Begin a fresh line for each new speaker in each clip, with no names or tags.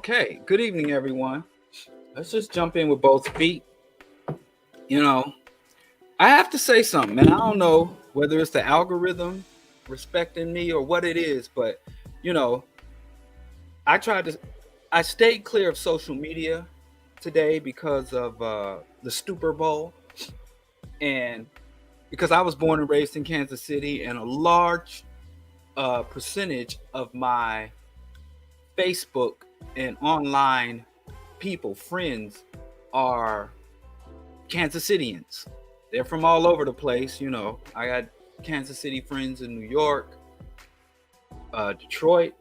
Okay, good evening, everyone. Let's just jump in with both feet. You know, I have to say something, and I don't know whether it's the algorithm respecting me or what it is, but you know, I tried to, I stayed clear of social media today because of the Super Bowl, and because I was born and raised in Kansas City, and a large percentage of my Facebook and online people, friends, are Kansas Cityans. They're from all over the place. I got Kansas City friends in New York, Detroit.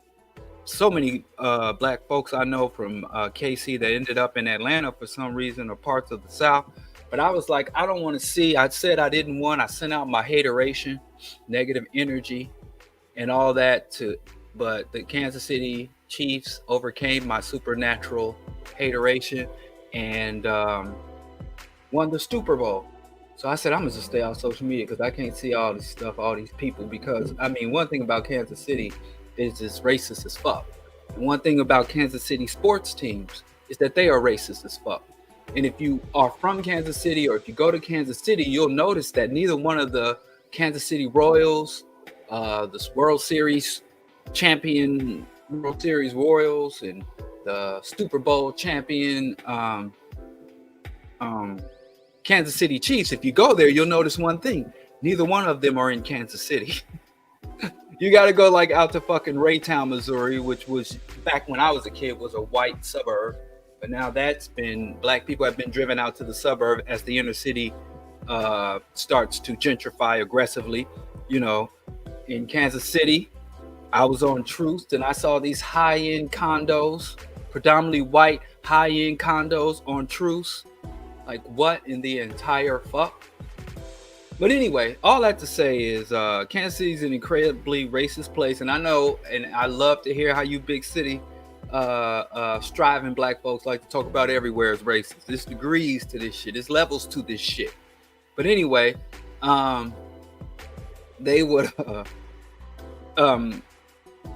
So many black folks I know from KC that ended up in Atlanta for some reason or parts of the South. But I was like, I don't want to see. I said I didn't want. I sent out my hateration, negative energy, and all that to. But the Kansas City Chiefs overcame my supernatural hateration and won the Super Bowl. So I said, I'm gonna just stay off social media because I can't see all this stuff, all these people. Because I mean, one thing about Kansas City is it's racist as fuck. And one thing about Kansas City sports teams is that they are racist as fuck. And if you are from Kansas City or if you go to Kansas City, you'll notice that neither one of the Kansas City Royals, the World Series champion, World Series Royals, and the Super Bowl champion Kansas City Chiefs, if you go there, you'll notice one thing. Neither one of them are in Kansas City. You got to go like out to fucking Raytown, Missouri, which was back when I was a kid was a white suburb. But now black people have been driven out to the suburb as the inner city starts to gentrify aggressively. In Kansas City, I was on Truth and I saw these high-end condos, predominantly white high-end condos on Truth. Like, what in the entire fuck? But anyway, all that to say is Kansas City is an incredibly racist place. And I know, and I love to hear how you big city striving black folks like to talk about everywhere is racist. There's degrees to this shit. There's levels to this shit. But anyway, they would,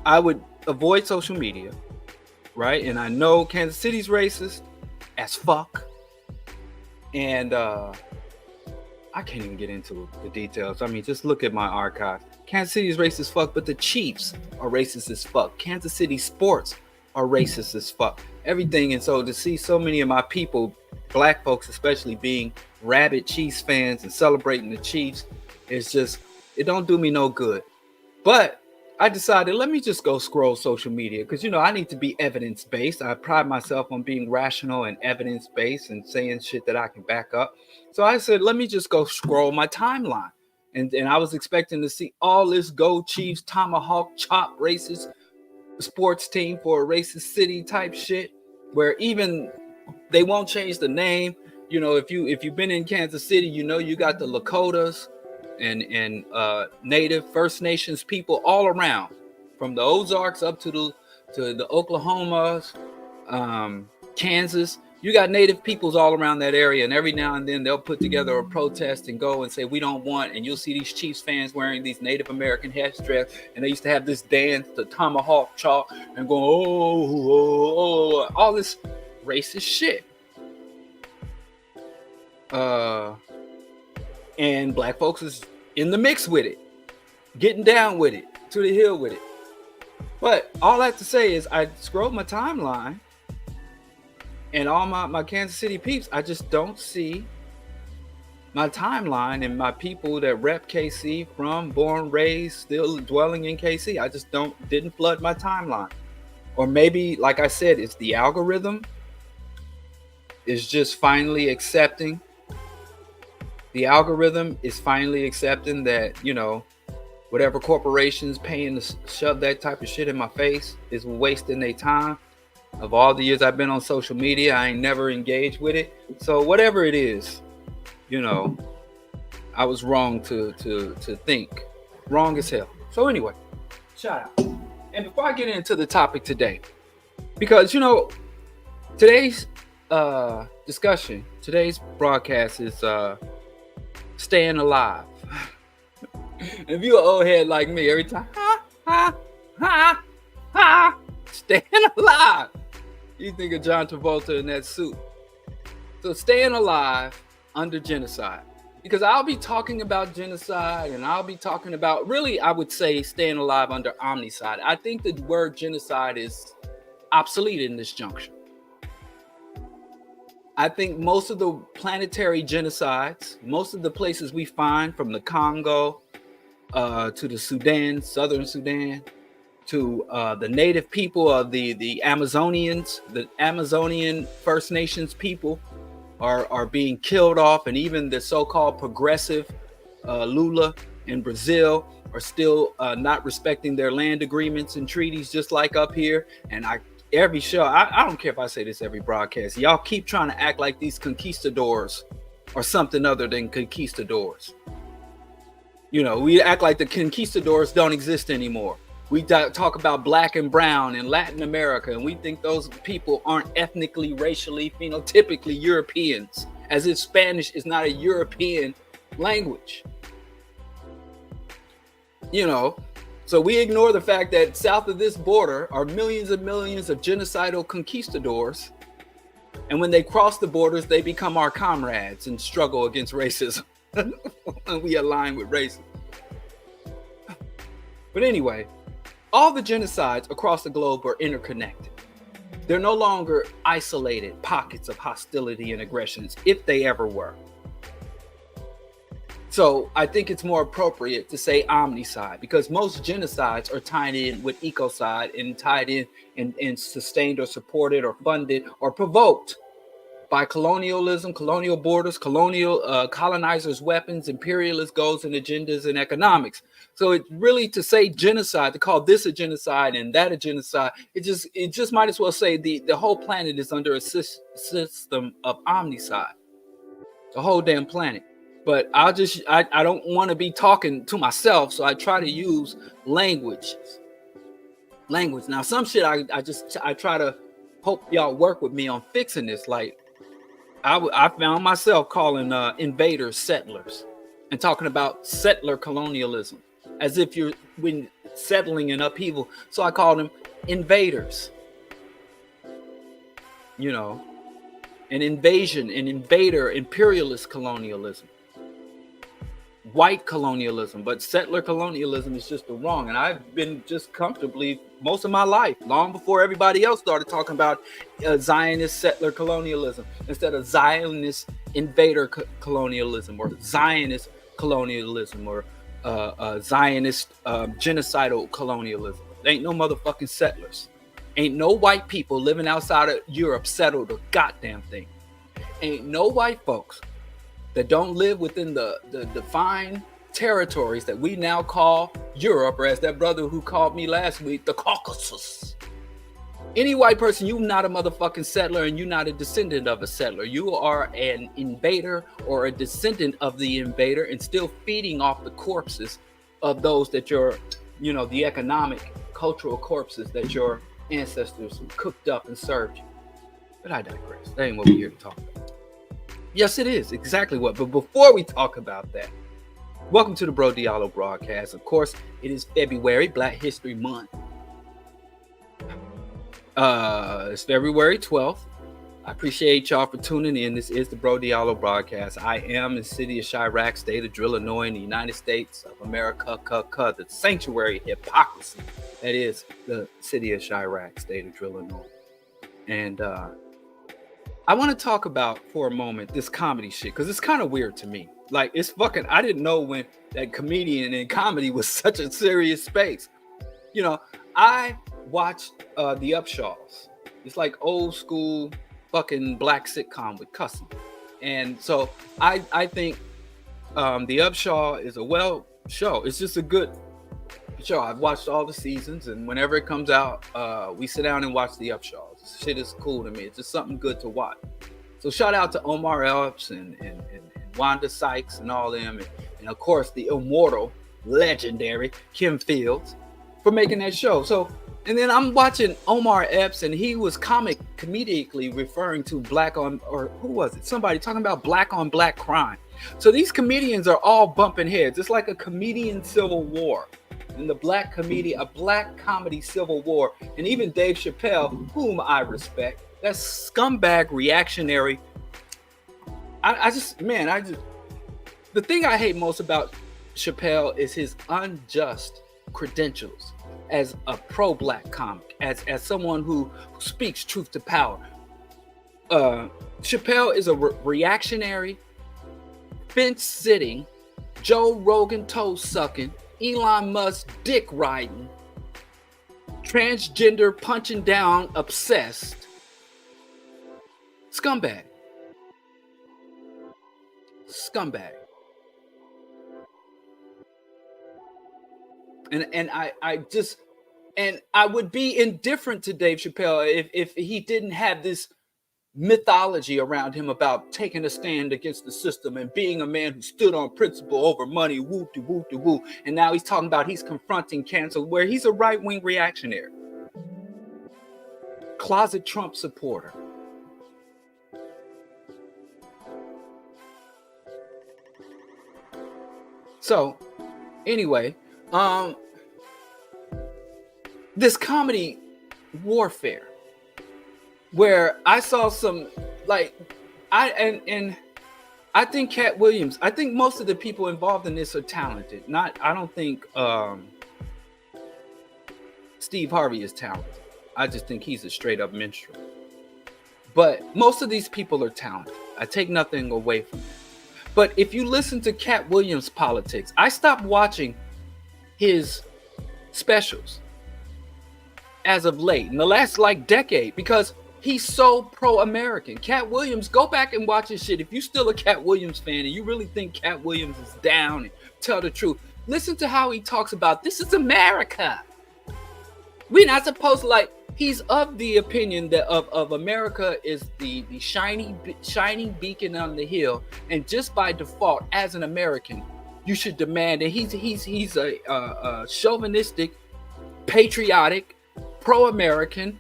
I would avoid social media, right? And I know Kansas City's racist as fuck. And I can't even get into the details. I mean, just look at my archive. Kansas City is racist as fuck, but the Chiefs are racist as fuck. Kansas City sports are racist as fuck. Everything. And so to see so many of my people, black folks especially, being rabid Chiefs fans and celebrating the Chiefs, it don't do me no good. But I decided, let me just go scroll social media because, I need to be evidence-based. I pride myself on being rational and evidence-based and saying shit that I can back up. So I said, let me just go scroll my timeline. And I was expecting to see all this Go Chiefs, tomahawk, chop racist sports team for a racist city type shit where even they won't change the name. If you've been in Kansas City, you got the Lakotas and Native First Nations people all around, from the Ozarks up to the Oklahomas, Kansas. You got Native peoples all around that area, and every now and then they'll put together a protest and go and say we don't want. And you'll see these Chiefs fans wearing these Native American headscarves, and they used to have this dance, the tomahawk chop, and go all this racist shit. And black folks is in the mix with it, getting down with it, to the hill with it. But all that to say is I scrolled my timeline and all my Kansas City peeps, I just don't see my timeline and my people that rep KC, from, born, raised, still dwelling in KC. I just didn't flood my timeline. Or maybe, like I said, it's the algorithm is just finally accepting. The algorithm is finally accepting that, whatever corporations paying to shove that type of shit in my face is wasting their time. Of all the years I've been on social media, I ain't never engaged with it. So whatever it is, I was wrong to think. Wrong as hell. So anyway, shout out. And before I get into the topic today, because, today's discussion, today's broadcast is staying alive. If you're an old head like me, every time, staying alive. You think of John Travolta in that suit. So staying alive under genocide. Because I'll be talking about genocide and I'll be talking about, really, I would say staying alive under omnicide. I think the word genocide is obsolete in this juncture. I think most of the planetary genocides, most of the places we find, from the Congo to the Sudan, southern Sudan, to the native people of the Amazonians, the Amazonian First Nations people are being killed off, and even the so-called progressive Lula in Brazil are still not respecting their land agreements and treaties, just like up here. And every show, I don't care if I say this every broadcast, y'all keep trying to act like these conquistadors are something other than conquistadors. You know, we act like the conquistadors don't exist anymore. We talk about black and brown in Latin America, and we think those people aren't ethnically, racially, phenotypically Europeans, as if Spanish is not a European language. You know, so we ignore the fact that south of this border are millions and millions of genocidal conquistadors. And when they cross the borders, they become our comrades and struggle against racism. And we align with racism. But anyway, all the genocides across the globe are interconnected. They're no longer isolated pockets of hostility and aggressions, if they ever were. So I think it's more appropriate to say omnicide, because most genocides are tied in with ecocide and tied in and sustained or supported or funded or provoked by colonialism, colonial borders, colonial colonizers' weapons, imperialist goals and agendas, and economics. So it's really, to say genocide, to call this a genocide and that a genocide, it just might as well say the whole planet is under a system of omnicide, the whole damn planet. But I don't want to be talking to myself, so I try to use language. Now, some shit I try to hope y'all work with me on fixing this. Like, I found myself calling invaders settlers and talking about settler colonialism as if you're when settling in upheaval. So I called them invaders. You know, an invasion, an invader, imperialist colonialism, white colonialism, but settler colonialism is just the wrong. And I've been just comfortably most of my life, long before everybody else started talking about Zionist settler colonialism instead of Zionist invader colonialism, or Zionist colonialism, or Zionist genocidal colonialism. There ain't no motherfucking settlers. Ain't no white people living outside of Europe settled a goddamn thing. Ain't no white folks that don't live within the defined territories that we now call Europe, or as that brother who called me last week, the Caucasus. Any white person, you're not a motherfucking settler, and you're not a descendant of a settler. You are an invader or a descendant of the invader, and still feeding off the corpses of those that your, you know, the economic, cultural corpses that your ancestors cooked up and served you. But I digress. That ain't what we're here to talk about. Yes, it is exactly what. But before we talk about that, welcome to the BroDiallo broadcast. Of course, it is February, Black History Month. It's February 12th. I appreciate y'all for tuning in. This is the BroDiallo broadcast. I am in the city of Chirac, state of Illinois, in the United States of America, the sanctuary of hypocrisy. That is the city of Chirac, state of Illinois. And I want to talk about for a moment this comedy shit, because it's kind of weird to me. Like, it's fucking, I didn't know when that comedian and comedy was such a serious space. You know, I watched the Upshaws. It's like old school fucking black sitcom with cussing. And so I think the Upshaw is a well show. It's just a good show. I've watched all the seasons, and whenever it comes out, we sit down and watch the Upshaws. Shit is cool to me. It's just something good to watch. So shout out to Omar Epps and Wanda Sykes and all them, and of course the immortal, legendary Kim Fields for making that show. So, and then I'm watching Omar Epps, and he was comedically referring to black on, or who was it? Somebody talking about black on black crime. So these comedians are all bumping heads. It's like a comedian civil war. in the black comedy, a black comedy civil war. And even Dave Chappelle, whom I respect, that scumbag reactionary. The thing I hate most about Chappelle is his unjust credentials as a pro-black comic, as someone who speaks truth to power. Chappelle is a reactionary, fence-sitting, Joe Rogan toe-sucking, Elon Musk dick-riding, transgender punching down, obsessed scumbag. Scumbag. And I would be indifferent to Dave Chappelle if he didn't have this mythology around him about taking a stand against the system and being a man who stood on principle over money, woo. And now he's talking about he's confronting cancel, where he's a right-wing reactionary, closet Trump supporter. So anyway, this comedy warfare where I saw some, like, I think Cat Williams, I think most of the people involved in this are talented. I don't think Steve Harvey is talented. I just think he's a straight up minstrel. But most of these people are talented. I take nothing away from it. But if you listen to Cat Williams' politics, I stopped watching his specials as of late, in the last decade, because he's so pro-American. Cat Williams, go back and watch his shit. If you're still a Cat Williams fan and you really think Cat Williams is down and tell the truth, listen to how he talks about this is America. We're not supposed to, he's of the opinion that of America is the shining beacon on the hill, and just by default, as an American, you should demand. And he's a chauvinistic, patriotic, pro-American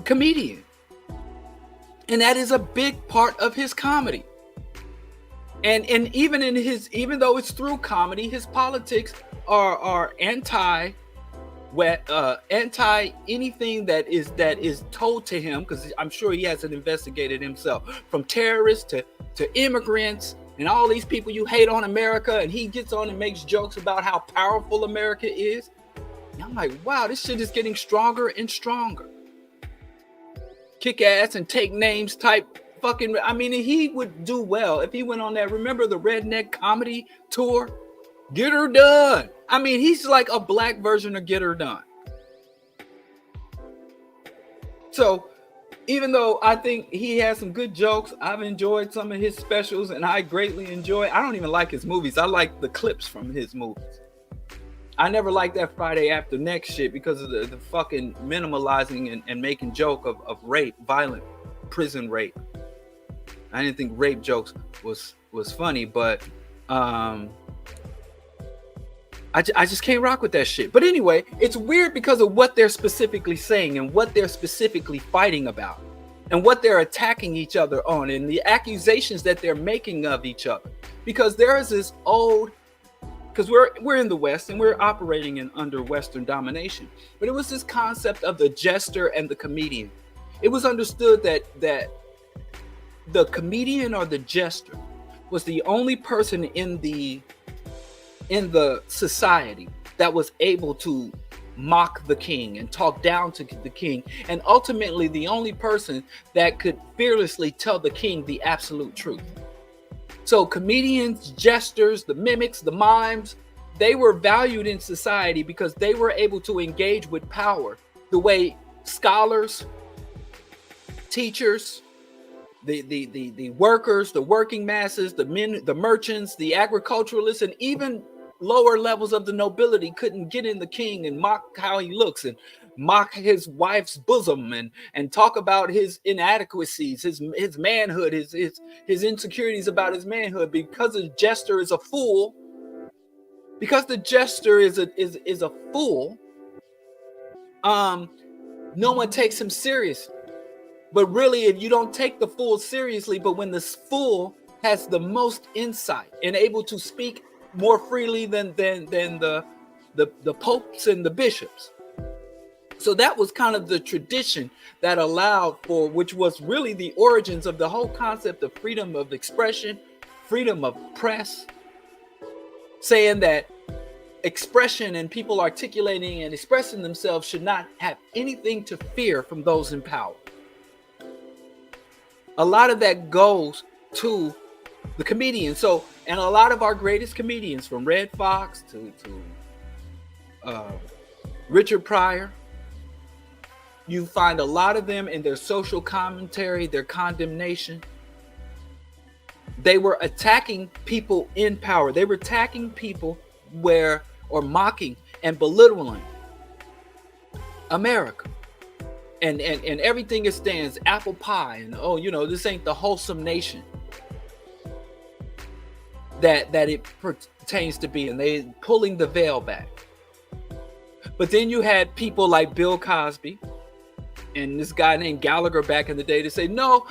comedian, and that is a big part of his comedy. And even though it's through comedy, his politics are anti anything that is told to him, because I'm sure he hasn't investigated himself, from terrorists to immigrants and all these people you hate on America, and he gets on and makes jokes about how powerful America is. And I'm like, wow, this shit is getting stronger and stronger. Kick ass and take names type fucking, he would do well if he went on that, remember the Redneck Comedy Tour? Get Her Done. He's like a black version of Get Her Done. So even though I think he has some good jokes, I've enjoyed some of his specials, and I greatly enjoy. I don't even like his movies. I like the clips from his movies. I never liked that Friday After Next shit because of the fucking minimalizing and making joke of rape, violent prison rape. I didn't think rape jokes was funny, but I just can't rock with that shit. But anyway, it's weird because of what they're specifically saying and what they're specifically fighting about and what they're attacking each other on and the accusations that they're making of each other. Because there is this because we're in the West and we're operating under Western domination. But it was this concept of the jester and the comedian. It was understood that the comedian or the jester was the only person in the society that was able to mock the king and talk down to the king, and ultimately the only person that could fearlessly tell the king the absolute truth. So comedians, jesters, the mimics, the mimes, they were valued in society because they were able to engage with power the way scholars, teachers, the workers, the working masses, the men, the merchants, the agriculturalists, and even lower levels of the nobility couldn't get in the king and mock how he looks and mock his wife's bosom and talk about his inadequacies, his manhood, his insecurities about his manhood, because the jester is a fool. Because the jester is a fool, no one takes him seriously. But really, if you don't take the fool seriously, but when the fool has the most insight and able to speak more freely than the popes and the bishops. So that was kind of the tradition that allowed for, which was really the origins of the whole concept of freedom of expression, freedom of press, saying that expression and people articulating and expressing themselves should not have anything to fear from those in power. A lot of that goes to the comedians. So, and a lot of our greatest comedians, from Red Fox to Richard Pryor, you find a lot of them in their social commentary, their condemnation. They were attacking people in power. They were attacking people or mocking and belittling America and everything it stands, apple pie, and this ain't the wholesome nation that it pertains to be, and they pulling the veil back. But then you had people like Bill Cosby and this guy named Gallagher back in the day to say, no,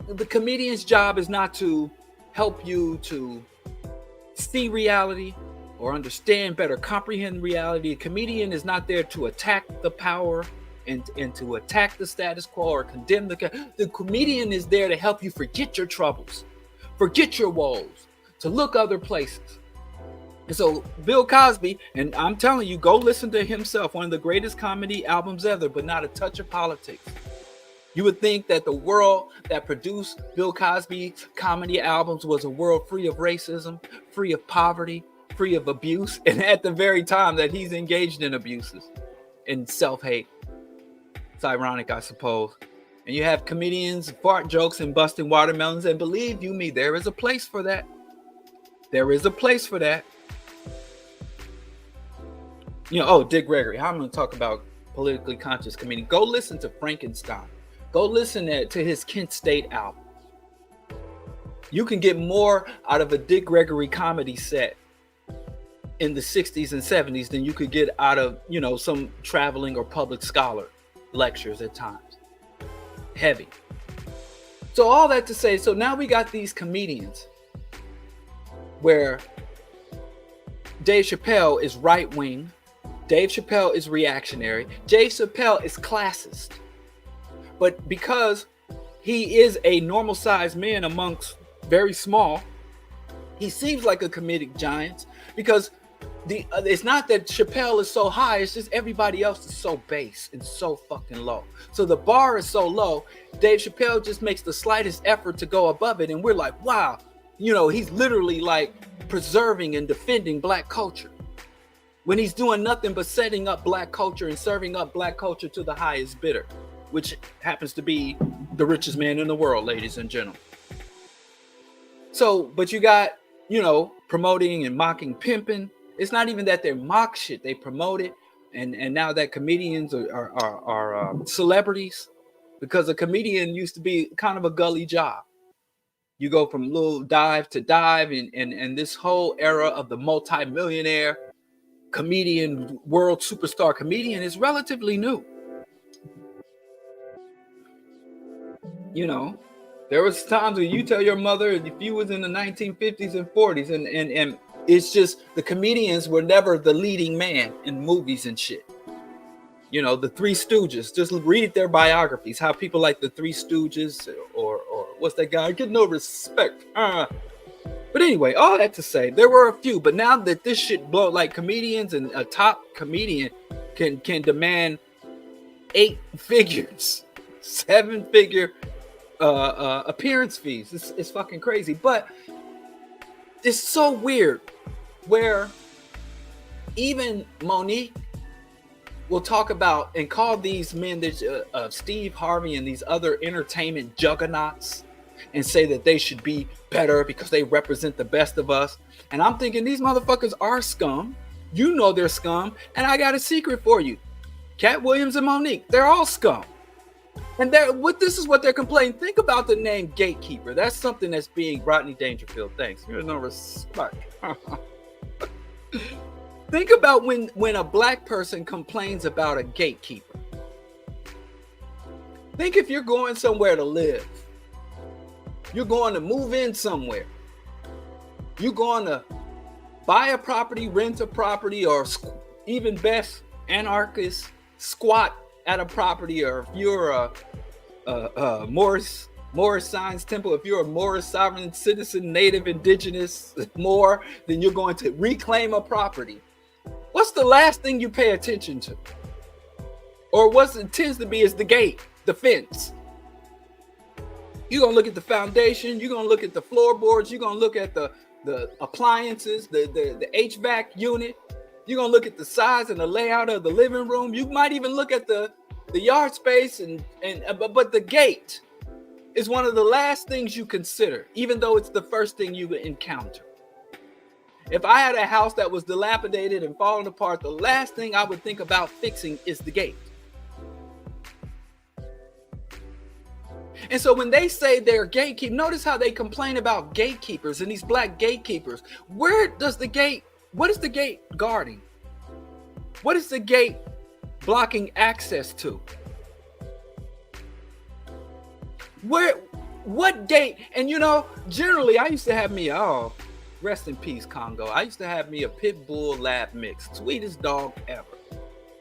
the comedian's job is not to help you to see reality or understand better, comprehend reality. A comedian is not there to attack the power and to attack the status quo or condemn the comedian is there to help you forget your troubles, forget your woes, to look other places. And so Bill Cosby, and I'm telling you, go listen to himself, one of the greatest comedy albums ever, but not a touch of politics. You would think that the world that produced Bill Cosby comedy albums was a world free of racism, free of poverty, free of abuse, and at the very time that he's engaged in abuses and self-hate. It's ironic, I suppose. And you have comedians, fart jokes, and busting watermelons, and believe you me, there is a place for that. There is a place for that. Dick Gregory. How I'm going to talk about politically conscious comedian. Go listen to Frankenstein. Go listen to his Kent State album. You can get more out of a Dick Gregory comedy set in the 60s and 70s than you could get out of, some traveling or public scholar lectures at times. Heavy. So all that to say, so now we got these comedians where Dave Chappelle is right-wing, Dave Chappelle is reactionary, Dave Chappelle is classist. But because he is a normal-sized man amongst very small, he seems like a comedic giant because it's not that Chappelle is so high, it's just everybody else is so base and so fucking low. So the bar is so low, Dave Chappelle just makes the slightest effort to go above it, and we're like, wow, he's literally like preserving and defending black culture when he's doing nothing but setting up black culture and serving up black culture to the highest bidder, which happens to be the richest man in the world, ladies and gentlemen. So, but you got, promoting and mocking pimping. It's not even that they mock shit, they promote it. And now that comedians are celebrities, because a comedian used to be kind of a gully job. You go from little dive to dive, and this whole era of the multi-millionaire comedian, world superstar comedian is relatively new. There was times when you tell your mother if you was in the 1950s and 40s, and it's just the comedians were never the leading man in movies and shit. The Three Stooges, just read their biographies, how people like the Three Stooges or what's that guy? Get no respect. But anyway, all that to say, there were a few, but now that this shit blow, like comedians and a top comedian can demand 8 figures, 7-figure appearance fees. It's fucking crazy. But it's so weird where even Monique will talk about and call these men, Steve Harvey and these other entertainment juggernauts, and say that they should be better because they represent the best of us. And I'm thinking these motherfuckers are scum. They're scum. And I got a secret for you. Cat Williams and Monique, they're all scum. And this is what they're complaining. Think about the name gatekeeper. That's something that's being Rodney Dangerfield. Thanks. There's no respect. Think about when a black person complains about a gatekeeper. Think if you're going somewhere to live. You're going to move in somewhere. You're going to buy a property, rent a property, or even best, anarchist, squat at a property, or if you're a Moorish Science Temple, if you're a Moorish sovereign citizen, native, indigenous, more, then you're going to reclaim a property. What's the last thing you pay attention to? Or what it tends to be is the gate, the fence. You're going to look at the foundation. You're going to look at the floorboards. You're going to look at the appliances, the HVAC unit. You're going to look at the size and the layout of the living room. You might even look at the yard space, but the gate is one of the last things you consider, even though it's the first thing you encounter. If I had a house that was dilapidated and falling apart, the last thing I would think about fixing is the gate. And so when they say they're gatekeepers, notice how they complain about gatekeepers and these black gatekeepers. What is the gate guarding? What is the gate blocking access to? What gate? And generally I used to have me, rest in peace, Congo. I used to have me a pit bull lab mix, sweetest dog ever,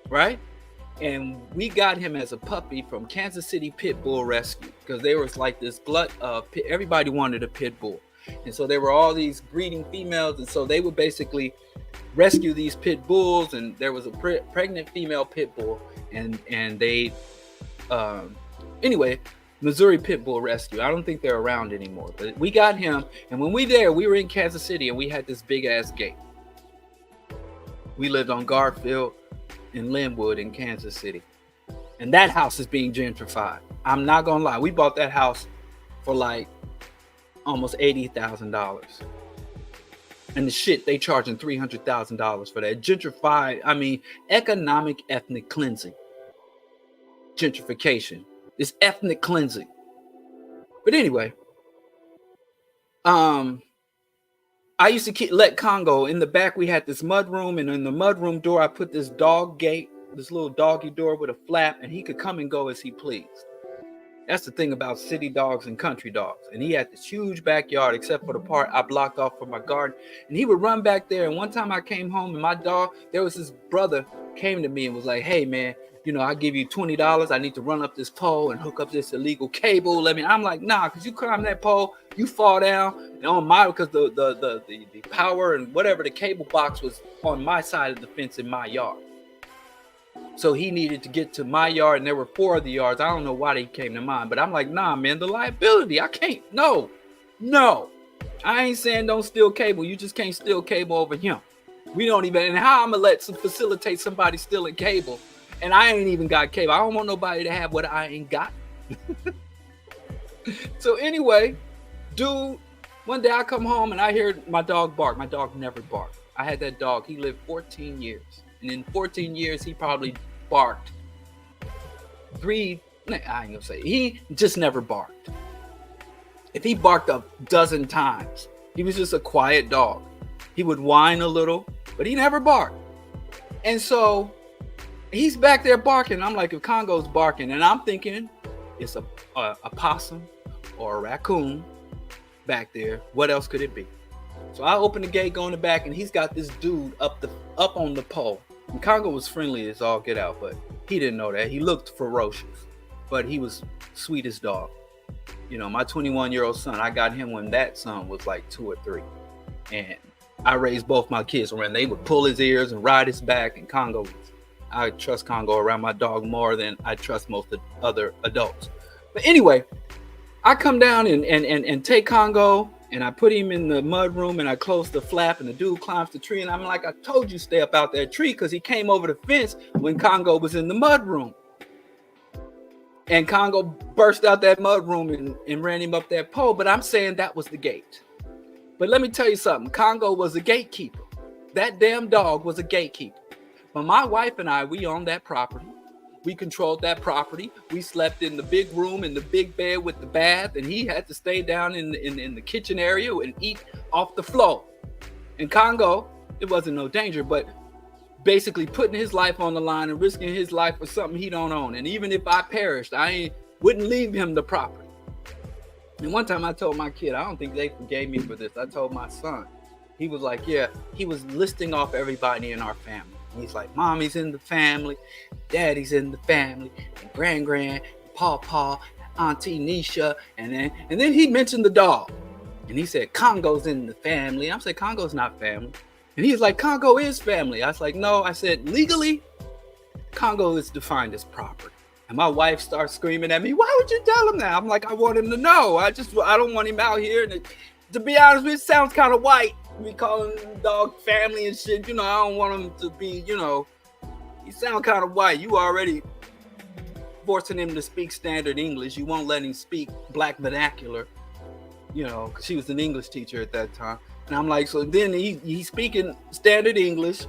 right? And we got him as a puppy from Kansas City Pit Bull Rescue, because there was like this glut of everybody wanted a pit bull. And so there were all these breeding females, and so they would basically rescue these pit bulls, and there was a pregnant female pit bull, and they anyway, Missouri Pit Bull Rescue. I don't think they're around anymore, but we got him. And when we were in Kansas City, and we had this big ass gate. We lived on Garfield in Linwood in Kansas City, and that house is being gentrified. I'm not gonna lie, we bought that house for like almost $80,000, and the shit they charging $300,000 for that. Gentrified, I mean, economic ethnic cleansing. Gentrification is ethnic cleansing. But anyway, I used to let Congo in the back. We had this mud room, and in the mud room door, I put this dog gate, this little doggy door with a flap, and he could come and go as he pleased. That's the thing about city dogs and country dogs. And he had this huge backyard, except for the part I blocked off for my garden. And he would run back there. And one time I came home, and my dog, there was this brother came to me and was like, "Hey man, I give you $20. I need to run up this pole and hook up this illegal cable. I'm like, nah, because you climb that pole, you fall down. And on because the power and whatever, the cable box was on my side of the fence in my yard. So he needed to get to my yard, and there were 4 of the yards. I don't know why they came to mine, but I'm like, nah, man, the liability, I can't. No. I ain't saying don't steal cable. You just can't steal cable over him. We don't even, and how I'm going to facilitate somebody stealing cable, and I ain't even got cable. I don't want nobody to have what I ain't got. So anyway, dude, one day I come home and I hear my dog bark. My dog never barked. I had that dog. He lived 14 years. And in 14 years, he probably barked I ain't gonna say. He just never barked. If he barked a dozen times, he was just a quiet dog. He would whine a little, but he never barked. And so he's back there barking. I'm like, if Congo's barking, and I'm thinking it's a possum or a raccoon back there. What else could it be? So I open the gate, go in the back, and he's got this dude up on the pole. And Congo was friendly as all get out, but he didn't know that. He looked ferocious, but he was sweetest dog. My 21-year-old son, I got him when that son was like 2 or 3. And I raised both my kids around. They would pull his ears and ride his back. And I trust Congo around my dog more than I trust most of the other adults. But anyway, I come down and take Congo, and I put him in the mud room, and I close the flap, and the dude climbs the tree, and I'm like, I told you stay up out that tree, because he came over the fence when Congo was in the mud room. And Congo burst out that mud room and ran him up that pole, but I'm saying that was the gate. But let me tell you something, Congo was a gatekeeper. That damn dog was a gatekeeper. But my wife and I, we owned that property. We controlled that property. We slept in the big room, in the big bed with the bath, and he had to stay down in the kitchen area and eat off the floor. In Congo, it wasn't no danger, but basically putting his life on the line and risking his life for something he don't own. And even if I perished, wouldn't leave him the property. And one time I told my kid, I don't think they forgave me for this. I told my son, He was like, yeah, he was listing off everybody in our family. And he's like, mommy's in the family, daddy's in the family, and grand, paw, auntie Nisha, and then he mentioned the dog. And he said, Congo's in the family. I'm saying, Congo's not family. And he's like, Congo is family. I was like, no. I said, legally, Congo is defined as property. And my wife starts screaming at me, why would you tell him that? I'm like, I want him to know. I don't want him out here. And to be honest with you, it sounds kind of white. Me calling the dog family and shit. You know, I don't want him to be, you know, he sound kind of white. You already forcing him to speak standard English. You won't let him speak black vernacular, you know, because she was an English teacher at that time. And I'm like, so then he's speaking standard English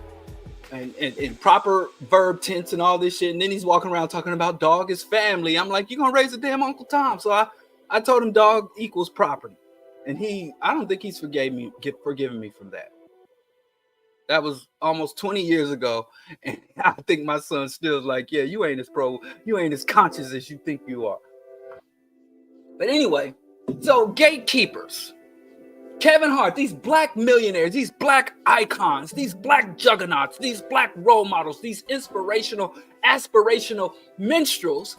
and proper verb tense and all this shit. And then he's walking around talking about dog is family. I'm like, you're going to raise a damn Uncle Tom. So I told him dog equals property. And I don't think he's forgiven me from that. That was almost 20 years ago. And I think my son still is like, yeah, you ain't as conscious as you think you are. But anyway, so gatekeepers. Kevin Hart, these black millionaires, these black icons, these black juggernauts, these black role models, these inspirational, aspirational minstrels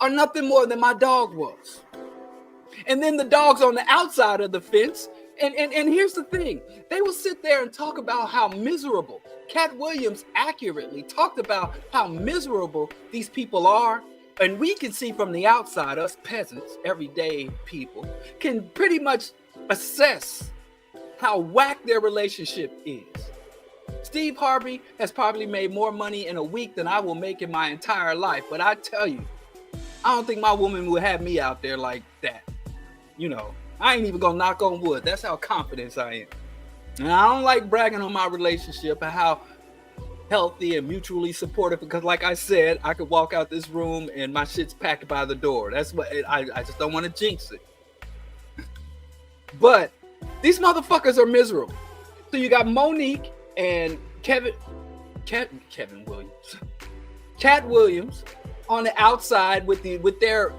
are nothing more than my dog was. And then the dogs on the outside of the fence. And here's the thing. They will sit there and talk about how miserable. Cat Williams accurately talked about how miserable these people are. And we can see from the outside, us peasants, everyday people, can pretty much assess how whack their relationship is. Steve Harvey has probably made more money in a week than I will make in my entire life. But I tell you, I don't think my woman would have me out there like that. You know, I ain't even gonna knock on wood. That's how confident I am. And I don't like bragging on my relationship and how healthy and mutually supportive, because like I said, I could walk out this room and my shit's packed by the door. That's what I just don't want to jinx it. But these motherfuckers are miserable. So you got Monique and Kevin Williams, Cat Williams on the outside with their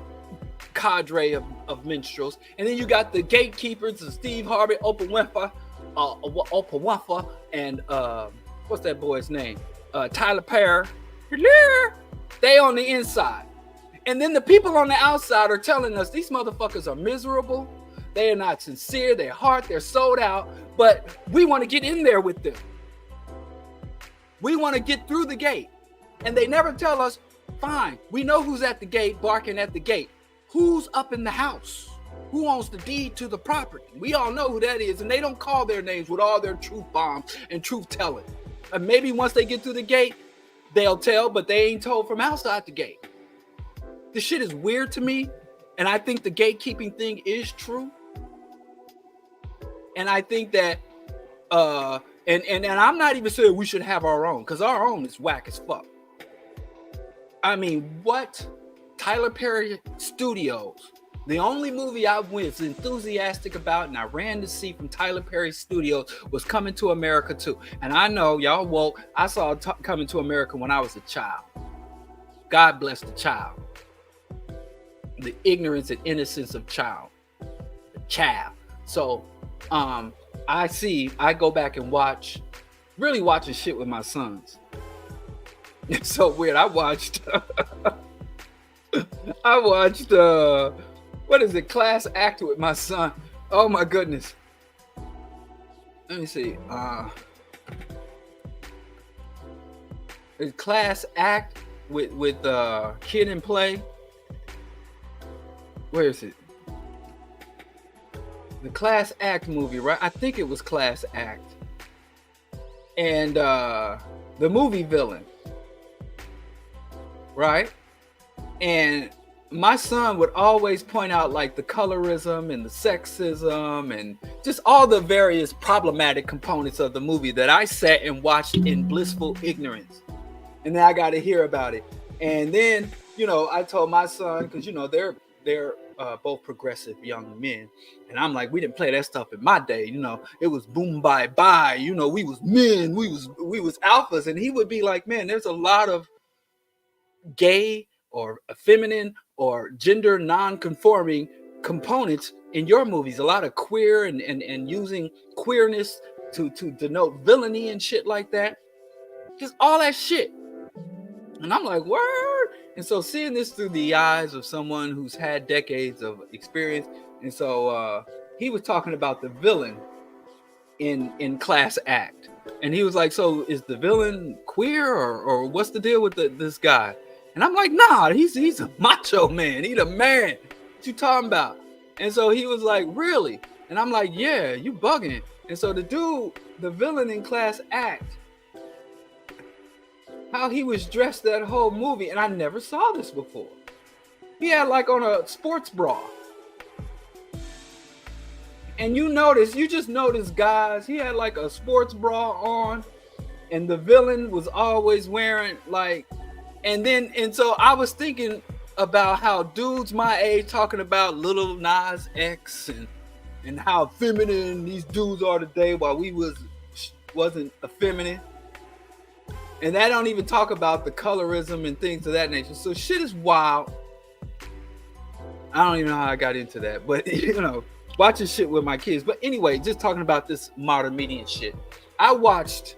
cadre of minstrels, and then you got the gatekeepers of Steve Harvey, Oprah Winfrey, and what's that boy's name? Tyler Perry. They on the inside, and then the people on the outside are telling us these motherfuckers are miserable. They are not sincere. Their heart, they're sold out. But we want to get in there with them. We want to get through the gate, and they never tell us. Fine, we know who's at the gate, barking at the gate. Who's up in the house? Who owns the deed to the property? We all know who that is, and they don't call their names with all their truth bombs and truth telling. And maybe once they get through the gate, they'll tell, but they ain't told from outside the gate. This shit is weird to me, and I think the gatekeeping thing is true. And I think that, and I'm not even saying we should have our own, because our own is whack as fuck. I mean, what? Tyler Perry Studios. The only movie I was enthusiastic about and I ran to see from Tyler Perry Studios was Coming to America 2. And I know y'all woke. I saw Coming to America when I was a child. God bless the child. The ignorance and innocence of child. The child. So I go back and really watching shit with my sons. It's so weird. I watched what is it? Class Act with my son. Oh my goodness. Let me see. Class Act with Kid and Play. Where is it? The Class Act movie, right? I think it was Class Act. And the movie villain. Right? And my son would always point out like the colorism and the sexism and just all the various problematic components of the movie that I sat and watched in blissful ignorance. And then I got to hear about it. And then, you know, I told my son, because, you know, they're both progressive young men. And I'm like, we didn't play that stuff in my day. You know, it was boom, bye, bye. You know, we was men. We was alphas. And he would be like, man, there's a lot of gay or feminine or gender non-conforming components in your movies, a lot of queer and using queerness to denote villainy and shit like that. Just all that shit. And I'm like, word. And so seeing this through the eyes of someone who's had decades of experience, and so he was talking about the villain in Class Act, and he was like, so is the villain queer or what's the deal with this guy? And I'm like, nah, he's a macho man. He the man. What you talking about? And so he was like, really? And I'm like, yeah, you bugging. And so the dude, the villain in Class Act, how he was dressed that whole movie, and I never saw this before. He had like on a sports bra. And you just notice, guys, he had like a sports bra on, and the villain was always wearing like, and so I was thinking about how dudes my age talking about Lil Nas X and how feminine these dudes are today while we wasn't effeminate. And that don't even talk about the colorism and things of that nature. So shit is wild. I don't even know how I got into that, but you know, watching shit with my kids. But anyway, just talking about this modern media shit. I went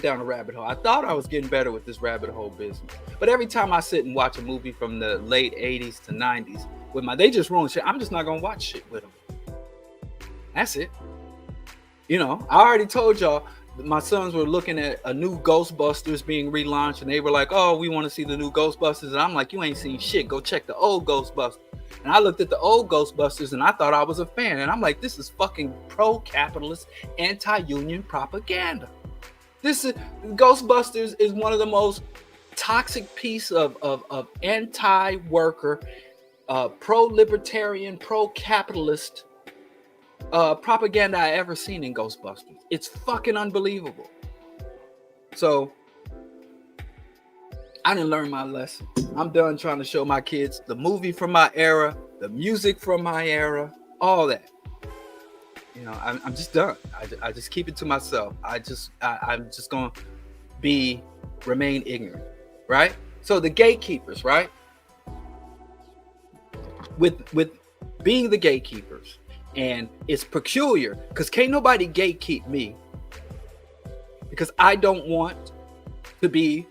down a rabbit hole. I thought I was getting better with this rabbit hole business. But every time I sit and watch a movie from the late 80s to 90s with they just ruin shit, I'm just not going to watch shit with them. That's it. You know, I already told y'all, my sons were looking at a new Ghostbusters being relaunched, and they were like, oh, we want to see the new Ghostbusters. And I'm like, you ain't seen shit. Go check the old Ghostbusters. And I looked at the old Ghostbusters, and I thought I was a fan. And I'm like, this is fucking pro-capitalist, anti-union propaganda. Ghostbusters is one of the most toxic piece of anti-worker, pro-libertarian, pro-capitalist propaganda I ever seen in Ghostbusters. It's fucking unbelievable. So I didn't learn my lesson. I'm done trying to show my kids the movie from my era, the music from my era, all that. You know, I'm just done. I just keep it to myself. I'm just gonna remain ignorant, right? So the gatekeepers, right? With being the gatekeepers, and it's peculiar because can't nobody gatekeep me, because I don't want to be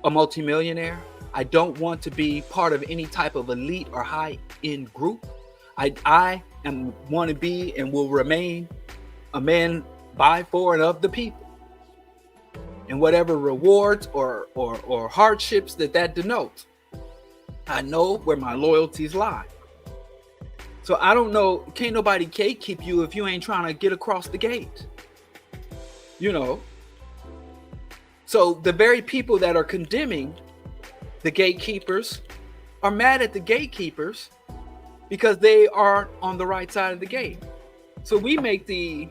a multimillionaire. I don't want to be part of any type of elite or high-end group. I want to be and will remain a man by, for, and of the people. And whatever rewards or hardships that denotes, I know where my loyalties lie. So I don't know, can't nobody gatekeep you if you ain't trying to get across the gate. You know? So the very people that are condemning the gatekeepers are mad at the gatekeepers because they are on the right side of the gate. So we make the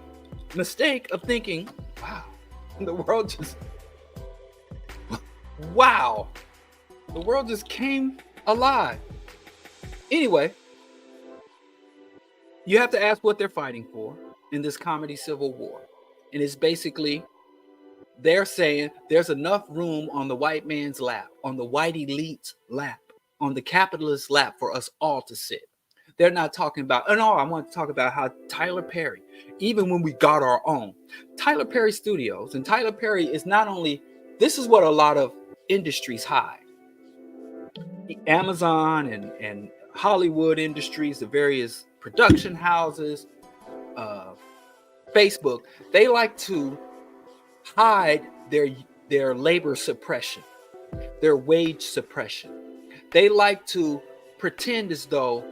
mistake of thinking, wow, the world just came alive. Anyway, you have to ask what they're fighting for in this comedy civil war. And it's basically, they're saying there's enough room on the white man's lap, on the white elite's lap, on the capitalist lap for us all to sit. They're not talking about, I want to talk about how Tyler Perry, even when we got our own, Tyler Perry Studios, and Tyler Perry is not only, this is what a lot of industries hide. Amazon and Hollywood industries, the various production houses, Facebook, they like to hide their labor suppression, their wage suppression. They like to pretend as though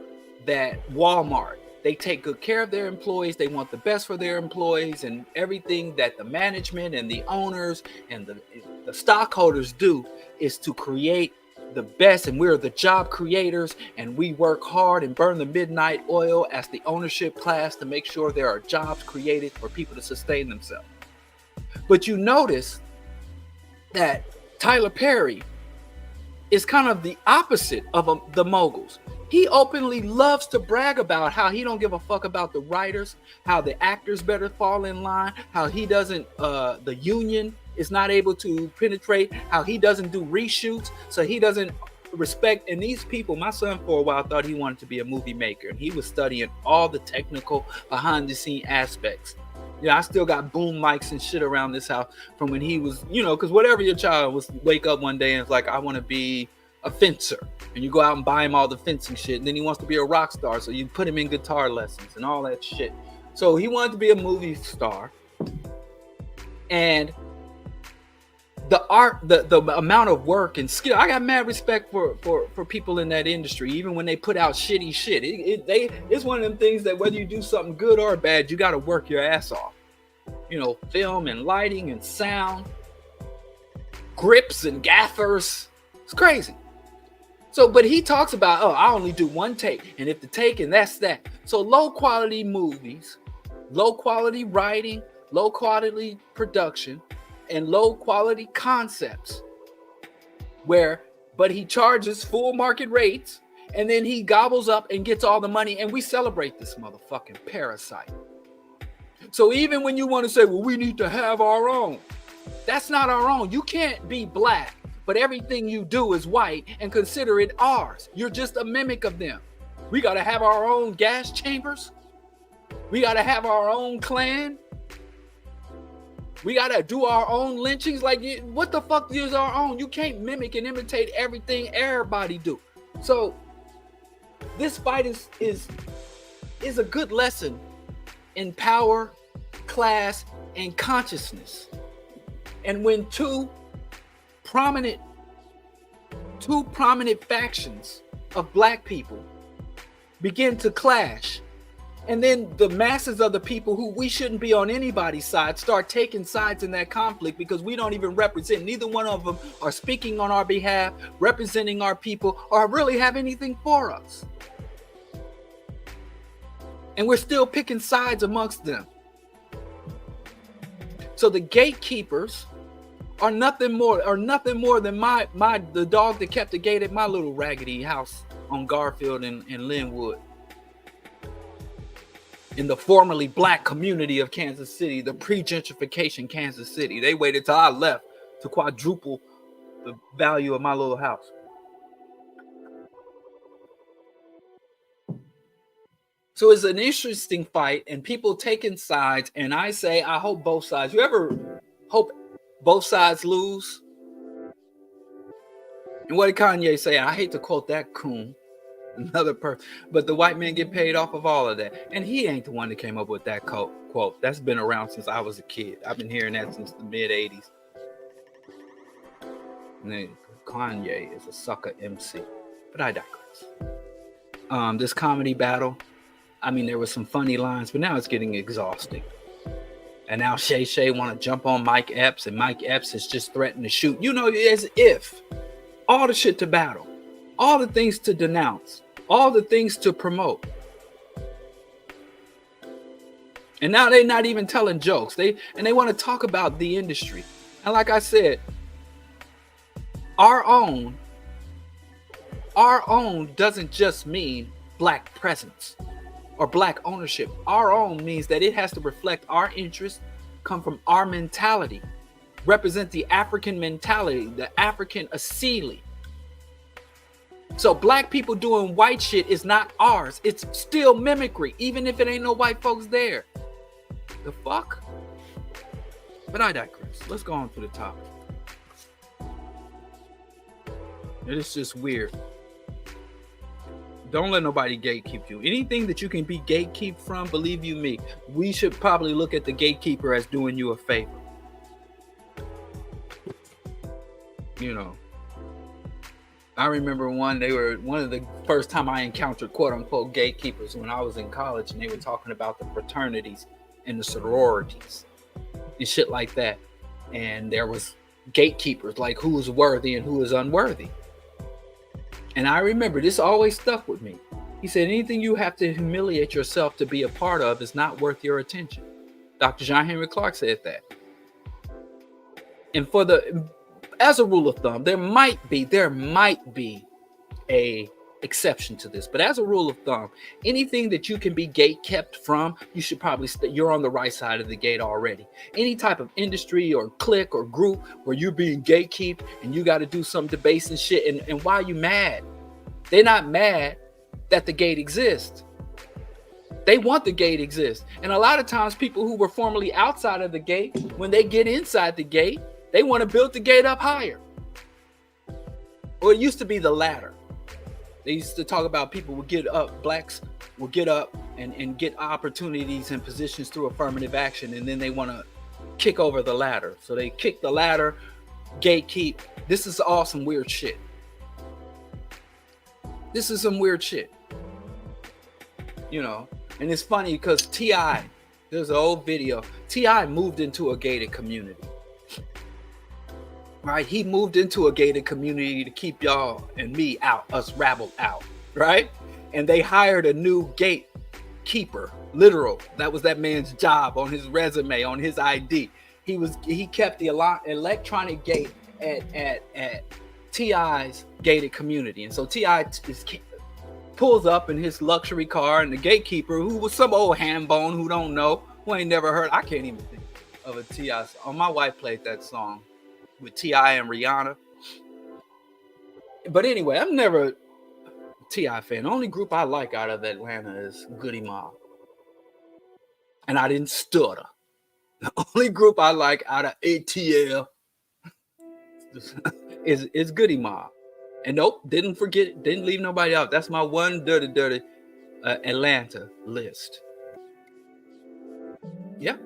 that Walmart, they take good care of their employees, they want the best for their employees, and everything that the management and the owners and the stockholders do is to create the best, and we're the job creators, and we work hard and burn the midnight oil as the ownership class to make sure there are jobs created for people to sustain themselves. But you notice that Tyler Perry is kind of the opposite of the moguls. He openly loves to brag about how he don't give a fuck about the writers, how the actors better fall in line, how he doesn't, the union is not able to penetrate, how he doesn't do reshoots, so he doesn't respect. And these people, my son for a while thought he wanted to be a movie maker, and he was studying all the technical behind the scene aspects. Yeah, I still got boom mics and shit around this house from when he was, because whatever your child was, wake up one day and it's like, I want to be a fencer, and you go out and buy him all the fencing shit, and then he wants to be a rock star, so you put him in guitar lessons and all that shit. So he wanted to be a movie star, and the art, the amount of work and skill, I got mad respect for people in that industry, even when they put out shitty shit. It's one of them things that whether you do something good or bad, you got to work your ass off. Film and lighting and sound, grips and gaffers. It's crazy. So, but he talks about, I only do one take, and if the take, and that's that. So low quality movies, low quality writing, low quality production, and low quality concepts, but he charges full market rates, and then he gobbles up and gets all the money, and we celebrate this motherfucking parasite. So even when you want to say, well, we need to have our own, that's not our own. You can't be black, but everything you do is white and consider it ours. You're just a mimic of them. We got to have our own gas chambers. We got to have our own clan. We got to do our own lynchings. Like, what the fuck is our own? You can't mimic and imitate everything everybody do. So this fight is a good lesson in power, class, and consciousness. And when two prominent factions of black people begin to clash, and then the masses of the people who we shouldn't be on anybody's side start taking sides in that conflict because we don't even represent, neither one of them are speaking on our behalf, representing our people, or really have anything for us. And we're still picking sides amongst them. So the gatekeepers are nothing more than the dog that kept the gate at my little raggedy house on Garfield and Linwood. In the formerly black community of Kansas City, the pre-gentrification Kansas City. They waited till I left to quadruple the value of my little house. So it's an interesting fight, and people taking sides, and I say, I hope both sides. You ever hope both sides lose? And what did Kanye say? I hate to quote that coon, another person, but the white men get paid off of all of that. And he ain't the one that came up with that quote. That's been around since I was a kid. I've been hearing that since the mid-'80s. And then Kanye is a sucker MC. But I digress. This comedy battle, I mean, there was some funny lines, but now it's getting exhausting. And now Shay want to jump on Mike Epps, and Mike Epps has just threatened to shoot. As if all the shit to battle, all the things to denounce, all the things to promote. And now they're not even telling jokes. They want to talk about the industry. And like I said, our own doesn't just mean black presence or black ownership. Our own means that it has to reflect our interests, come from our mentality, represent the African mentality, the African Asili. So black people doing white shit is not ours. It's still mimicry, even if it ain't no white folks there. The fuck? But I digress. Let's go on to the topic. It is just weird. Don't let nobody gatekeep you. Anything that you can be gatekeep from, believe you me, we should probably look at the gatekeeper as doing you a favor. I remember they were one of the first time I encountered quote unquote gatekeepers when I was in college, and they were talking about the fraternities and the sororities and shit like that. And there was gatekeepers, like who is worthy and who is unworthy. And I remember this always stuck with me. He said, anything you have to humiliate yourself to be a part of is not worth your attention. Dr. John Henry Clark said that. And as a rule of thumb, there might be a exception to this, but as a rule of thumb, anything that you can be gate kept from, you should probably you're on the right side of the gate already. Any type of industry or clique or group where you're being gatekept and you got to do some debasing shit, and why are you mad? They're not mad that the gate exists. They want the gate exist. And a lot of times people who were formerly outside of the gate, when they get inside the gate, they want to build the gate up higher. Or it used to be the ladder. They used to talk about people would get up, blacks will get up and get opportunities and positions through affirmative action, and then they want to kick over the ladder. So they kick the ladder, gatekeep. This is all some weird shit. This is some weird shit. You know, and it's funny because T.I., there's an old video, T.I. moved into a gated community. Right? He moved into a gated community to keep y'all and me out, us rabble out, right? And they hired a new gatekeeper, literal. That was that man's job on his resume, on his ID. He kept the electronic gate at T.I.'s gated community. And so T.I. pulls up in his luxury car, and the gatekeeper, who was some old ham bone who don't know, who ain't never heard, I can't even think of a T.I. song. My wife played that song with T.I. and Rihanna. But anyway, I'm never a T.I. fan. The only group I like out of Atlanta is Goody Mob. And I didn't stutter. The only group I like out of ATL is Goody Mob. And nope, didn't forget it, didn't leave nobody out. That's my one dirty Atlanta list. Yeah,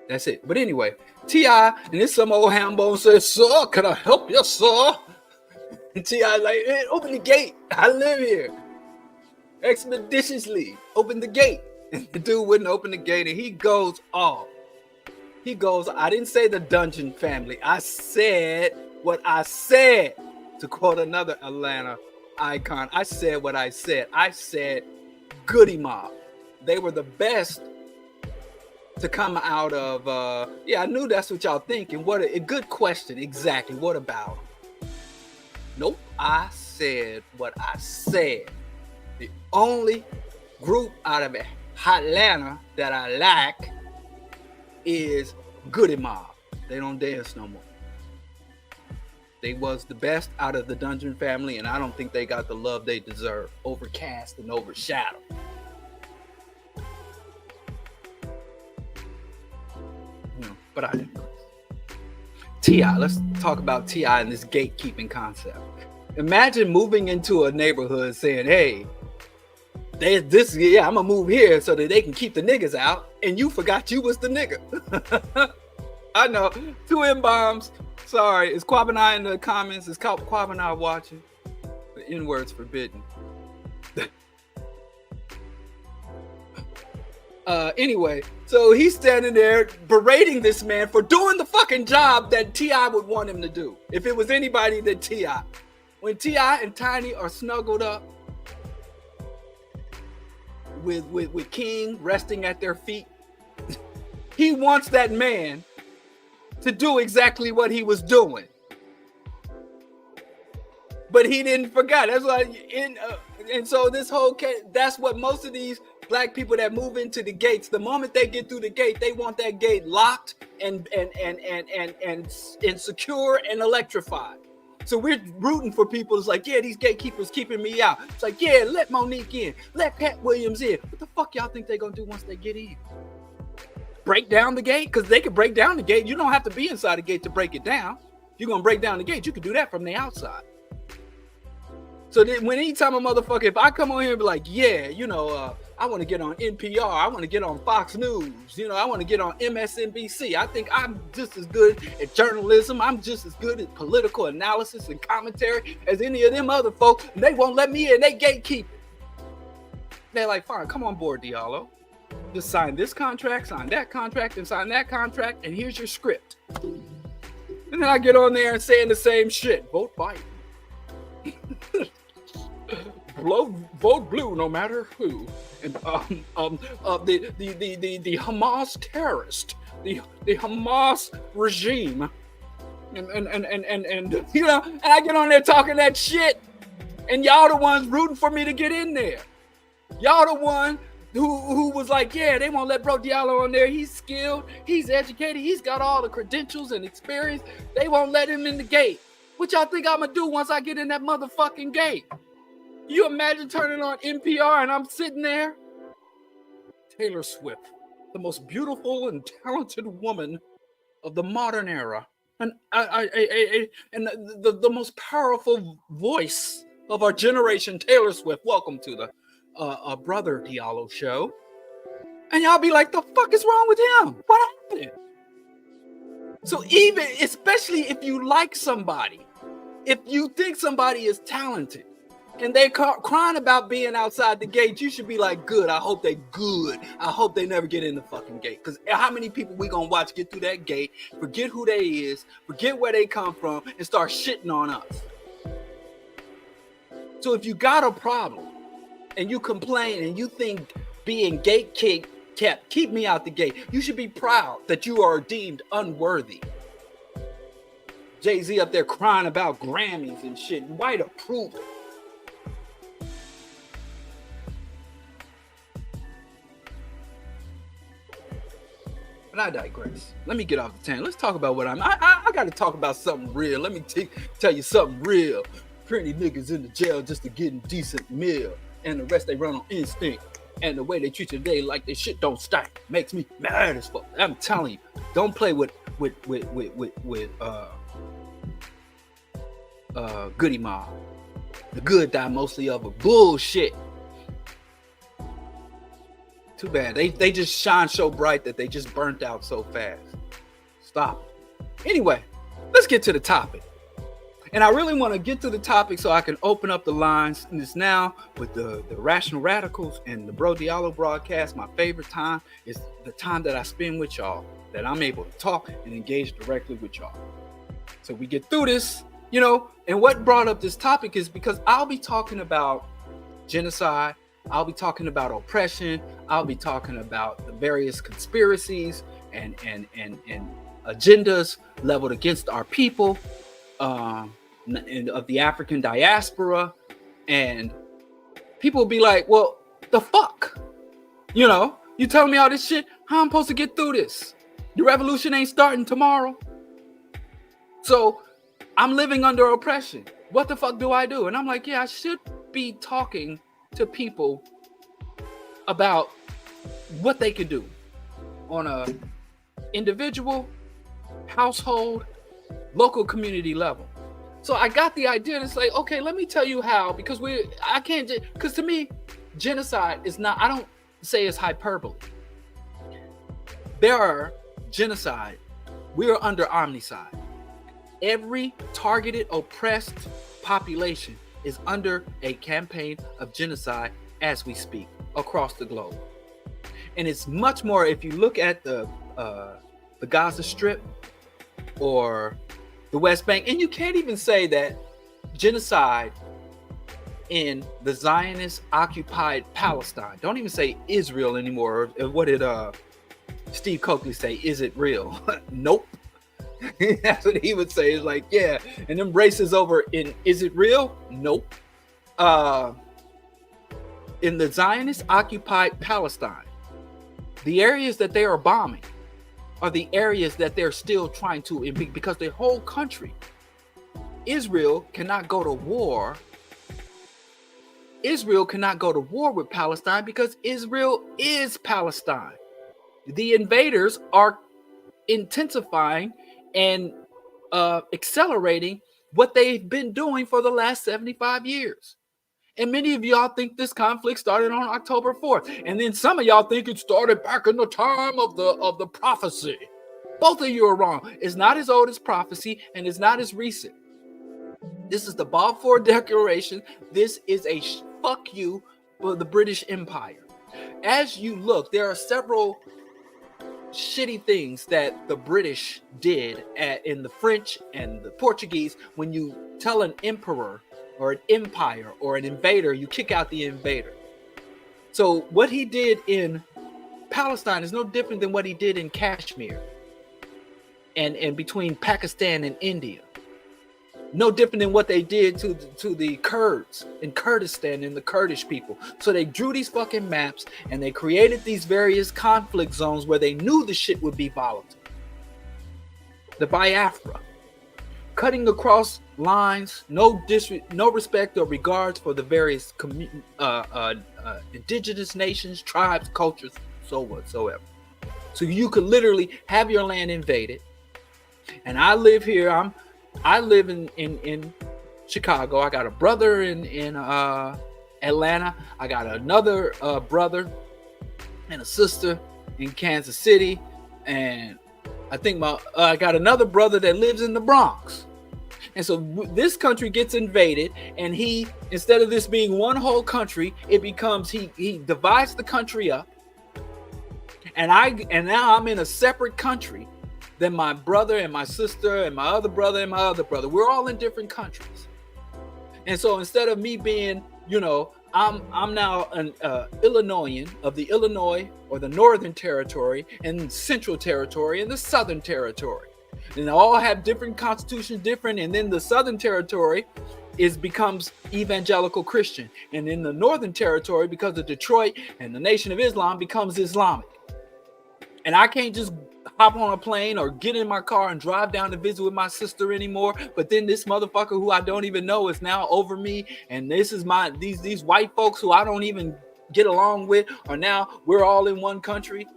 that's it. But anyway, T.I. and this some old hambone says, "Sir, can I help you, sir?" And T.I. like, "Hey, open the gate. I live here. Expeditiously, open the gate." And the dude wouldn't open the gate, and he goes off. He goes, "I didn't say the Dungeon family. I said what I said." To quote another Atlanta icon, I said what I said. I said Goody Mob. They were the best to come out of, I knew that's what y'all thinking. What a good question. Exactly. What about them? Nope. I said what I said. The only group out of Atlanta that I like is Goody Mob. They don't dance no more. They was the best out of the Dungeon family, and I don't think they got the love they deserve. Overcast and overshadowed. But I didn't. T.I., let's talk about T.I. and this gatekeeping concept. Imagine moving into a neighborhood saying, "Hey, I'm gonna move here so that they can keep the niggas out," and you forgot you was the nigga. I know. 2 M-bombs. Sorry. Is Quab and I in the comments? Is Quab and I watching? The N-word's forbidden. Anyway, so he's standing there berating this man for doing the fucking job that T.I. would want him to do. If it was anybody than T.I. When T.I. and Tiny are snuggled up with King resting at their feet, he wants that man to do exactly what he was doing. But he didn't forget. That's why and so this whole case, that's what most of these black people that move into the gates, the moment they get through the gate, they want that gate locked and secure and electrified. So we're rooting for people. It's like, yeah, these gatekeepers keeping me out. It's like, yeah, let Monique in, let Pat Williams in. What the fuck y'all think they're gonna do once they get in? Break down the gate? Because they can break down the gate. You don't have to be inside the gate to break it down. If you're gonna break down the gate, you can do that from the outside. So then when anytime a motherfucker, if I come on here and be like, yeah, I want to get on NPR, I want to get on Fox News, I want to get on MSNBC. I think I'm just as good at journalism. I'm just as good at political analysis and commentary as any of them other folks. And they won't let me in. They gatekeep. They're like, fine, come on board, Diallo. Just sign this contract, sign that contract, and sign that contract, and here's your script. And then I get on there and saying the same shit. Vote Biden. Vote blue, no matter who. And the Hamas terrorist, the Hamas regime, and I get on there talking that shit, And y'all the ones rooting for me to get in there. Y'all the one who was like, yeah, they won't let BroDiallo on there. He's skilled, he's educated, he's got all the credentials and experience. They won't let him in the gate. What y'all think I'm gonna do once I get in that motherfucking gate? You imagine turning on NPR and I'm sitting there? Taylor Swift, the most beautiful and talented woman of the modern era, and the most powerful voice of our generation, Taylor Swift. Welcome to the BroDiallo show. And y'all be like, the fuck is wrong with him? What happened? So even, especially if you like somebody, if you think somebody is talented, and they're crying about being outside the gate, you should be like, good, I hope they good. I hope they never get in the fucking gate. Because how many people we gonna watch get through that gate, forget who they is, forget where they come from, and start shitting on us? So if you got a problem, and you complain, and you think being gate kept, keep me out the gate, you should be proud that you are deemed unworthy. Jay-Z up there crying about Grammys and shit, white approval. But I digress. Let me get off the tangent. Let's talk about what I got to talk about something real. Let me tell you something real. Pretty niggas in the jail just to get a decent meal. And the rest they run on instinct. And the way they treat you today like their shit don't stink makes me mad as fuck. I'm telling you, don't play with Goody Mob. The good die mostly of a bullshit. Too bad. They just shine so bright that they just burnt out so fast. Stop. Anyway, let's get to the topic. And I really want to get to the topic so I can open up the lines. And it's now with the Rational Radicals and the BroDiallo broadcast. My favorite time is the time that I spend with y'all, that I'm able to talk and engage directly with y'all. So we get through this, you know. And what brought up this topic is because I'll be talking about genocide. I'll be talking about oppression. I'll be talking about the various conspiracies and agendas leveled against our people and of the African diaspora. And people will be like, well, the fuck? You know, you telling me all this shit? How I'm supposed to get through this? The revolution ain't starting tomorrow. So I'm living under oppression. What the fuck do I do? And I'm like, yeah, I should be talking to people about what they could do on a individual, household, local community level. So I got the idea to say, okay, let me tell you how, because to me, genocide is not, I don't say it's hyperbole. There are genocide. We are under omnicide. Every targeted, oppressed population is under a campaign of genocide as we speak across the globe. And it's much more, if you look at the Gaza Strip or the West Bank, and you can't even say that genocide in the Zionist occupied Palestine. Don't even say Israel anymore. What did Steve Coakley say? Is it real? Nope. That's what he would say. Is like, yeah, and them races over in, is it real? Nope. In the Zionist occupied Palestine, the areas that they are bombing are the areas that they're still trying to, because the whole country, Israel cannot go to war. Israel cannot go to war with Palestine because Israel is Palestine. The invaders are intensifying and accelerating what they've been doing for the last 75 years. And many of y'all think this conflict started on October 4th. And then some of y'all think it started back in the time of the prophecy. Both of you are wrong. It's not as old as prophecy, and it's not as recent. This is the Balfour Declaration. This is a fuck you for the British Empire. As you look, there are several shitty things that the British did in the French and the Portuguese. When you tell an emperor or an empire or an invader, you kick out the invader. So what he did in Palestine is no different than what he did in Kashmir and between Pakistan and India. No different than what they did to the Kurds in Kurdistan and the Kurdish people. So they drew these fucking maps and they created these various conflict zones where they knew the shit would be volatile. The Biafra, cutting across lines, no respect or regards for the various indigenous nations, tribes, cultures, so whatsoever. So you could literally have your land invaded. And I live here. I live in Chicago. I got a brother in Atlanta. I got another brother and a sister in Kansas City, and I think I got another brother that lives in the Bronx. And so this country gets invaded, and he, instead of this being one whole country, it becomes he divides the country up, and now I'm in a separate country than my brother and my sister and my other brother and my other brother. We're all in different countries. And so instead of me being, I'm now an Illinoisan of the Illinois or the Northern Territory and Central Territory and the Southern Territory. And they all have different constitutions, and then the Southern Territory becomes evangelical Christian. And then the Northern Territory, because of Detroit and the Nation of Islam, becomes Islamic. And I can't just hop on a plane or get in my car and drive down to visit with my sister anymore. But then this motherfucker who I don't even know is now over me. And this is these white folks who I don't even get along with are now, we're all in one country.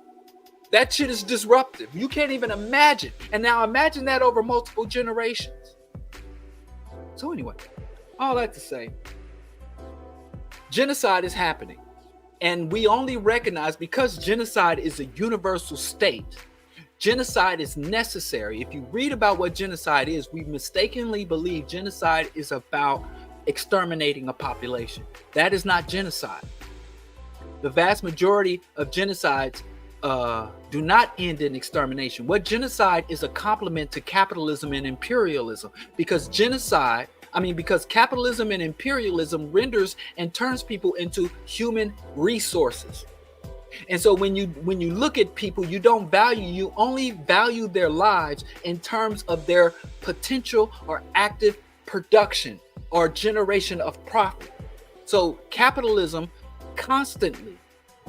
That shit is disruptive. You can't even imagine. And now imagine that over multiple generations. So anyway, all that to say, genocide is happening. And we only recognize, because genocide is a universal state, genocide is necessary. If you read about what genocide is, we mistakenly believe genocide is about exterminating a population. That is not genocide. The vast majority of genocides do not end in extermination. What genocide is a complement to capitalism and imperialism, because capitalism and imperialism renders and turns people into human resources. And so when you look at people, you only value their lives in terms of their potential or active production or generation of profit. So capitalism constantly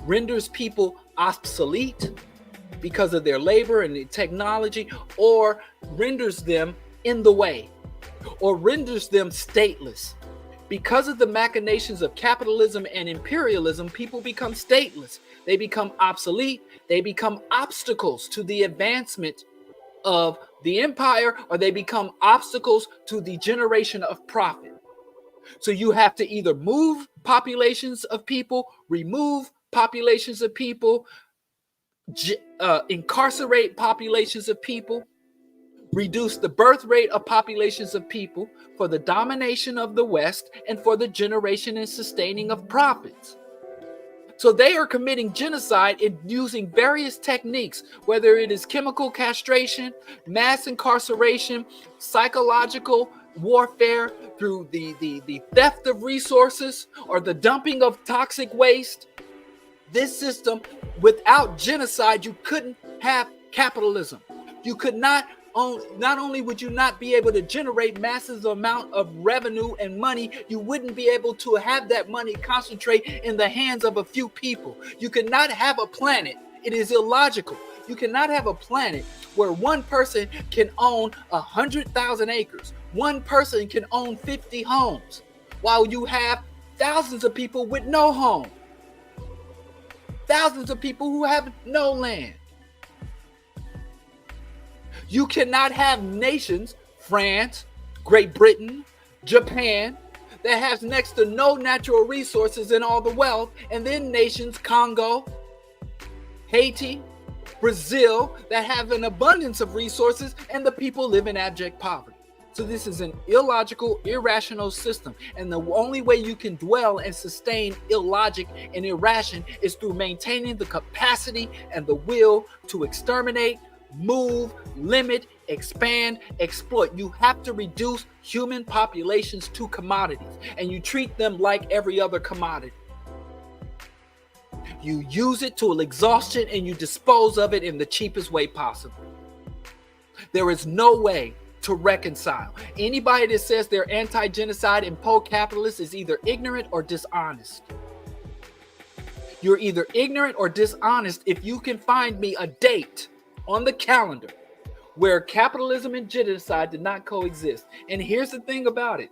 renders people obsolete because of their labor and the technology, or renders them in the way, or renders them stateless. Because of the machinations of capitalism and imperialism, people become stateless. They become obsolete. They become obstacles to the advancement of the empire, or they become obstacles to the generation of profit. So you have to either move populations of people, remove populations of people, incarcerate populations of people, reduce the birth rate of populations of people for the domination of the West and for the generation and sustaining of profits. So they are committing genocide in using various techniques, whether it is chemical castration, mass incarceration, psychological warfare through the theft of resources, or the dumping of toxic waste. This system, without genocide, you couldn't have capitalism. You could not only would you not be able to generate massive amount of revenue and money, you wouldn't be able to have that money concentrate in the hands of a few people. You could not have a planet. It is illogical. You cannot have a planet where one person can own 100,000 acres. One person can own 50 homes, while you have thousands of people with no home. Thousands of people who have no land. You cannot have nations, France, Great Britain, Japan, that has next to no natural resources and all the wealth, and then nations, Congo, Haiti, Brazil, that have an abundance of resources and the people live in abject poverty. So this is an illogical, irrational system. And the only way you can dwell and sustain illogic and irration is through maintaining the capacity and the will to exterminate, move, limit, expand, exploit. You have to reduce human populations to commodities, and you treat them like every other commodity. You use it to exhaustion and you dispose of it in the cheapest way possible. There is no way to reconcile. Anybody that says they're anti-genocide and pro-capitalist is either ignorant or dishonest. You're either ignorant or dishonest if you can find me a date on the calendar where capitalism and genocide did not coexist. And here's the thing about it.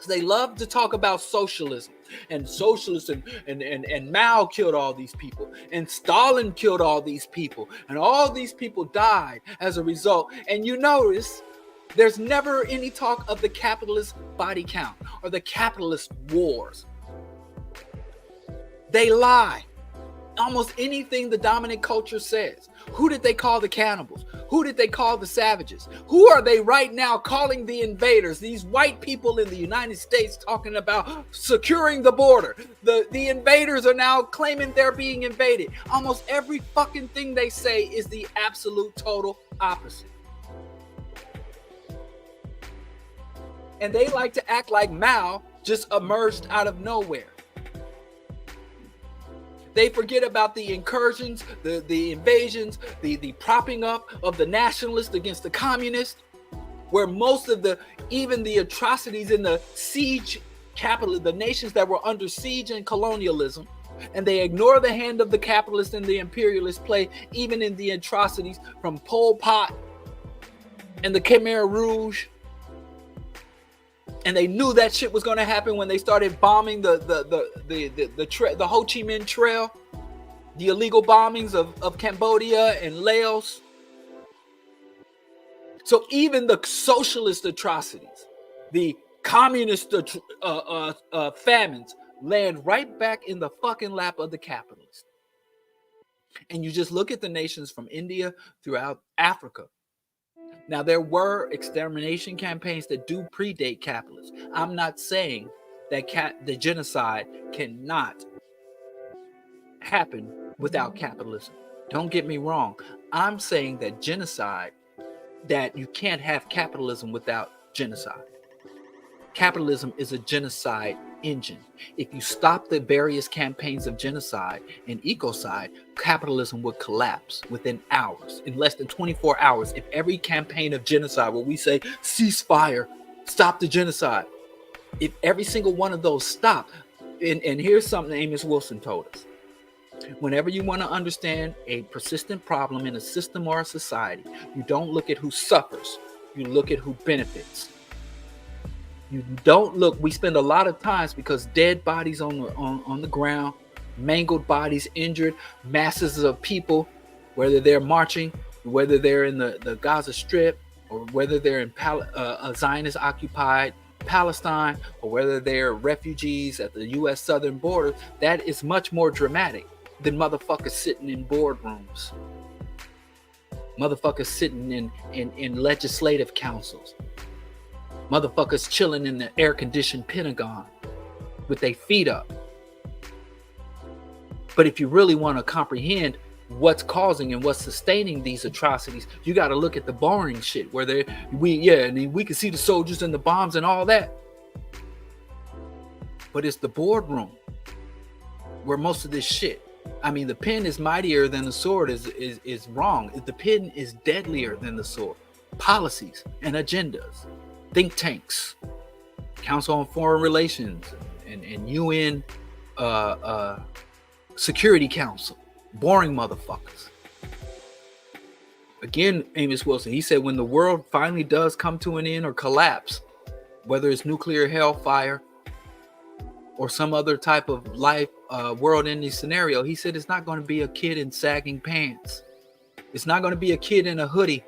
They love to talk about socialism and socialism and Mao killed all these people and Stalin killed all these people and all these people died as a result. And you notice there's never any talk of the capitalist body count or the capitalist wars. They lie. Almost anything the dominant culture says. Who did they call the cannibals? Who did they call the savages? Who are they right now calling the invaders? These white people in the United States talking about securing the border. The invaders are now claiming they're being invaded. Almost every fucking thing they say is the absolute total opposite. And they like to act like Mao just emerged out of nowhere. They forget about the incursions, the invasions, the propping up of the nationalists against the communists, where most of even the atrocities in the siege capital, the nations that were under siege and colonialism, and they ignore the hand of the capitalists and the imperialists play even in the atrocities from Pol Pot and the Khmer Rouge. And they knew that shit was going to happen when they started bombing the Ho Chi Minh Trail, the illegal bombings of Cambodia and Laos. So even the socialist atrocities, the communist famines land right back in the fucking lap of the capitalists. And you just look at the nations from India throughout Africa. Now, there were extermination campaigns that do predate capitalism. I'm not saying that the genocide cannot happen without capitalism. Don't get me wrong. I'm saying that genocide, that you can't have capitalism without genocide. Capitalism is a genocide engine. If you stop the various campaigns of genocide and ecocide, capitalism would collapse within hours, in less than 24 hours. If every campaign of genocide where we say ceasefire, stop the genocide, if every single one of those stop, and here's something Amos Wilson told us. Whenever you want to understand a persistent problem in a system or a society, you don't look at who suffers, you look at who benefits. You don't look. We spend a lot of times because dead bodies on the ground, mangled bodies, injured masses of people, whether they're marching, whether they're in the Gaza Strip, or whether they're in a Zionist-occupied Palestine, or whether they're refugees at the U.S. southern border. That is much more dramatic than motherfuckers sitting in boardrooms, motherfuckers sitting in legislative councils. Motherfuckers chilling in the air-conditioned Pentagon with their feet up. But if you really want to comprehend what's causing and what's sustaining these atrocities, you got to look at the boring shit where we can see the soldiers and the bombs and all that. But it's the boardroom where most of this shit. I mean, the pen is mightier than the sword is wrong. The pen is deadlier than the sword. Policies and agendas. Think tanks, Council on Foreign Relations, and UN Security Council. Boring motherfuckers. Again, Amos Wilson, he said when the world finally does come to an end or collapse, whether it's nuclear hellfire or some other type of life, world-ending scenario, he said it's not going to be a kid in sagging pants. It's not going to be a kid in a hoodie.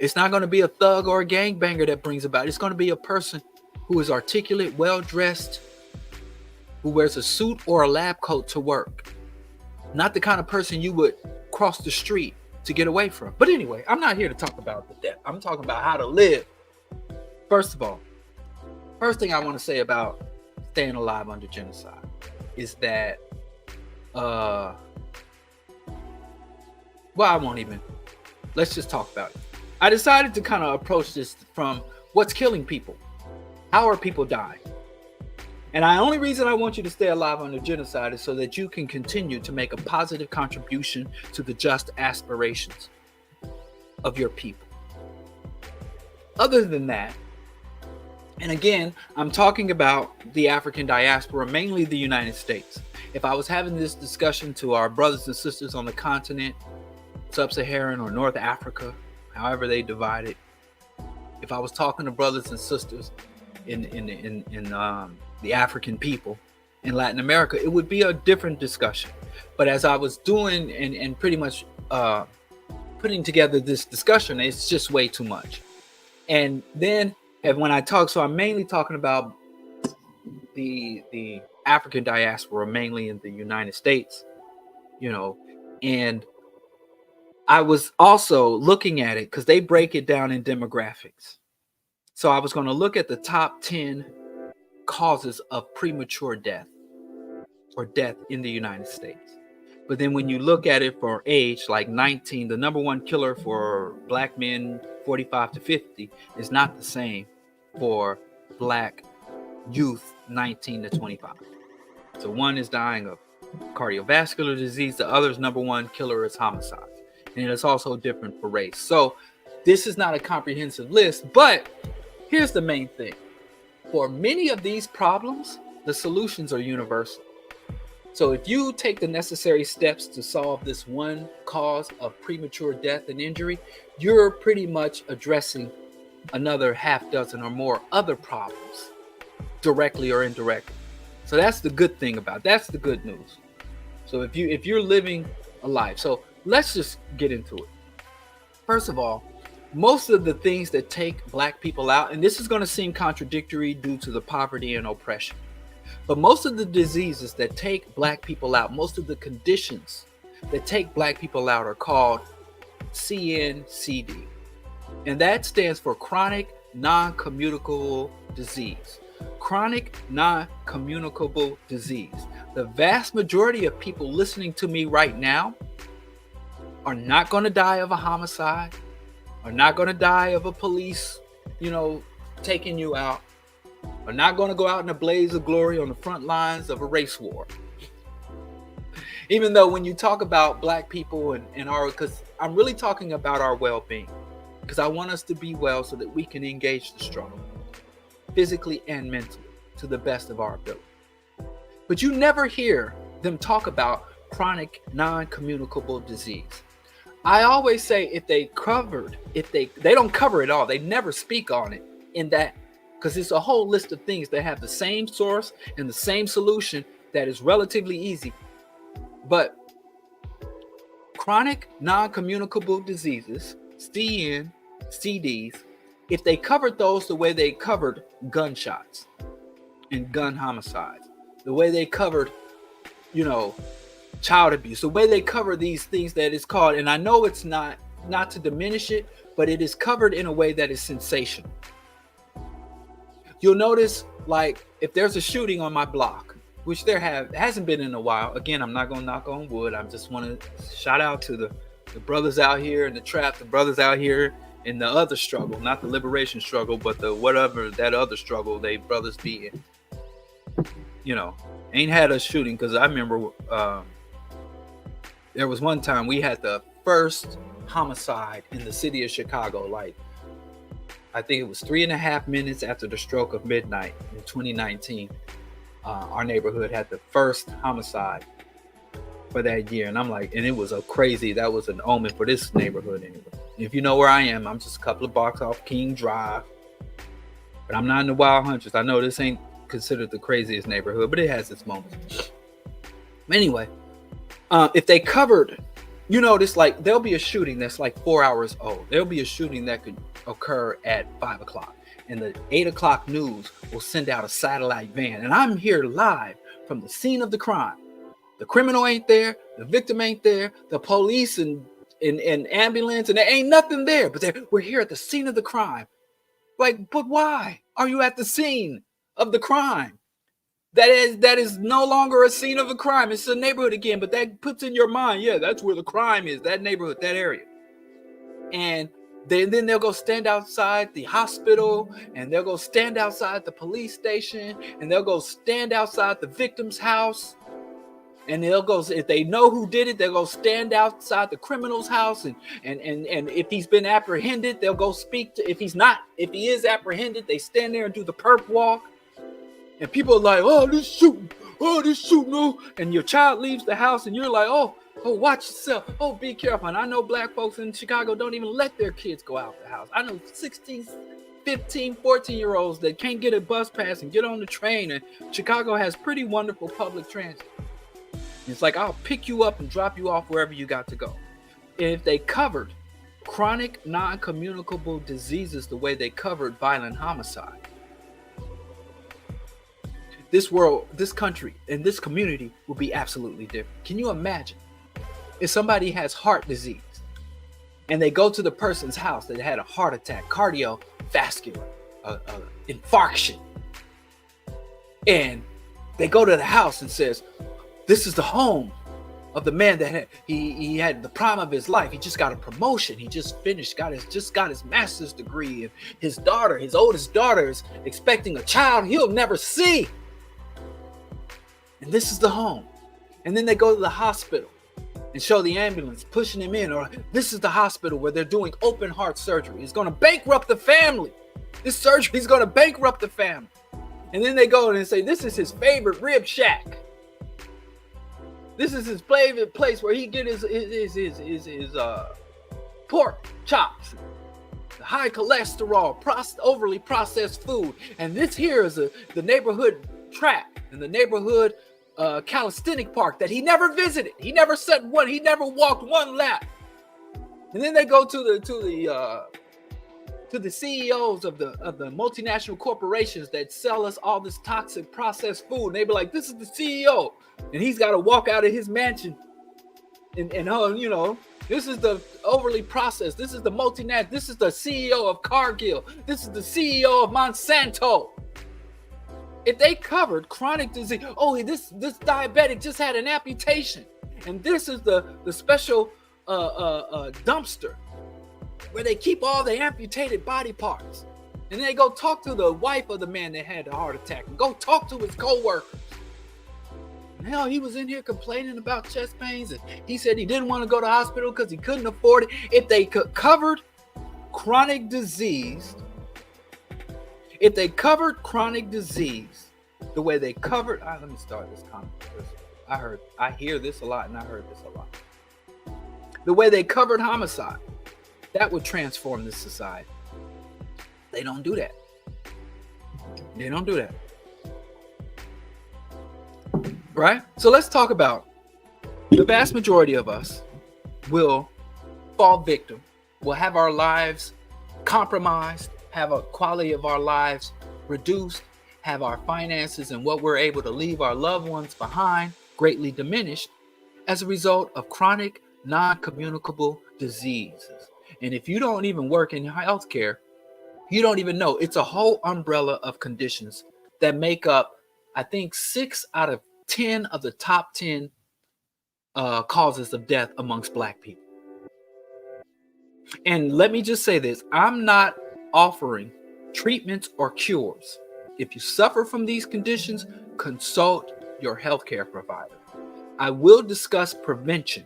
It's not going to be a thug or a gangbanger that brings about it. It's going to be a person who is articulate, well-dressed, who wears a suit or a lab coat to work. Not the kind of person you would cross the street to get away from. But anyway, I'm not here to talk about the death. I'm talking about how to live. First of all, first thing I want to say about staying alive under genocide is that, I won't even. Let's just talk about it. I decided to kind of approach this from what's killing people. How are people dying? And the only reason I want you to stay alive under genocide is so that you can continue to make a positive contribution to the just aspirations of your people. Other than that, and again, I'm talking about the African diaspora, mainly the United States. If I was having this discussion to our brothers and sisters on the continent, Sub-Saharan or North Africa, however they divide it, if I was talking to brothers and sisters in the African people in Latin America, it would be a different discussion. But as I was doing and pretty much putting together this discussion, it's just way too much. And then when I talk, so I'm mainly talking about the African diaspora, mainly in the United States, and I was also looking at it because they break it down in demographics. So I was going to look at the top 10 causes of premature death or death in the United States. But then when you look at it for age, like 19, the number one killer for Black men 45 to 50 is not the same for Black youth 19 to 25. So one is dying of cardiovascular disease. The other's number one killer is homicide. And it's also different for race. So this is not a comprehensive list, but here's the main thing. For many of these problems, the solutions are universal. So if you take the necessary steps to solve this one cause of premature death and injury, you're pretty much addressing another half dozen or more other problems, directly or indirectly. So that's the good thing about it. That's the good news. So if you're living a life, so let's just get into it. First of all, most of the things that take Black people out, and this is going to seem contradictory due to the poverty and oppression, but most of the diseases that take Black people out, most of the conditions that take Black people out are called CNCD. And that stands for chronic non-communicable disease. Chronic non-communicable disease. The vast majority of people listening to me right now are not going to die of a homicide, are not going to die of a police, taking you out, are not going to go out in a blaze of glory on the front lines of a race war. Even though when you talk about Black people and our, because I'm really talking about our well-being, because I want us to be well so that we can engage the struggle, physically and mentally, to the best of our ability. But you never hear them talk about chronic non-communicable disease. I always say if they don't cover it all, they never speak on it in that, because it's a whole list of things that have the same source and the same solution that is relatively easy. But chronic non-communicable diseases, CNCDs, if they covered those the way they covered gunshots and gun homicides, the way they covered, child abuse, the way they cover these things that is called, and I know it's not to diminish it, but it is covered in a way that is sensational. You'll notice, like, if there's a shooting on my block, which hasn't been in a while. Again, I'm not going to knock on wood. I just want to shout out to the brothers out here in the trap, the brothers out here in the other struggle, not the liberation struggle, but the whatever that other struggle they brothers be in. Ain't had a shooting, because I remember there was one time we had the first homicide in the city of Chicago. Like, I think it was 3.5 minutes after the stroke of midnight in 2019. Our neighborhood had the first homicide for that year. And I'm like, and it was that was an omen for this neighborhood anyway. If you know where I am, I'm just a couple of blocks off King Drive. But I'm not in the Wild Hunters. I know this ain't considered the craziest neighborhood, but it has its moments. Anyway, if they covered, this, like, there'll be a shooting that's like 4 hours old. There'll be a shooting that could occur at 5 o'clock. And the 8 o'clock news will send out a satellite van. And I'm here live from the scene of the crime. The criminal ain't there. The victim ain't there. The police and ambulance, and there ain't nothing there. But we're here at the scene of the crime. Like, but why are you at the scene of the crime? That is no longer a scene of a crime. It's a neighborhood again. But that puts in your mind, yeah, that's where the crime is. That neighborhood, that area. And then they'll go stand outside the hospital, and they'll go stand outside the police station, and they'll go stand outside the victim's house. And they'll go, if they know who did it, they'll go stand outside the criminal's house, and if he's been apprehended, they'll go speak to, if he is apprehended, they stand there and do the perp walk. And people are like, oh, this shooting, oh, and your child leaves the house and you're like, oh, watch yourself, oh, be careful. And I know black folks in Chicago don't even let their kids go out the house. I know 16, 15, 14-year-olds that can't get a bus pass and get on the train, and Chicago has pretty wonderful public transit. It's like, I'll pick you up and drop you off wherever you got to go. And if they covered chronic non-communicable diseases the way they covered violent homicide, this world, this country, and this community will be absolutely different. Can you imagine if somebody has heart disease and they go to the person's house that had a heart attack, cardiovascular, infarction, and they go to the house and says, this is the home of the man that he had the prime of his life. He just got a promotion. He just finished, got his master's degree. And his oldest daughter is expecting a child he'll never see. And this is the home. And then they go to the hospital and show the ambulance pushing him in. Or this is the hospital where they're doing open heart surgery. It's going to bankrupt the family. This surgery is going to bankrupt the family. And then they go and say, this is his favorite rib shack. This is his favorite place where he get his pork chops, high cholesterol, overly processed food. And this here is the neighborhood track and the neighborhood calisthenic park that he never visited. He never he never walked one lap. And then they go to the CEOs of the multinational corporations that sell us all this toxic processed food. And they be like, this is the CEO. And he's got to walk out of his mansion. And this is the overly processed. This is the multinational. This is the CEO of Cargill. This is the CEO of Monsanto. If they covered chronic disease, this diabetic just had an amputation. And this is the special dumpster where they keep all the amputated body parts. And they go talk to the wife of the man that had the heart attack, and go talk to his co-workers. Hell, he was in here complaining about chest pains, and he said he didn't want to go to the hospital because he couldn't afford it. If they covered chronic disease, the way they covered, let me start this comment. I hear this a lot, and I heard this a lot. The way they covered homicide, that would transform this society. They don't do that. They don't do that. Right? So let's talk about the vast majority of us will fall victim, will have our lives compromised, have a quality of our lives reduced, have our finances and what we're able to leave our loved ones behind greatly diminished as a result of chronic non-communicable diseases. And if you don't even work in healthcare, you don't even know. It's a whole umbrella of conditions that make up, I think, 6 out of 10 of the top 10 causes of death amongst Black people. And let me just say this. I'm not offering treatments or cures. If you suffer from these conditions, consult your healthcare provider. I will discuss prevention.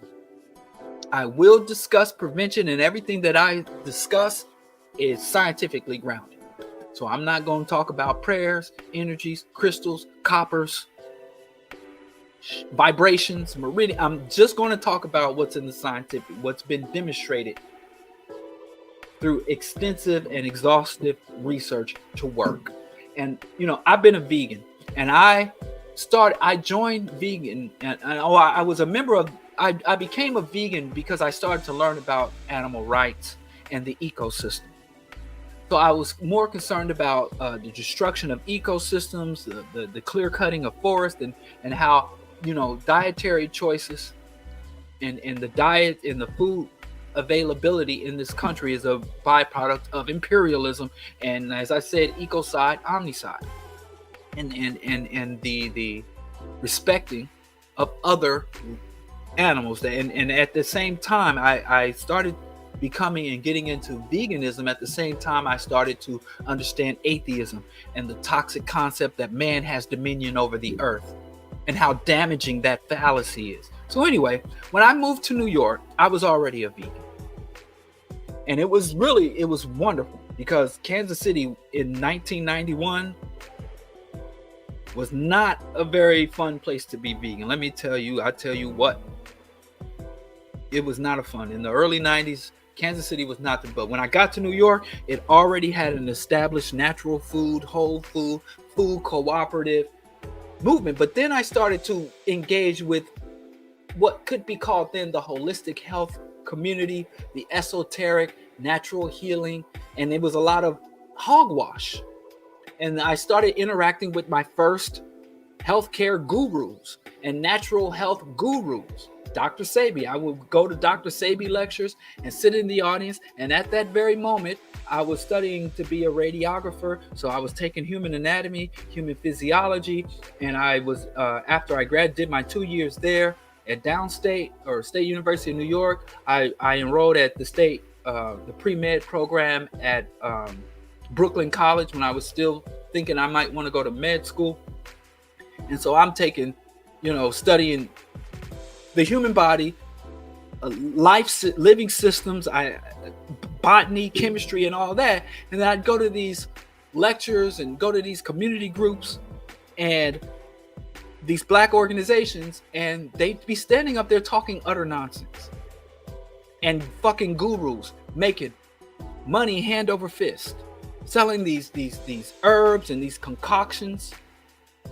And everything that I discuss is scientifically grounded. So I'm not going to talk about prayers, energies, crystals, coppers, vibrations, meridian. I'm just going to talk about what's in the scientific, what's been demonstrated through extensive and exhaustive research to work. And, I've been a vegan, and I joined vegan, and I was a member of, I became a vegan because I started to learn about animal rights and the ecosystem. So I was more concerned about the destruction of ecosystems, the clear cutting of forests, and how, dietary choices and the diet and the food availability in this country is a byproduct of imperialism. And as I said, ecocide, omnicide, and the respecting of other animals. And at the same time, I started becoming and getting into veganism. At the same time, I started to understand atheism and the toxic concept that man has dominion over the earth. and how damaging that fallacy is. So anyway, when I moved to New York, I was already a vegan. And it was wonderful, because Kansas City in 1991 was not a very fun place to be vegan. Let me tell you, I tell you what, it was not a fun. In the early 90s, Kansas City was not the, but when I got to New York, it already had an established natural food, whole food, food cooperative movement. But then I started to engage with what could be called then the holistic health community, the esoteric natural healing, and it was a lot of hogwash. And I started interacting with my first healthcare gurus and natural health gurus. Dr. Sebi. I would go to Dr. Sebi lectures and sit in the audience. And at that very moment, I was studying to be a radiographer. So I was taking human anatomy, human physiology. And I was, after I did my 2 years there at Downstate or State University of New York, I enrolled at the pre-med program at Brooklyn College when I was still thinking I might want to go to med school. And so I'm taking, studying the human body, living systems, botany, chemistry, and all that. And then I'd go to these lectures and go to these community groups and these Black organizations, and they'd be standing up there talking utter nonsense. And fucking gurus making money hand over fist, selling these herbs and these concoctions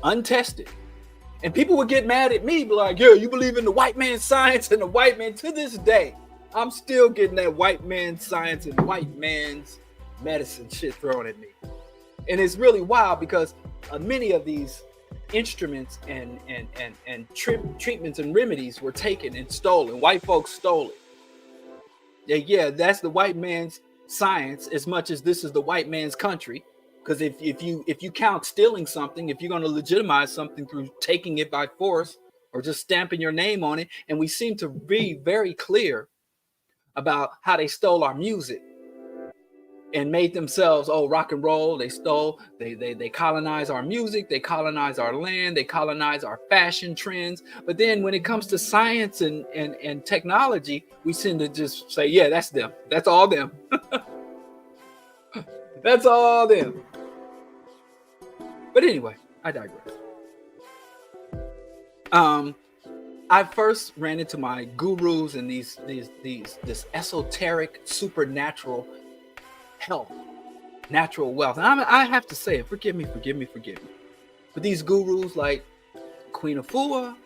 untested. And people would get mad at me, be like, yeah, you believe in the white man's science, and the white man, to this day, I'm still getting that white man's science and white man's medicine shit thrown at me. And it's really wild, because many of these instruments and treatments and remedies were taken and stolen. White folks stole it. Yeah, that's the white man's science as much as this is the white man's country. Because if you count stealing something, if you're going to legitimize something through taking it by force or just stamping your name on it, and we seem to be very clear about how they stole our music and made themselves, rock and roll. They stole, they colonize our music, they colonize our land, they colonize our fashion trends. But then when it comes to science and technology, we seem to just say, yeah, that's them. That's all them. That's all them. But anyway, I digress. I first ran into my gurus and this esoteric, supernatural health, natural wealth. And I have to say, forgive me. But these gurus like Queen Afua,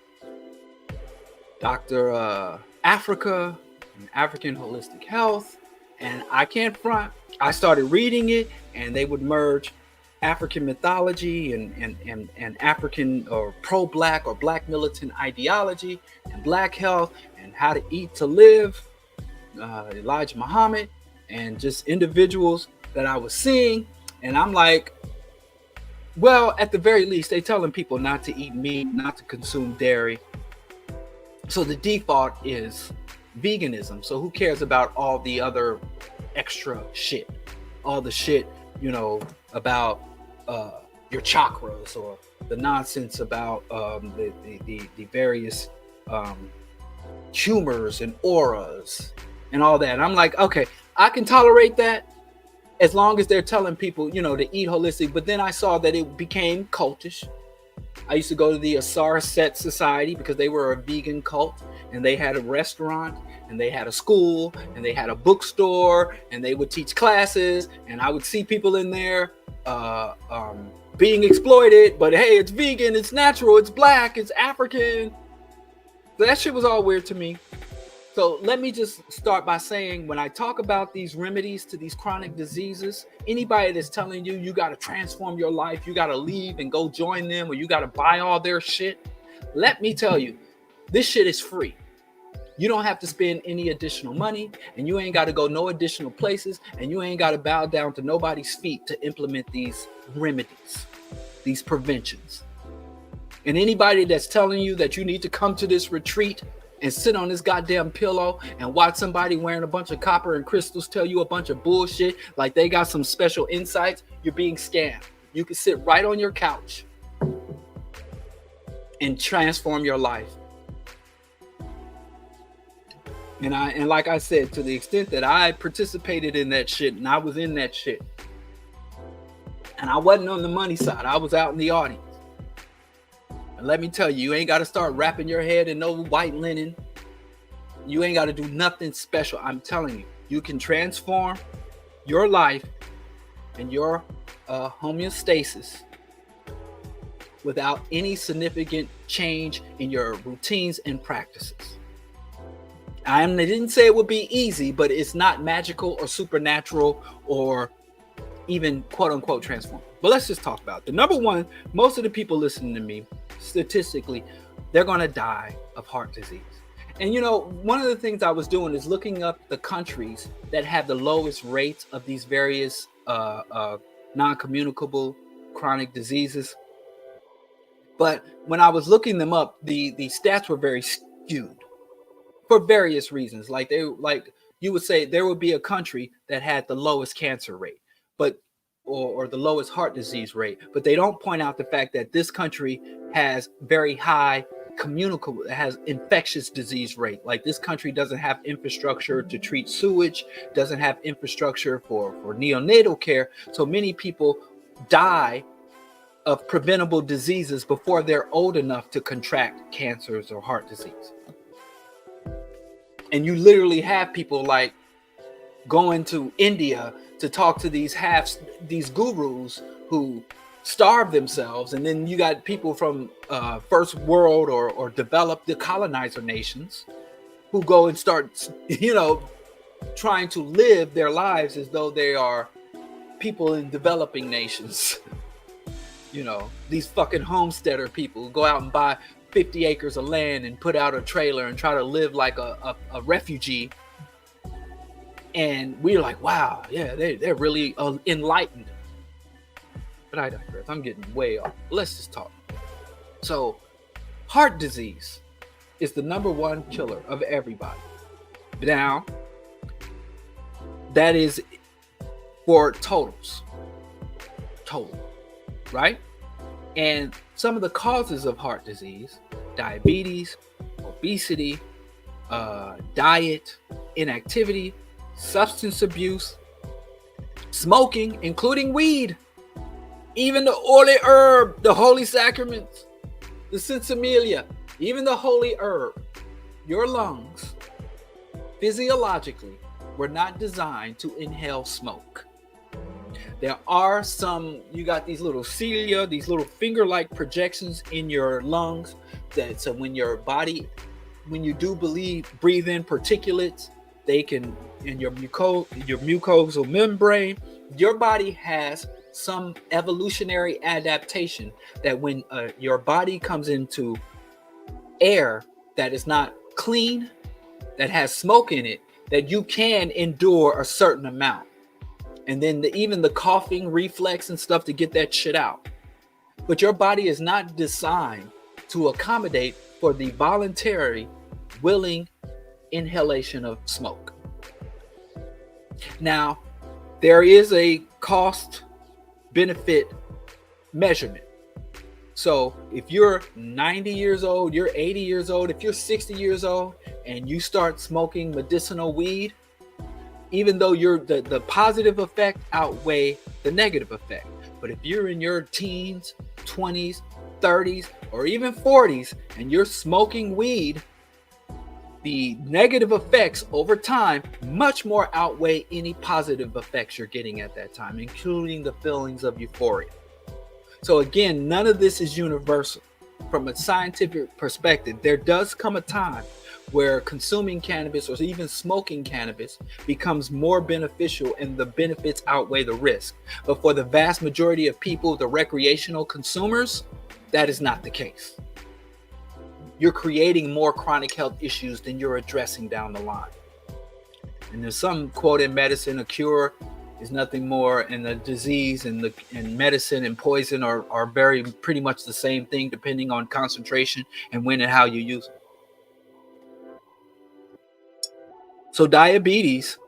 Dr. Africa, and African Holistic Health, and I can't front. I started reading it, and they would merge African mythology and African or pro-Black or Black militant ideology and Black health and how to eat to live, Elijah Muhammad, and just individuals that I was seeing. And I'm like, well, at the very least, they telling people not to eat meat, not to consume dairy. So the default is veganism. So who cares about all the other extra shit, all the shit, about your chakras, or the nonsense about the various humors and auras and all that. And I'm like, okay, I can tolerate that as long as they're telling people, to eat holistic. But then I saw that it became cultish. I used to go to the Asar Set Society because they were a vegan cult, and they had a restaurant, and they had a school, and they had a bookstore, and they would teach classes, and I would see people in there being exploited, but hey, it's vegan, it's natural, it's Black, it's African. So that shit was all weird to me. So let me just start by saying, when I talk about these remedies to these chronic diseases, anybody that's telling you got to transform your life, you got to leave and go join them, or you got to buy all their shit, let me tell you, this shit is free. You don't have to spend any additional money, and you ain't got to go no additional places, and you ain't got to bow down to nobody's feet to implement these remedies, these preventions. And anybody that's telling you that you need to come to this retreat and sit on this goddamn pillow and watch somebody wearing a bunch of copper and crystals tell you a bunch of bullshit like they got some special insights, you're being scammed. You can sit right on your couch and transform your life. And like I said, to the extent that I participated in that shit and I was in that shit, and I wasn't on the money side, I was out in the audience. And let me tell you, you ain't got to start wrapping your head in no white linen. You ain't got to do nothing special. I'm telling you, you can transform your life and your homeostasis without any significant change in your routines and practices. I didn't say it would be easy, but it's not magical or supernatural or even quote unquote transform. But let's just talk about it. The number one, most of the people listening to me, statistically, they're going to die of heart disease. And you know, one of the things I was doing is looking up the countries that have the lowest rates of these various non-communicable chronic diseases. But when I was looking them up, the stats were very skewed for various reasons. Like you would say there would be a country that had the lowest cancer rate, but or the lowest heart disease rate, but they don't point out the fact that this country has very high communicable, has infectious disease rate. Like this country doesn't have infrastructure to treat sewage, doesn't have infrastructure for neonatal care. So many people die of preventable diseases before they're old enough to contract cancers or heart disease. And you literally have people like going to India to talk to these gurus who starve themselves, and then you got people from first world or developed the colonizer nations who go and start, you know, trying to live their lives as though they are people in developing nations. You know, these fucking homesteader people who go out and buy 50 acres of land and put out a trailer and try to live like a refugee. And we're like, wow, yeah, they're really enlightened. But I digress. I'm getting way off. Let's just talk. So, heart disease is the number one killer of everybody. Now, that is for totals. Total. Right? And some of the causes of heart disease, diabetes, obesity, diet, inactivity, substance abuse, smoking, including weed, even the oily herb, the holy sacraments, the sinsemilla, even the holy herb. Your lungs, physiologically, were not designed to inhale smoke. There are some, you got these little cilia, these little finger-like projections in your lungs that, so when your body, when you do breathe in particulates, they can, in your mucosal membrane, your body has some evolutionary adaptation that when your body comes into air that is not clean, that has smoke in it, that you can endure a certain amount. And then even the coughing reflex and stuff to get that shit out. But your body is not designed to accommodate for the voluntary, willing inhalation of smoke. Now, there is a cost benefit measurement. So if you're 90 years old, you're 80 years old, if you're 60 years old and you start smoking medicinal weed, even though the positive effect outweigh the negative effect. But if you're in your teens, 20s, 30s, or even 40s, and you're smoking weed, the negative effects over time much more outweigh any positive effects you're getting at that time, including the feelings of euphoria. So again, none of this is universal. From a scientific perspective, there does come a time where consuming cannabis or even smoking cannabis becomes more beneficial and the benefits outweigh the risk. But for the vast majority of people, the recreational consumers, that is not the case. You're creating more chronic health issues than you're addressing down the line. And there's some quote in medicine, a cure is nothing more, and the disease and medicine and poison are very pretty much the same thing depending on concentration and when and how you use it. So diabetes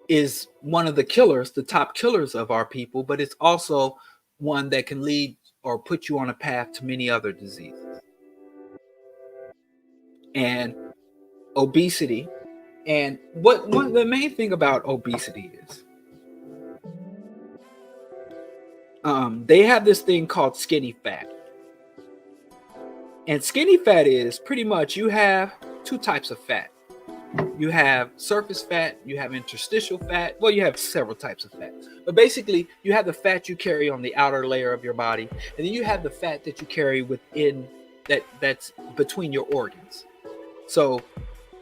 is one of the killers, the top killers of our people, but it's also one that can lead or put you on a path to many other diseases. and obesity. And the main thing about obesity is, they have this thing called skinny fat. And skinny fat is pretty much, you have two types of fat. You have surface fat, you have interstitial fat. Well, you have several types of fat. But basically, you have the fat you carry on the outer layer of your body, and then you have the fat that you carry within that's between your organs. So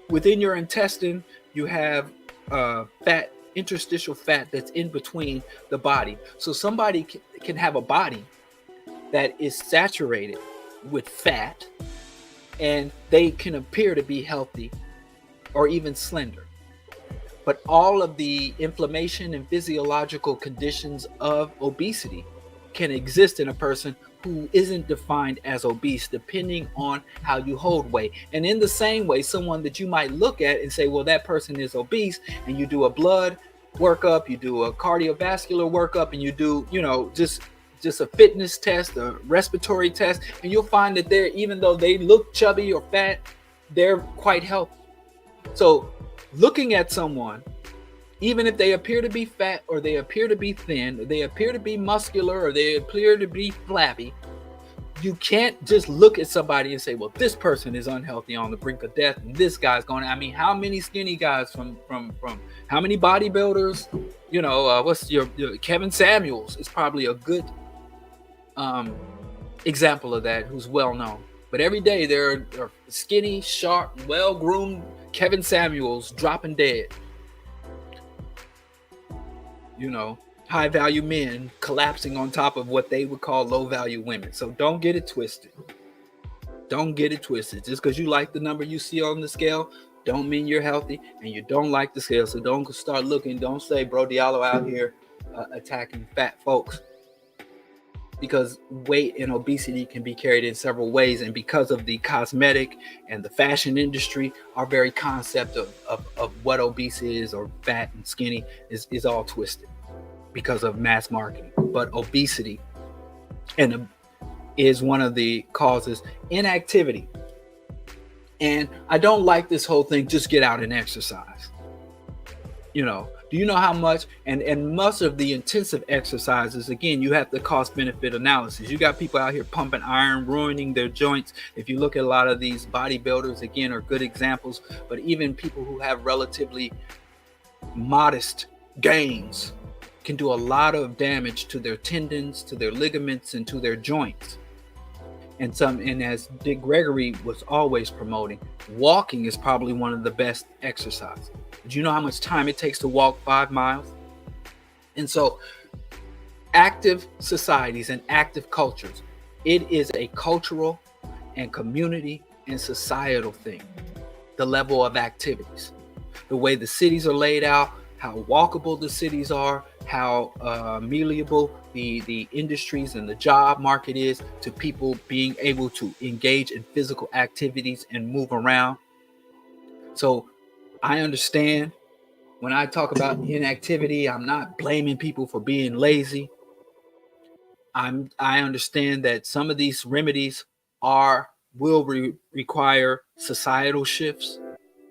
within your intestine, you have fat, interstitial fat that's in between the body. So somebody can have a body that is saturated with fat, and they can appear to be healthy or even slender. But all of the inflammation and physiological conditions of obesity can exist in a person who isn't defined as obese, depending on how you hold weight. And in the same way, someone that you might look at and say, well, that person is obese, and you do a blood workup, you do a cardiovascular workup, and you do, just a fitness test, a respiratory test, and you'll find that they're, even though they look chubby or fat, they're quite healthy. So looking at someone, even if they appear to be fat, or they appear to be thin, or they appear to be muscular, or they appear to be flabby, you can't just look at somebody and say, well, this person is unhealthy, on the brink of death, and this guy's going. I mean, how many skinny guys from how many bodybuilders? What's your Kevin Samuels is probably a good example of that, who's well known. But every day there are skinny, sharp, well-groomed Kevin Samuels dropping dead. High-value men collapsing on top of what they would call low-value women. So don't get it twisted. Don't get it twisted. Just because you like the number you see on the scale don't mean you're healthy, and you don't like the scale. So don't start looking. Don't say BroDiallo out here attacking fat folks. Because weight and obesity can be carried in several ways, and because of the cosmetic and the fashion industry, our very concept of what obese is, or fat and skinny, is all twisted because of mass marketing. But obesity is one of the causes. Inactivity. And I don't like this whole thing, just get out and exercise. Do you know how much, and most of the intensive exercises, again, you have the cost benefit analysis. You got people out here pumping iron, ruining their joints. If you look at a lot of these bodybuilders, again, are good examples, but even people who have relatively modest gains can do a lot of damage to their tendons, to their ligaments, and to their joints. And as Dick Gregory was always promoting, walking is probably one of the best exercises. Do you know how much time it takes to walk 5 miles? And so active societies and active cultures, it is a cultural and community and societal thing. The level of activities, the way the cities are laid out, how walkable the cities are, how malleable the industries and the job market is to people being able to engage in physical activities and move around. So I understand when I talk about inactivity, I'm not blaming people for being lazy. I understand that some of these remedies will require societal shifts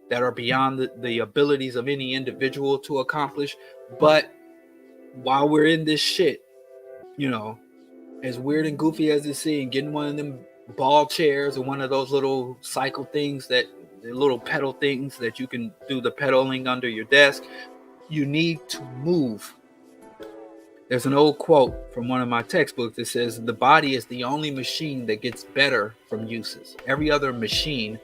that are beyond the abilities of any individual to accomplish. But while we're in this shit, as weird and goofy as it seems, getting one of them ball chairs or one of those little cycle things, the little pedal things that you can do the pedaling under your desk, you need to move. There's an old quote from one of my textbooks that says, the body is the only machine that gets better from uses. Every other machine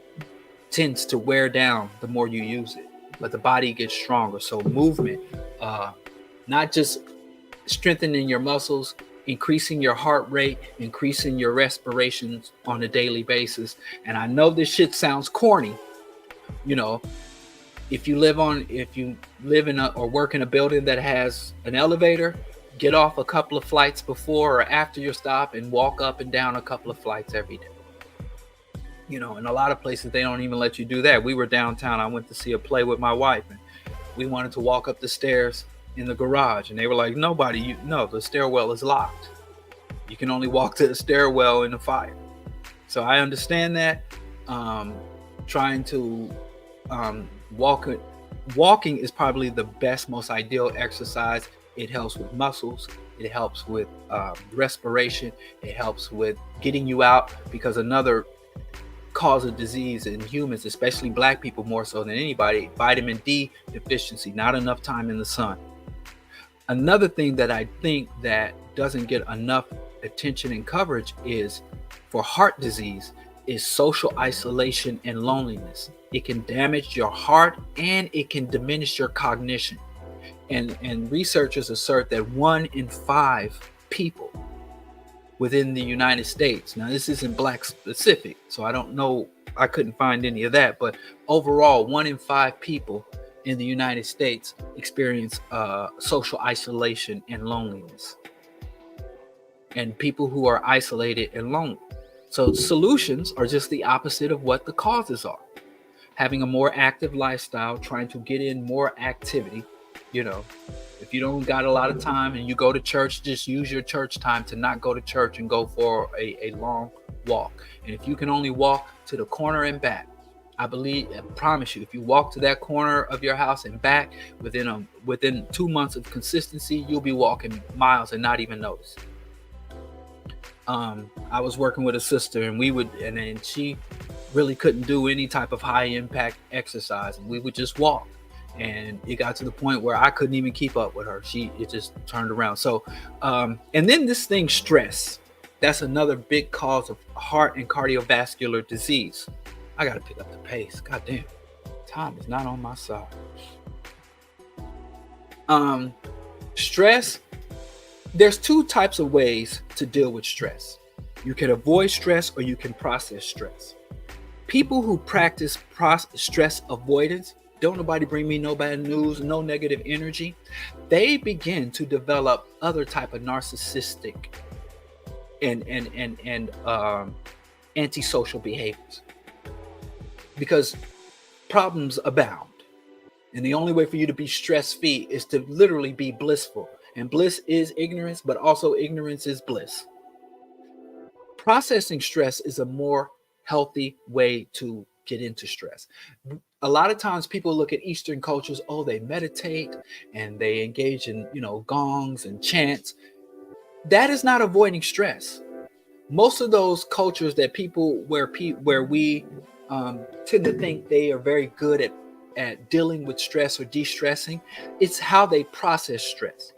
tends to wear down the more you use it, but the body gets stronger. So movement, not just strengthening your muscles, increasing your heart rate, increasing your respirations on a daily basis. And I know this shit sounds corny. If you live in or work in a building that has an elevator, get off a couple of flights before or after your stop and walk up and down a couple of flights every day. In a lot of places, they don't even let you do that. We were downtown. I went to see a play with my wife, and we wanted to walk up the stairs in the garage, and they were like, no, the stairwell is locked. You can only walk to the stairwell in a fire. So I understand that. trying to walking is probably the best, most ideal exercise. It helps with muscles. It helps with respiration. It helps with getting you out, because another cause of disease in humans, especially black people more so than anybody, vitamin D deficiency, not enough time in the sun. Another thing that I think that doesn't get enough attention and coverage is for heart disease is social isolation and loneliness. It can damage your heart and it can diminish your cognition. And researchers assert that 1 in 5 people within the United States, now this isn't black specific, so I don't know, I couldn't find any of that, but overall 1 in 5 people in the United States experience social isolation and loneliness, and people who are isolated and lonely. So solutions are just the opposite of what the causes are. Having a more active lifestyle, trying to get in more activity. You know, if you don't got a lot of time and you go to church, just use your church time to not go to church and go for a long walk. And if you can only walk to the corner and back, I promise you, if you walk to that corner of your house and back within 2 months of consistency, you'll be walking miles and not even notice. I was working with a sister, and she really couldn't do any type of high impact exercise, and we would just walk. And it got to the point where I couldn't even keep up with her. It just turned around. So, and then this thing, stress, that's another big cause of heart and cardiovascular disease. I got to pick up the pace. God damn, time is not on my side. Stress, there's 2 types of ways to deal with stress. You can avoid stress or you can process stress. People who practice stress avoidance, don't nobody bring me no bad news, no negative energy, they begin to develop other type of narcissistic and antisocial behaviors, because problems abound. And the only way for you to be stress-free is to literally be blissful. And bliss is ignorance, but also ignorance is bliss. Processing stress is a more healthy way to get into stress. A lot of times people look at Eastern cultures, oh, they meditate and they engage in, gongs and chants. That is not avoiding stress. Most of those cultures that where we tend to think they are very good at dealing with stress or de-stressing, it's how they process stress.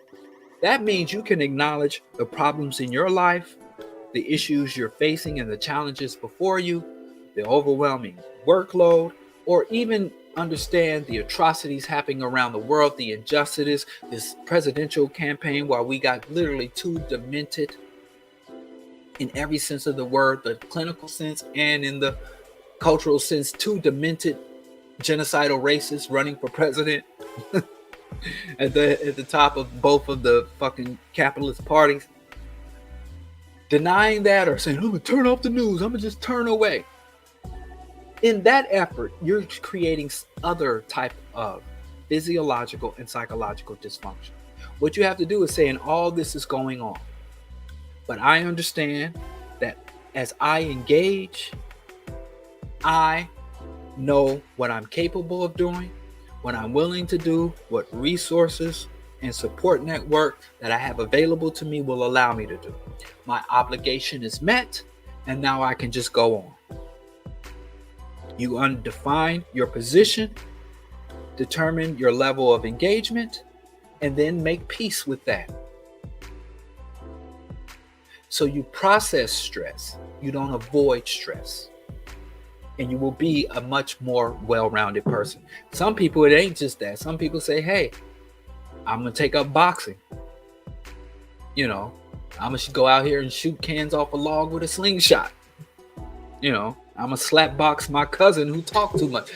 That means you can acknowledge the problems in your life, the issues you're facing and the challenges before you, the overwhelming workload, or even understand the atrocities happening around the world, the injustices, this presidential campaign, while we got literally 2 demented, in every sense of the word, the clinical sense and in the cultural sense, 2 demented genocidal racists running for president at the top of both of the fucking capitalist parties. Denying that or saying, I'm gonna turn off the news, I'm gonna just turn away. In that effort, you're creating other type of physiological and psychological dysfunction. What you have to do is say, and all this is going on, but I understand that as I engage, I know what I'm capable of doing, what I'm willing to do, what resources and support network that I have available to me will allow me to do. My obligation is met, and now I can just go on. You undefine your position, determine your level of engagement, and then make peace with that. So you process stress, you don't avoid stress, and you will be a much more well-rounded person. Some people, it ain't just that. Some people say, hey, I'm gonna take up boxing. I'm gonna go out here and shoot cans off a log with a slingshot. I'm gonna slap box my cousin who talked too much.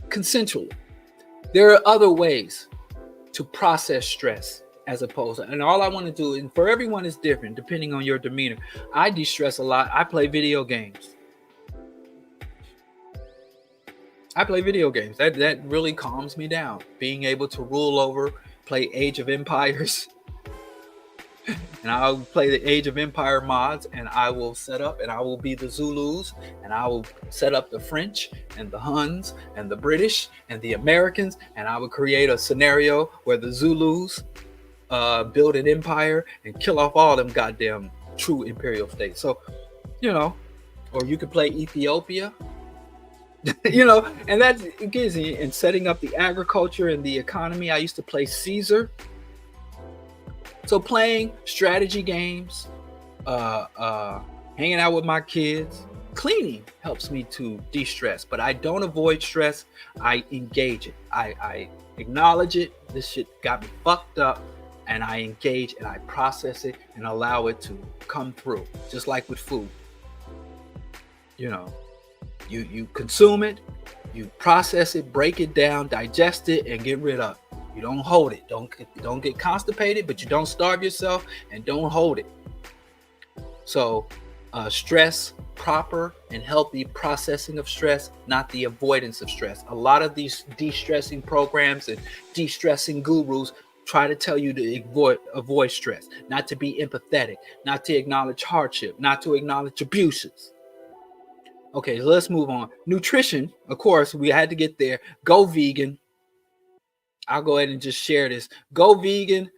Consensually. There are other ways to process stress as opposed to, and all I want to do, and for everyone is different depending on your demeanor. I de-stress a lot. I play video games. That really calms me down. Being able to rule over, play Age of Empires, And I'll play the Age of Empire mods, and I will set up, and I will be the Zulus, and I will set up the French and the Huns and the British and the Americans, and I will create a scenario where the Zulus build an empire and kill off all them goddamn true imperial states. So, or you could play Ethiopia, and that gives you in setting up the agriculture and the economy. I used to play Caesar. So playing strategy games, hanging out with my kids, cleaning helps me to de-stress. But I don't avoid stress. I engage it. I acknowledge it. This shit got me fucked up. And I engage and I process it and allow it to come through. Just like with food. You consume it, you process it, break it down, digest it, and get rid of it. You don't hold it. Don't get constipated, but you don't starve yourself, and don't hold it. So stress, proper and healthy processing of stress, not the avoidance of stress. A lot of these de-stressing programs and de-stressing gurus try to tell you to avoid stress, not to be empathetic, not to acknowledge hardship, not to acknowledge abuses. Okay, so let's move on. Nutrition, of course, we had to get there. Go vegan. I'll go ahead and just share this. Go vegan.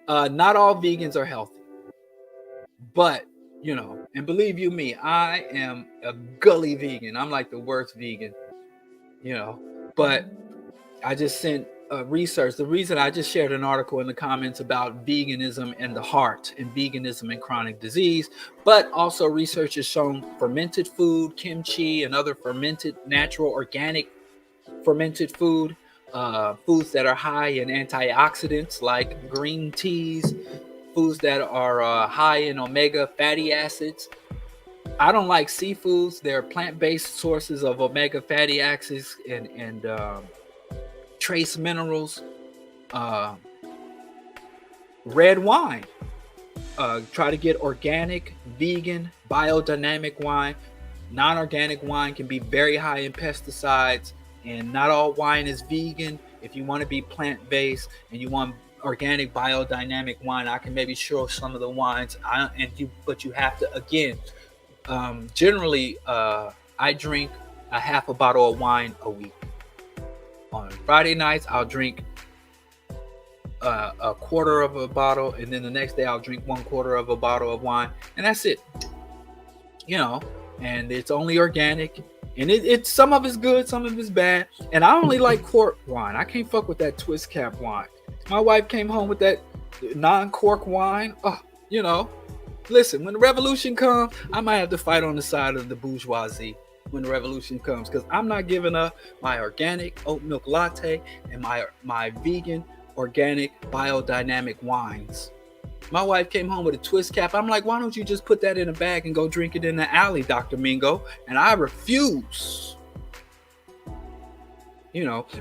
Not all vegans are healthy. But, and believe you me, I am a gully vegan. I'm like the worst vegan, But I just sent research. The reason I just shared an article in the comments about veganism and the heart and veganism and chronic disease, but also research has shown fermented food, kimchi, and other fermented, natural, organic fermented food, foods that are high in antioxidants like green teas, foods that are high in omega fatty acids. I don't like seafoods. They're plant-based sources of omega fatty acids and trace minerals. Red wine. Try to get organic, vegan, biodynamic wine. Non-organic wine can be very high in pesticides, and not all wine is vegan. If you want to be plant-based and you want organic, biodynamic wine, I can maybe show some of the wines. But you have to, again, generally, I drink a half a bottle of wine a week. On Friday nights, I'll drink a quarter of a bottle, and then the next day I'll drink 1/4 of a bottle of wine, and that's it. And it's only organic, and it's some of it's good, some of it's bad. And I only like cork wine. I can't fuck with that twist cap wine. My wife came home with that non-cork wine. Listen, when the revolution comes, I might have to fight on the side of the bourgeoisie when the revolution comes, because I'm not giving up my organic oat milk latte and my vegan organic biodynamic wines. My wife came home with a twist cap. I'm like, why don't you just put that in a bag and go drink it in the alley, Dr. Mingo? And I refuse.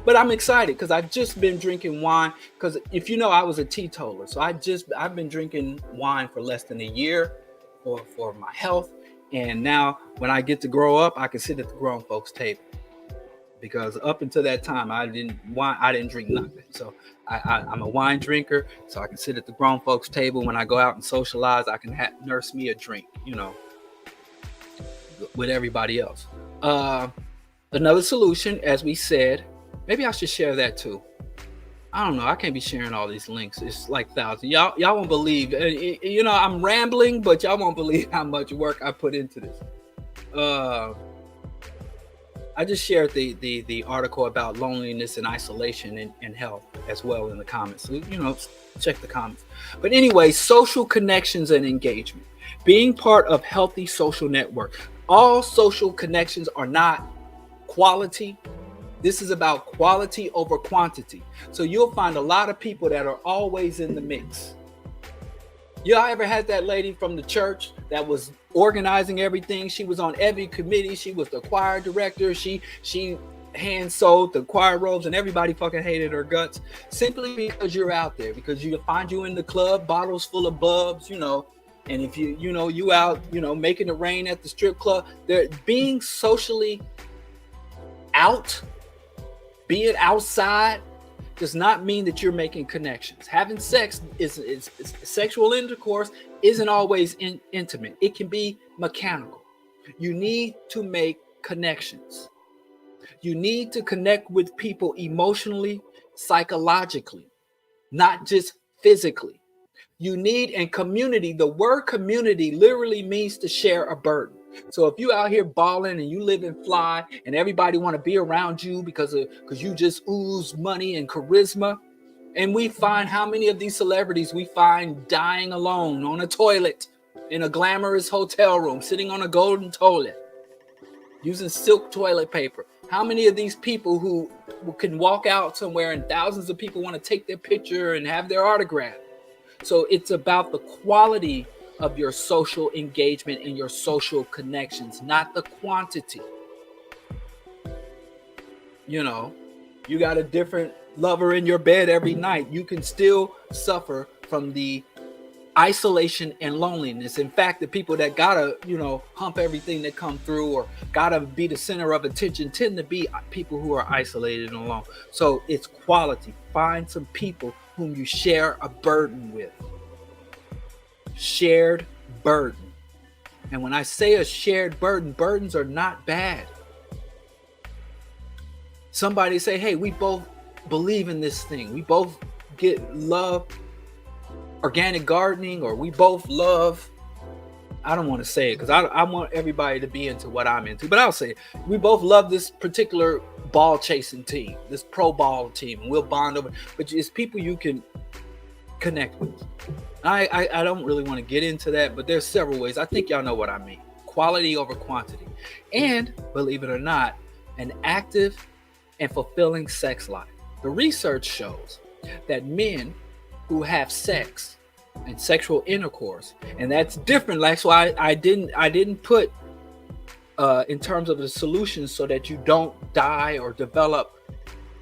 But I'm excited because I've just been drinking wine. Because if I was a teetotaler, so I've been drinking wine for less than a year for my health. And now when I get to grow up, I can sit at the grown folks' table. Because up until that time, I didn't drink nothing. So I'm a wine drinker, so I can sit at the grown folks' table. When I go out and socialize, I can nurse me a drink, with everybody else. Another solution, as we said, maybe I should share that too. I don't know. I can't be sharing all these links. It's like thousands. Y'all won't believe. I'm rambling, but y'all won't believe how much work I put into this. I just shared the article about loneliness and isolation and health as well in the comments. So, check the comments. But anyway, social connections and engagement. Being part of healthy social network. All social connections are not quality. This is about quality over quantity. So you'll find a lot of people that are always in the mix. Y'all ever had that lady from the church that was organizing everything? She was on every committee. She was the choir director. She hand sewed the choir robes, and everybody fucking hated her guts simply because you're out there. Because you find you in the club, bottles full of bubs, and if you out, making it rain at the strip club. They're being socially out, being outside, does not mean that you're making connections. Having sex is sexual intercourse isn't always intimate. It can be mechanical. You need to make connections. You need to connect with people emotionally, psychologically, not just physically. You need, and community, the word community literally means to share a burden. So if you out here balling and you live and fly and everybody want to be around you because you just ooze money and charisma, and we find how many of these celebrities we find dying alone on a toilet in a glamorous hotel room, sitting on a golden toilet, using silk toilet paper. How many of these people who can walk out somewhere and thousands of people want to take their picture and have their autograph? So it's about the quality of your social engagement and your social connections, not the quantity. You know, you got a different lover in your bed every night. You can still suffer from the isolation and loneliness. In fact, the people that gotta, hump everything that come through or gotta be the center of attention tend to be people who are isolated and alone. So it's quality. Find some people whom you share a burden with. Shared burden. And when I say a shared burden, burdens are not bad. Somebody say, hey, we both believe in this thing. We both love organic gardening, or we both love, I don't want to say it because I want everybody to be into what I'm into, but I'll say it. We both love this particular ball chasing team, this pro ball team, and we'll bond over. But it's people you can connect with. I don't really want to get into that, but there's several ways. I think y'all know what I mean. Quality over quantity. And believe it or not, an active and fulfilling sex life. The research shows that men who have sex and sexual intercourse, and that's different. That's why I didn't put in terms of the solutions so that you don't die or develop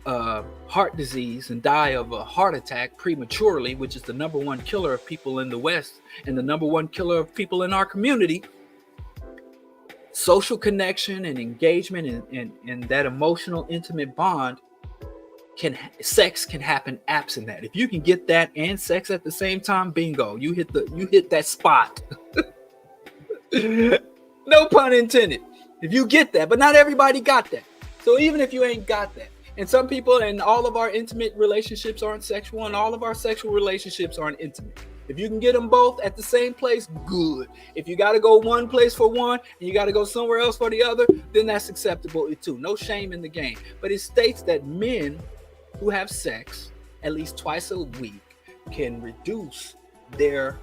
heart disease and die of a heart attack prematurely, which is the number one killer of people in the West and the number one killer of people in our community. Social connection and engagement and that emotional intimate bond, sex can happen absent that. If you can get that and sex at the same time, bingo, you hit that spot. No pun intended. If you get that, but not everybody got that. So even if you ain't got that, and some people, and all of our intimate relationships aren't sexual, and all of our sexual relationships aren't intimate. If you can get them both at the same place, good. If you got to go one place for one and you got to go somewhere else for the other, then that's acceptable too. No shame in the game. But it states that men who have sex at least twice a week can reduce their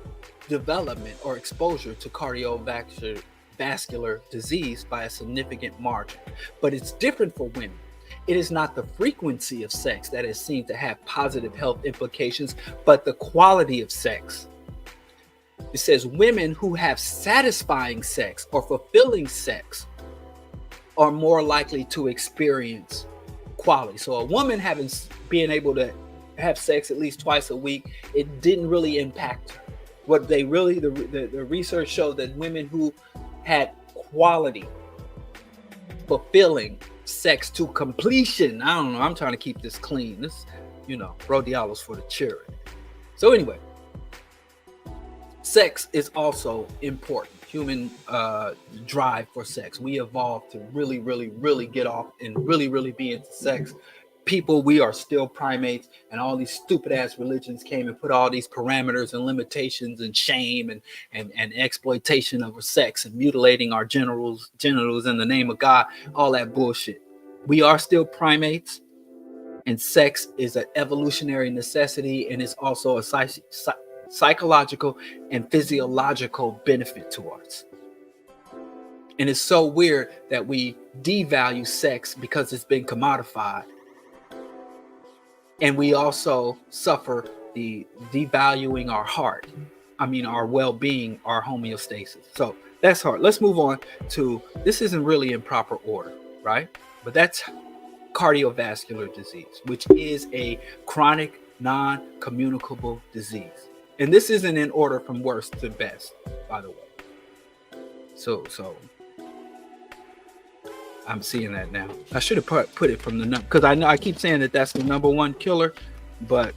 development or exposure to cardiovascular disease by a significant margin. But it's different for women. It is not the frequency of sex that is seen to have positive health implications, but the quality of sex. It says women who have satisfying sex or fulfilling sex are more likely to experience quality. So a woman being able to have sex at least twice a week, it didn't really impact her. What the research showed that women who had quality, fulfilling sex to completion. I don't know. I'm trying to keep this clean. This, BroDiallo's for the children. So anyway, sex is also important. Human drive for sex. We evolved to really, really, really get off and really, really be into sex. People, we are still primates, and all these stupid ass religions came and put all these parameters and limitations and shame and exploitation of sex and mutilating our genitals in the name of God, all that bullshit. We are still primates, and sex is an evolutionary necessity, and it's also a psychological and physiological benefit to us. And it's so weird that we devalue sex because it's been commodified. And we also suffer the devaluing our heart. Our well-being, our homeostasis. So that's hard. Let's move on to, this isn't really in proper order, right? But that's cardiovascular disease, which is a chronic, non-communicable disease. And this isn't in order from worst to best, by the way. So I'm seeing that now. I should have put it from the number, because I know I keep saying that that's the number one killer, but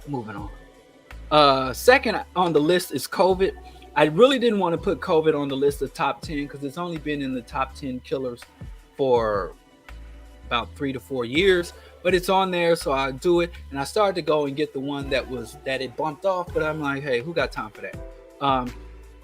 moving on. Second on the list is COVID. I really didn't want to put COVID on the list of top 10 because it's only been in the top 10 killers for about 3 to 4 years, but it's on there, so I do it. And I started to go and get the one that it bumped off, but I'm like, hey, who got time for that?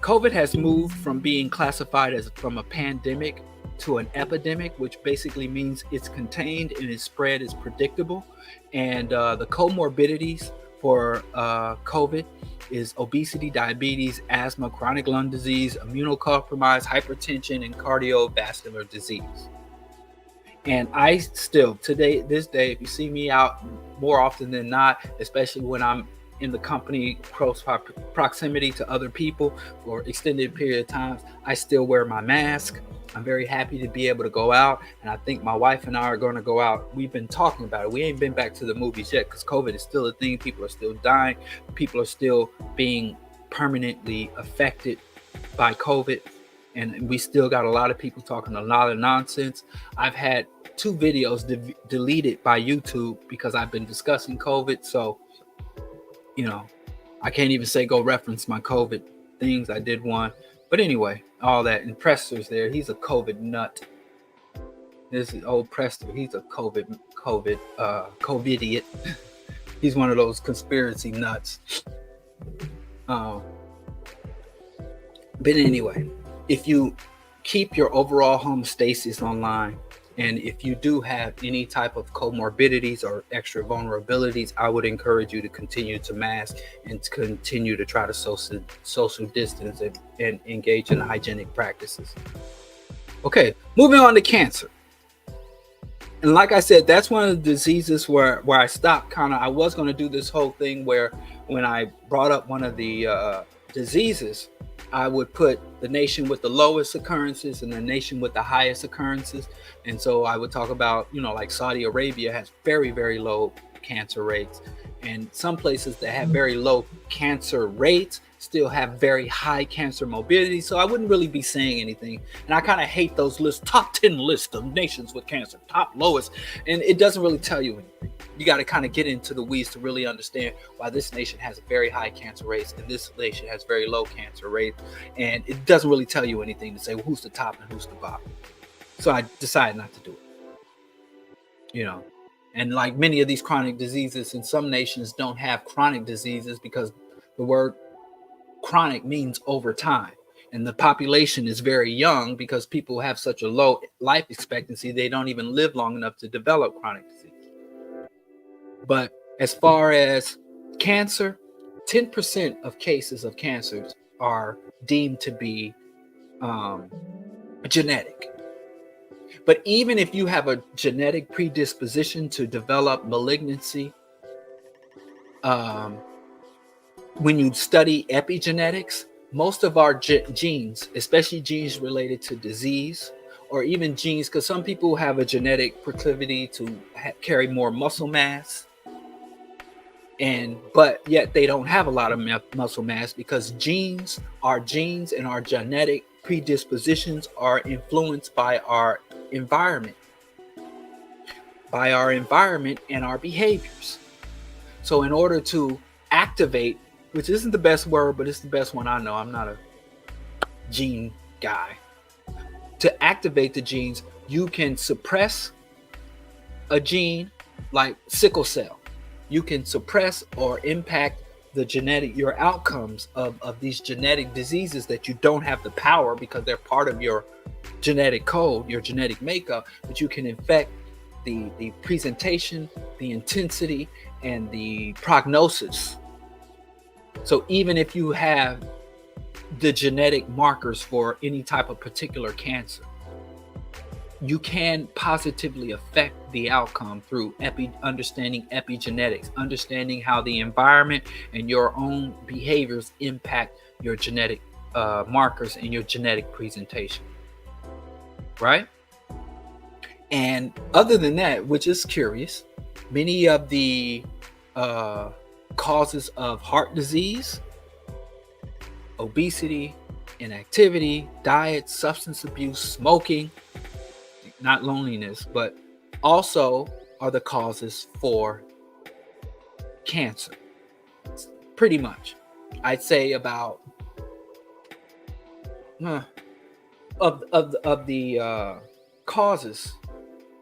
COVID has moved from being classified as from a pandemic to an epidemic, which basically means it's contained and its spread is predictable. And the comorbidities for COVID is obesity, diabetes, asthma, chronic lung disease, immunocompromised, hypertension, and cardiovascular disease. And I still, this day, if you see me out more often than not, especially when I'm in the company, close proximity to other people for extended period of times, I still wear my mask. I'm very happy to be able to go out, and I think my wife and I are going to go out. We've been talking about it. We ain't been back to the movies yet because COVID is still a thing. People are still dying. People are still being permanently affected by COVID, and we still got a lot of people talking a lot of nonsense. I've had 2 videos deleted by YouTube because I've been discussing COVID. So, I can't even say go reference my COVID things. I did one. But anyway, all that. And Prester's there. He's a COVID nut. This is old Prester. He's a COVIDiot. He's one of those conspiracy nuts. But anyway, if you keep your overall homeostasis online, and if you do have any type of comorbidities or extra vulnerabilities, I would encourage you to continue to mask and to continue to try to social distance and engage in hygienic practices. Okay, moving on to cancer. And like I said, that's one of the diseases where I stopped I was going to do this whole thing where when I brought up one of the diseases, I would put the nation with the lowest occurrences and the nation with the highest occurrences. And so I would talk about, like Saudi Arabia has very, very low cancer rates. And some places that have very low cancer rates still have very high cancer morbidity. So I wouldn't really be saying anything. And I kind of hate those lists, top 10 list of nations with cancer, top lowest. And it doesn't really tell you anything. You got to kind of get into the weeds to really understand why this nation has very high cancer rates and this nation has very low cancer rates. And it doesn't really tell you anything to say, well, who's the top and who's the bottom. So I decided not to do it. And like many of these chronic diseases, in some nations don't have chronic diseases because the word chronic means over time. And the population is very young because people have such a low life expectancy, they don't even live long enough to develop chronic disease. But as far as cancer, 10% of cases of cancers are deemed to be genetic. But even if you have a genetic predisposition to develop malignancy, when you study epigenetics, most of our genes, especially genes related to disease, or even genes, because some people have a genetic proclivity to carry more muscle mass, but yet they don't have a lot of muscle mass because genes and our genetic predispositions are influenced by our environment and our behaviors. So in order to activate, which isn't the best word, but it's the best one I know, I'm not a gene guy. To activate the genes, you can suppress a gene like sickle cell. You can suppress or impact your outcomes of these genetic diseases that you don't have the power because they're part of your genetic code, your genetic makeup, but you can affect the presentation, the intensity, and the prognosis. So even if you have the genetic markers for any type of particular cancer, you can positively affect the outcome through understanding epigenetics, understanding how the environment and your own behaviors impact your genetic markers and your genetic presentation, right? And other than that, which is curious, many of the causes of heart disease, obesity, inactivity, diet, substance abuse, smoking, not loneliness, but also are the causes for cancer. Pretty much. I'd say about of the causes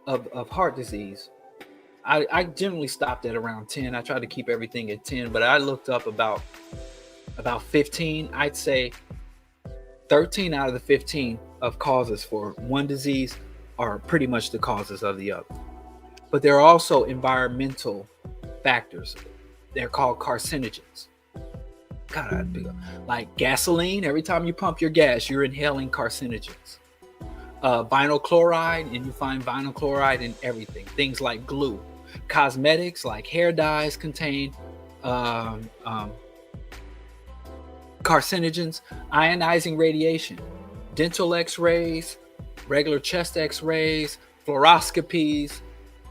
of heart disease, I generally stopped at around 10. I try to keep everything at 10, but I looked up about 15. I'd say 13 out of the 15 of causes for one disease are pretty much the causes of the other. But there are also environmental factors. They're called carcinogens. God, like gasoline. Every time you pump your gas, you're inhaling carcinogens. Vinyl chloride, and you find vinyl chloride in everything. Things like glue. Cosmetics like hair dyes contain carcinogens. Ionizing radiation, dental x-rays, regular chest x-rays, fluoroscopies,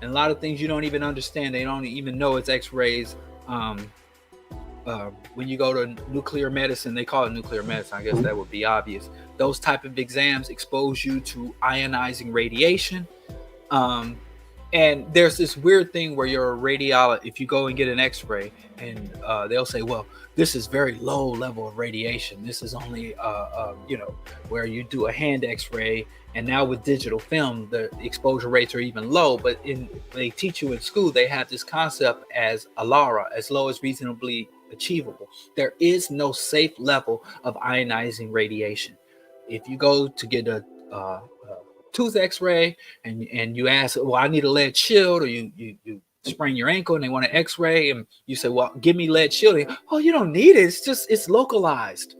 and a lot of things you don't even understand. They don't even know it's x-rays. When you go to nuclear medicine, they call it nuclear medicine. I guess that would be obvious. Those type of exams expose you to ionizing radiation. And there's this weird thing where you're a radiologist. If you go and get an x-ray, and they'll say, well, this is very low level of radiation. This is only, where you do a hand x-ray. And now with digital film, the exposure rates are even low. But they teach you in school, they have this concept as ALARA, as low as reasonably achievable. There is no safe level of ionizing radiation. If you go to get a tooth x-ray and you ask, well, I need a lead shield, or you sprain your ankle and they want an x-ray, and you say, well, give me lead shielding. Oh, you don't need it. It's localized.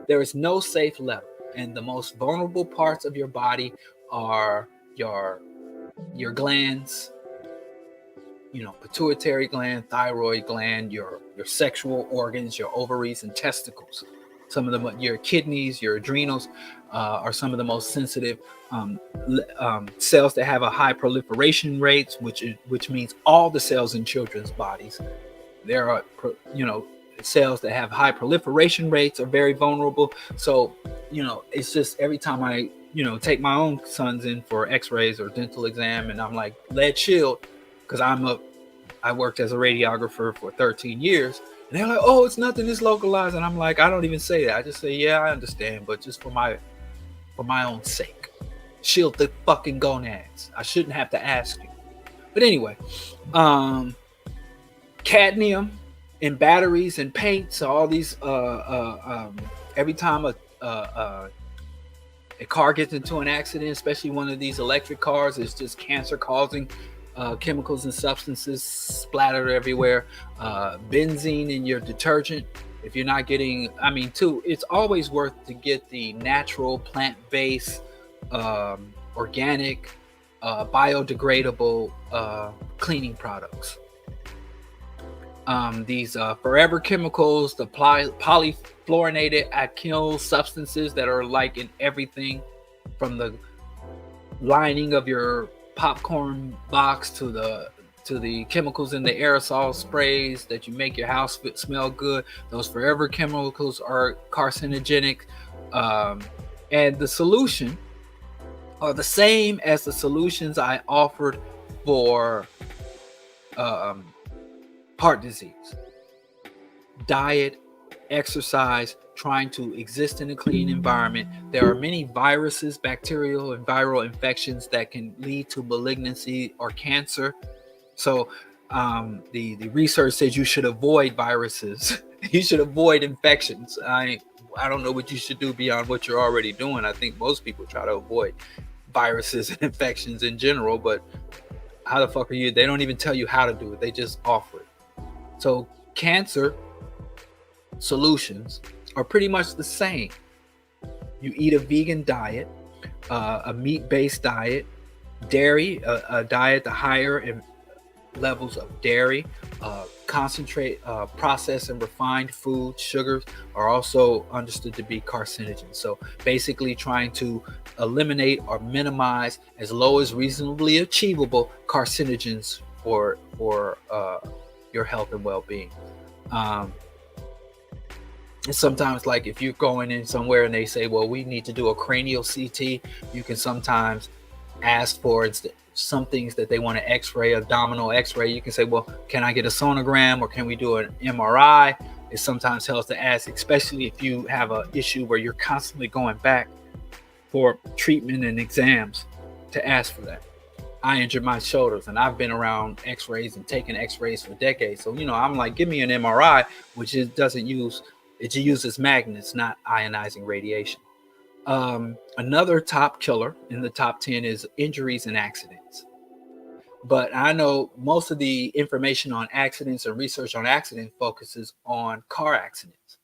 There is no safe level. And the most vulnerable parts of your body are your glands, pituitary gland, thyroid gland, your sexual organs, your ovaries and testicles. Some of them, your kidneys, your adrenals, are some of the most sensitive cells that have a high proliferation rates, which means all the cells in children's bodies. There are, cells that have high proliferation rates are very vulnerable. So, it's just every time I, take my own sons in for x-rays or dental exam, and I'm like, lead shield, because I worked as a radiographer for 13 years. And they're like, oh, it's nothing, it's localized. And I'm like, I don't even say that. I just say, yeah, I understand, but just for my own sake, shield the fucking gonads. I shouldn't have to ask you. But anyway, cadmium in batteries and paints, all these, every time a car gets into an accident, especially one of these electric cars, it's just cancer causing chemicals and substances splattered everywhere. Benzene in your detergent. If you're not getting, it's always worth to get the natural, plant-based, organic, biodegradable cleaning products. These forever chemicals, the polyfluorinated alkyl substances that are like in everything, from the lining of your popcorn box to the chemicals in the aerosol sprays that you make your house smell good. Those forever chemicals are carcinogenic, and the solution are the same as the solutions I offered for heart disease: diet, exercise, trying to exist in a clean environment. There are many viruses, bacterial and viral infections that can lead to malignancy or cancer. So the research says you should avoid viruses. You should avoid infections. I don't know what you should do beyond what you're already doing. I think most people try to avoid viruses and infections in general, but how the fuck are you? They don't even tell you how to do it. They just offer it. So cancer solutions are pretty much the same. You eat a vegan diet, a meat-based diet, dairy, a diet, the higher in levels of dairy, concentrate, processed and refined food, sugars are also understood to be carcinogens. So basically trying to eliminate or minimize as low as reasonably achievable carcinogens for your health and well-being. And sometimes, like if you're going in somewhere and they say, well, we need to do a cranial CT, you can sometimes ask for some things that they want to x-ray, abdominal x-ray. You can say, well, can I get a sonogram or can we do an MRI? It sometimes helps to ask, especially if you have an issue where you're constantly going back for treatment and exams, to ask for that. I injured my shoulders and I've been around x-rays and taken x-rays for decades. So, I'm like, give me an MRI, which it uses magnets, not ionizing radiation. Another top killer in the top 10 is injuries and accidents. But I know most of the information on accidents and research on accidents focuses on car accidents.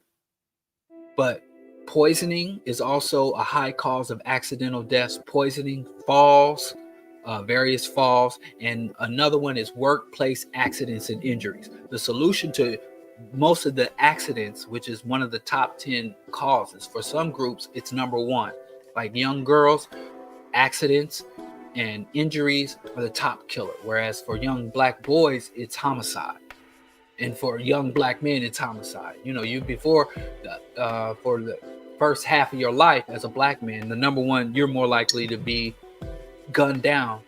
But poisoning is also a high cause of accidental deaths. Poisoning, falls, various falls, and another one is workplace accidents and injuries. The solution to most of the accidents, which is one of the top 10 causes, for some groups, it's number one. Like young girls, accidents and injuries are the top killer. Whereas for young black boys, it's homicide. And for young black men, it's homicide. For the first half of your life as a black man, the number one, you're more likely to be gunned down.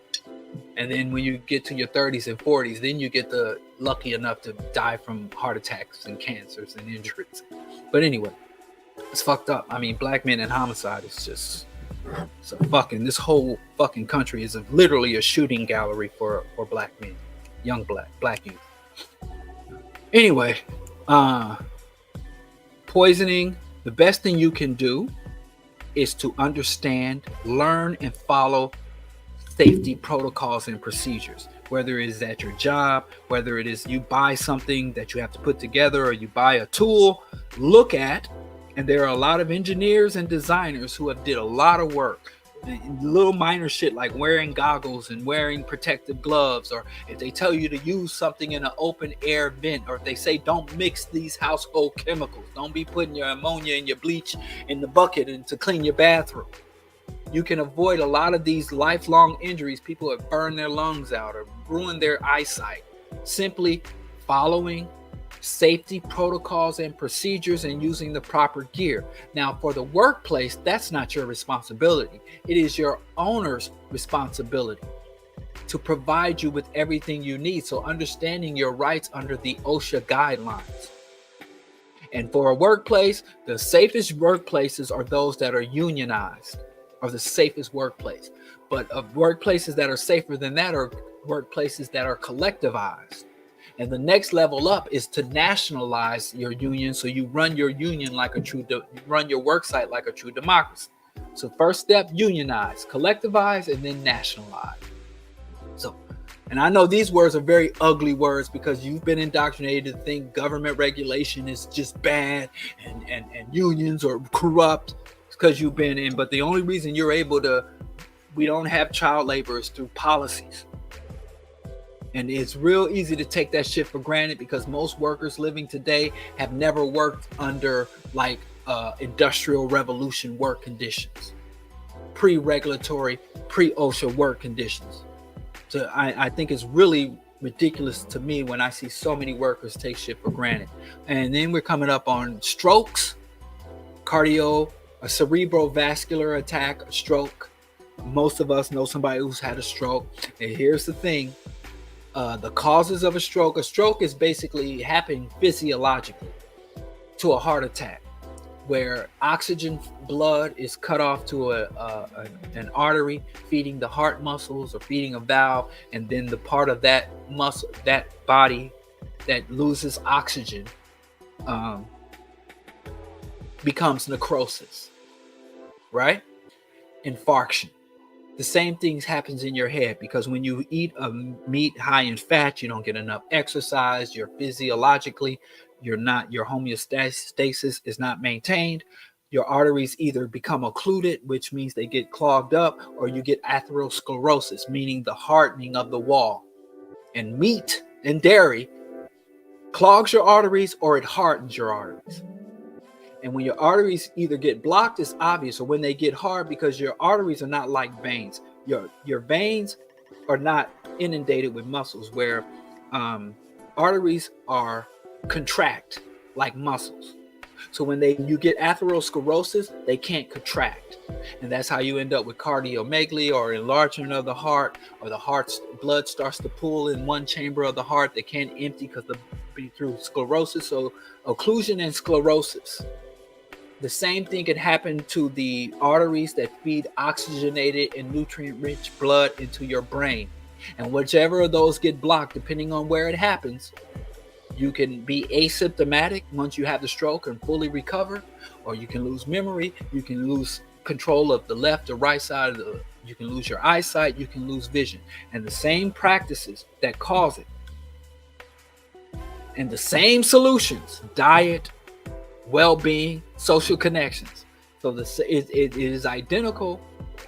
And then when you get to your 30s and 40s, then you get the lucky enough to die from heart attacks and cancers and injuries. But anyway, it's fucked up. I mean, black men and homicide is just this whole fucking country is literally a shooting gallery for black men, young black youth. Anyway, poisoning, the best thing you can do is to understand, learn, and follow safety protocols and procedures, whether it is at your job, whether it is you buy something that you have to put together, or you buy a tool. Look at, and there are a lot of engineers and designers who have did a lot of work, little minor shit like wearing goggles and wearing protective gloves, or if they tell you to use something in an open air vent, or if they say don't mix these household chemicals, don't be putting your ammonia and your bleach in the bucket and to clean your bathroom. You can avoid a lot of these lifelong injuries. People have burned their lungs out or ruined their eyesight simply following safety protocols and procedures and using the proper gear. Now, for the workplace, that's not your responsibility. It is your owner's responsibility to provide you with everything you need. So understanding your rights under the OSHA guidelines. And for a workplace, the safest workplaces are those that are unionized, are the safest workplace. But of workplaces that are safer than that are workplaces that are collectivized. And the next level up is to nationalize your union. So you run your union run your work site like a true democracy. So first step, unionize, collectivize, and then nationalize. So, and I know these words are very ugly words because you've been indoctrinated to think government regulation is just bad and unions are corrupt because you've been in. But the only reason we don't have child labor is through policies. And it's real easy to take that shit for granted because most workers living today have never worked under industrial revolution work conditions, pre-regulatory, pre-OSHA work conditions. So I think it's really ridiculous to me when I see so many workers take shit for granted. And then we're coming up on strokes, cardio, a cerebrovascular attack, a stroke. Most of us know somebody who's had a stroke. And here's the thing. The causes of a stroke is basically happening physiologically to a heart attack, where oxygen blood is cut off to an artery feeding the heart muscles or feeding a valve, and then the part of that muscle, that body that loses oxygen becomes necrosis, right? Infarction. The same things happens in your head because when you eat a meat high in fat, you don't get enough exercise. You're physiologically, your homeostasis is not maintained. Your arteries either become occluded, which means they get clogged up, or you get atherosclerosis, meaning the hardening of the wall. And meat and dairy clogs your arteries or it hardens your arteries. And when your arteries either get blocked, it's obvious, or when they get hard, because your arteries are not like veins. Your veins are not inundated with muscles, where arteries are contract like muscles. So when you get atherosclerosis, they can't contract. And that's how you end up with cardiomegaly or enlargement of the heart, or the heart's blood starts to pool in one chamber of the heart that can't empty because through sclerosis. So occlusion and sclerosis. The same thing can happen to the arteries that feed oxygenated and nutrient-rich blood into your brain. And whichever of those get blocked, depending on where it happens, you can be asymptomatic once you have the stroke and fully recover, or you can lose memory, you can lose control of the left or right side you can lose your eyesight, you can lose vision. And the same practices that cause it, and the same solutions: diet, well-being, social connections. So it is identical.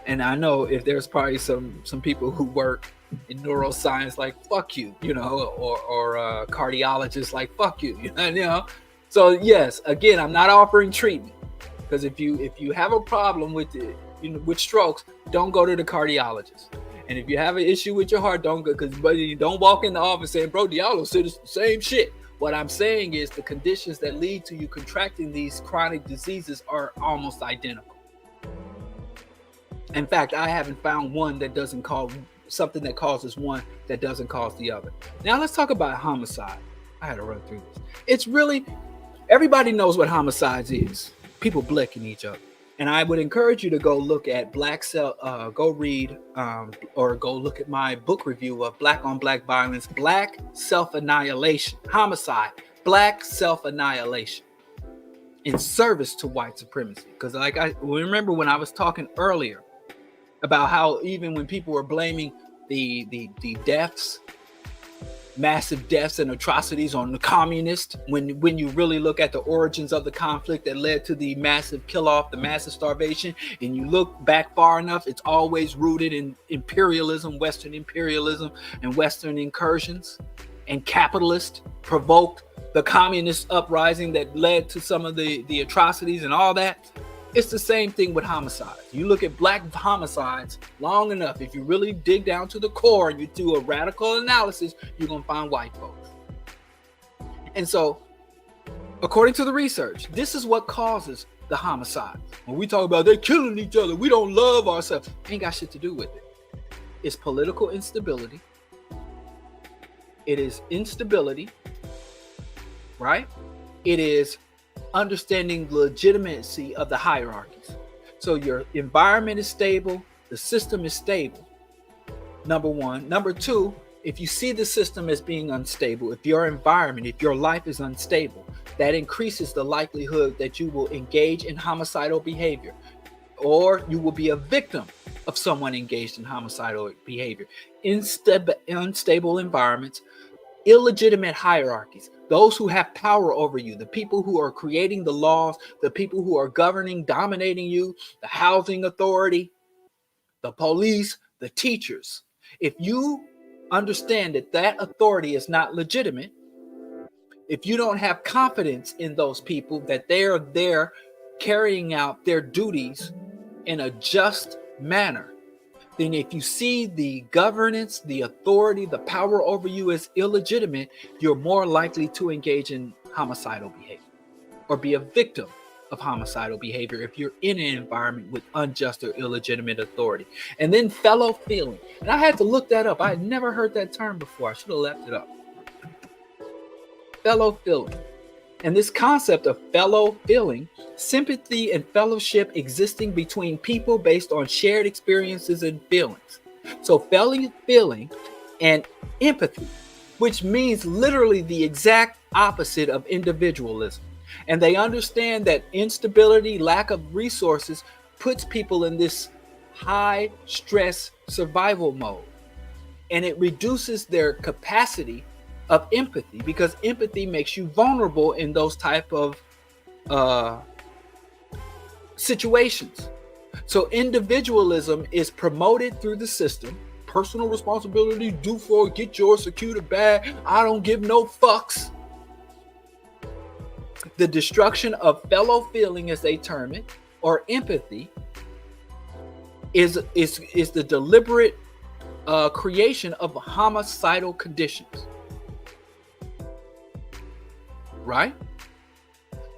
And I know if there's probably some people who work in neuroscience like fuck you, or cardiologists like fuck you, you know. So yes, again, I'm not offering treatment, because if you have a problem with with strokes, don't go to the cardiologist. And if you have an issue with your heart, don't go, because you don't walk in the office saying BroDiallo said it's the same shit. What I'm saying is the conditions that lead to you contracting these chronic diseases are almost identical. In fact, I haven't found one that doesn't cause something that causes one that doesn't cause the other. Now let's talk about homicide. I had to run through this. It's really, everybody knows what homicides is. People blicking each other. And I would encourage you to go look at go read or go look at my book review of Black on Black Violence, Black Self-Annihilation, Homicide, Black Self-Annihilation in Service to White Supremacy. Because I remember when I was talking earlier about how even when people were blaming the deaths, massive deaths and atrocities on the communists, when you really look at the origins of the conflict that led to the massive kill-off, the massive starvation, and you look back far enough, it's always rooted in imperialism, Western imperialism, and Western incursions, and capitalists provoked the communist uprising that led to some of the atrocities and all that. It's the same thing with homicides. You look at black homicides long enough, if you really dig down to the core and you do a radical analysis, you're going to find white folks. And so, according to the research, this is what causes the homicides. When we talk about they're killing each other, we don't love ourselves, ain't got shit to do with it. It's political instability. It is instability, right? It is understanding the legitimacy of the hierarchies. So your environment is stable, the system is stable. Number one. Number two, if you see the system as being unstable, if your environment, if your life is unstable, that increases the likelihood that you will engage in homicidal behavior, or you will be a victim of someone engaged in homicidal behavior. Unstable environments, illegitimate hierarchies, those who have power over you, the people who are creating the laws, the people who are governing, dominating you, the housing authority, the police, the teachers. If you understand that that authority is not legitimate, if you don't have confidence in those people that they are there carrying out their duties in a just manner, then if you see the governance, the authority, the power over you as illegitimate, you're more likely to engage in homicidal behavior or be a victim of homicidal behavior if you're in an environment with unjust or illegitimate authority. And then fellow feeling. And I had to look that up. I had never heard that term before. I should have left it up. Fellow feeling. And this concept of fellow feeling, sympathy and fellowship existing between people based on shared experiences and feelings. So fellow feeling and empathy, which means literally the exact opposite of individualism. And they understand that instability, lack of resources puts people in this high stress survival mode. And it reduces their capacity of empathy, because empathy makes you vulnerable in those type of situations. So individualism is promoted through the system. Personal responsibility, do for, get yours, secure the bag, I don't give no fucks. The destruction of fellow feeling, as they term it, or empathy, is the deliberate creation of homicidal conditions. Right?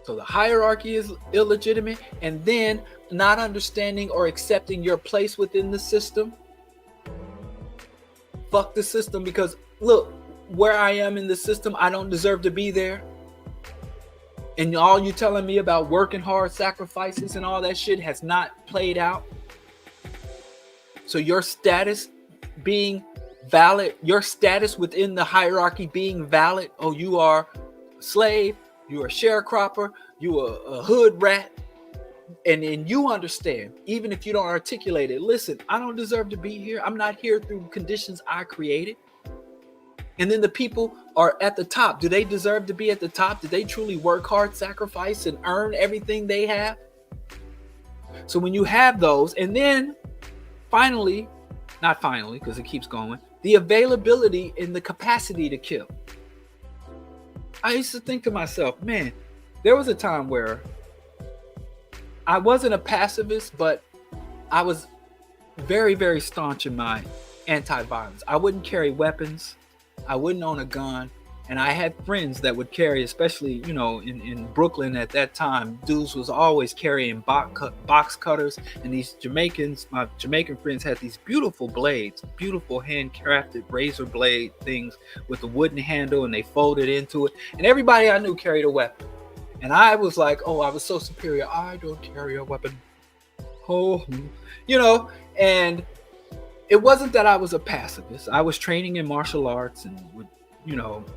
So the hierarchy is illegitimate, and then not understanding or accepting your place within the system. Fuck the system, because look, where I am in the system, I don't deserve to be there. And all you telling me about working hard, sacrifices, and all that shit has not played out. So your status being valid, your status within the hierarchy being valid. Oh, you are a slave, you are a sharecropper, you are a hood rat. And you understand, even if you don't articulate it, listen, I don't deserve to be here. I'm not here through conditions I created. And then the people are at the top. Do they deserve to be at the top? Do they truly work hard, sacrifice, and earn everything they have? So when you have those, and then finally, not finally, because it keeps going, the availability and the capacity to kill. I used to think to myself, man, there was a time where I wasn't a pacifist, but I was very, very staunch in my anti-violence. I wouldn't carry weapons. I wouldn't own a gun. And I had friends that would carry, especially, in Brooklyn at that time, dudes was always carrying box cutters. And these Jamaicans, my Jamaican friends, had these beautiful blades, beautiful handcrafted razor blade things with a wooden handle, and they folded into it. And everybody I knew carried a weapon. And I was like, oh, I was so superior. I don't carry a weapon. Oh, and it wasn't that I was a pacifist. I was training in martial arts and would,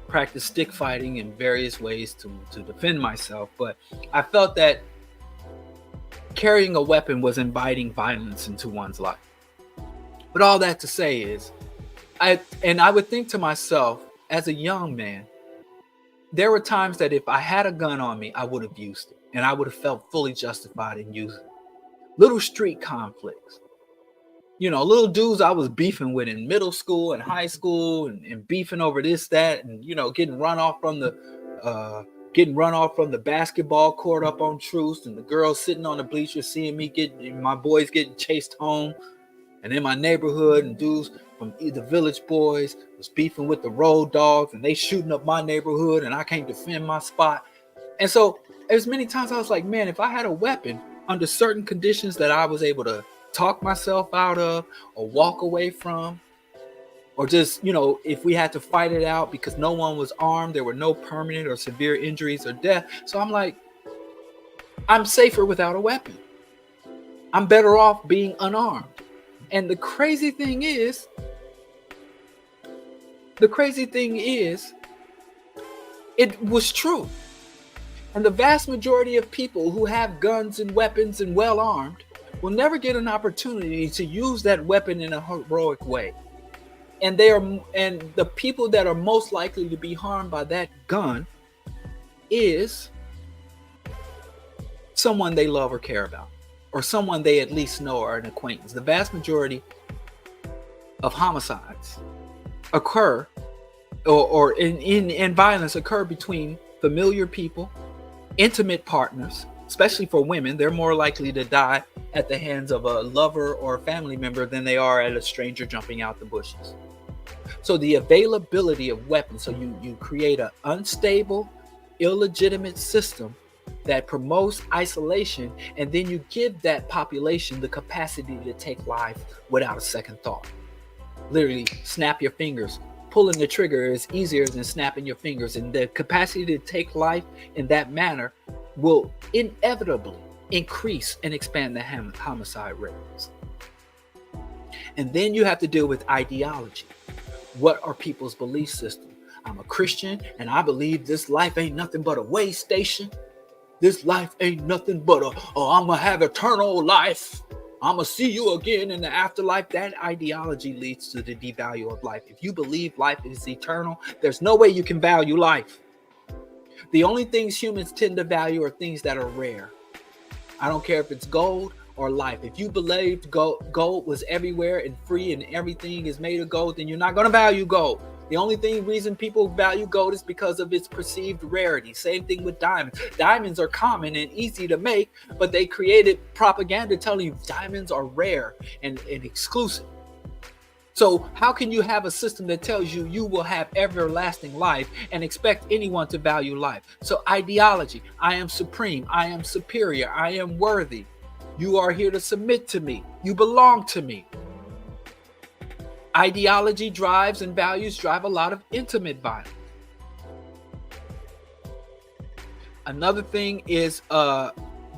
practice stick fighting in various ways to defend myself. But I felt that carrying a weapon was inviting violence into one's life. But all that to say is, I would think to myself, as a young man, there were times that if I had a gun on me, I would have used it, and I would have felt fully justified in using it. Little street conflicts, little dudes I was beefing with in middle school and high school, and beefing over this, that, and getting run off from the basketball court up on Truce, and the girls sitting on the bleachers seeing me my boys getting chased home. And in my neighborhood, and dudes from the Village Boys was beefing with the Road Dogs, and they shooting up my neighborhood, and I can't defend my spot. And so there's many times I was like, man, if I had a weapon under certain conditions that I was able to talk myself out of or walk away from, or just, if we had to fight it out because no one was armed, there were no permanent or severe injuries or death. So I'm like, I'm safer without a weapon. I'm better off being unarmed. And the crazy thing is, it was true. And the vast majority of people who have guns and weapons and well armed will never get an opportunity to use that weapon in a heroic way. And the people that are most likely to be harmed by that gun is someone they love or care about, or someone they at least know or an acquaintance. The vast majority of homicides occur or in violence occur between familiar people, intimate partners. Especially for women, they're more likely to die at the hands of a lover or a family member than they are at a stranger jumping out the bushes. So the availability of weapons, so you create an unstable, illegitimate system that promotes isolation, and then you give that population the capacity to take life without a second thought. Literally snap your fingers. Pulling the trigger is easier than snapping your fingers, and the capacity to take life in that manner will inevitably increase and expand the homicide rates. And then you have to deal with ideology. What are people's belief system? I'm a Christian and I believe this life ain't nothing but a way station. This life ain't nothing but I'm gonna have eternal life. I'm gonna see you again in the afterlife. That ideology leads to the devalue of life. If you believe life is eternal, there's no way you can value life. The only things humans tend to value are things that are rare. I don't care if it's gold or life. If you believed gold was everywhere and free and everything is made of gold, then you're not going to value gold. The only reason people value gold is because of its perceived rarity. Same thing with diamonds. Diamonds are common and easy to make, but they created propaganda telling you diamonds are rare and exclusive. So how can you have a system that tells you you will have everlasting life and expect anyone to value life? So ideology, I am supreme, I am superior, I am worthy. You are here to submit to me. You belong to me. Ideology drives and values drive a lot of intimate violence. Another thing is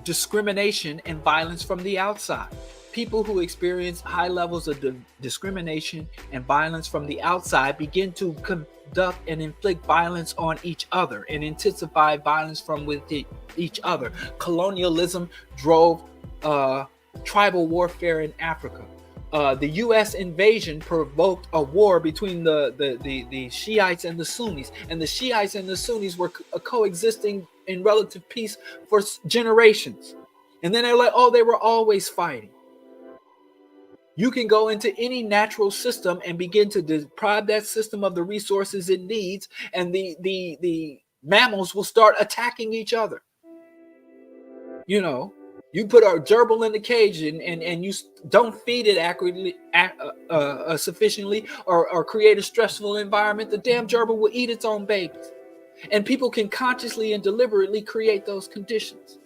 discrimination and violence from the outside. People who experience high levels of discrimination and violence from the outside begin to conduct and inflict violence on each other and intensify violence from within each other. Colonialism drove tribal warfare in Africa. The U.S. invasion provoked a war between the Shiites and the Sunnis, and the Shiites and the Sunnis were coexisting in relative peace for generations. And then they're like, oh, they were always fighting. You can go into any natural system and begin to deprive that system of the resources it needs, and the mammals will start attacking each other. You know, you put a gerbil in the cage and you don't feed it accurately, sufficiently, or create a stressful environment, the damn gerbil will eat its own babies. And people can consciously and deliberately create those conditions.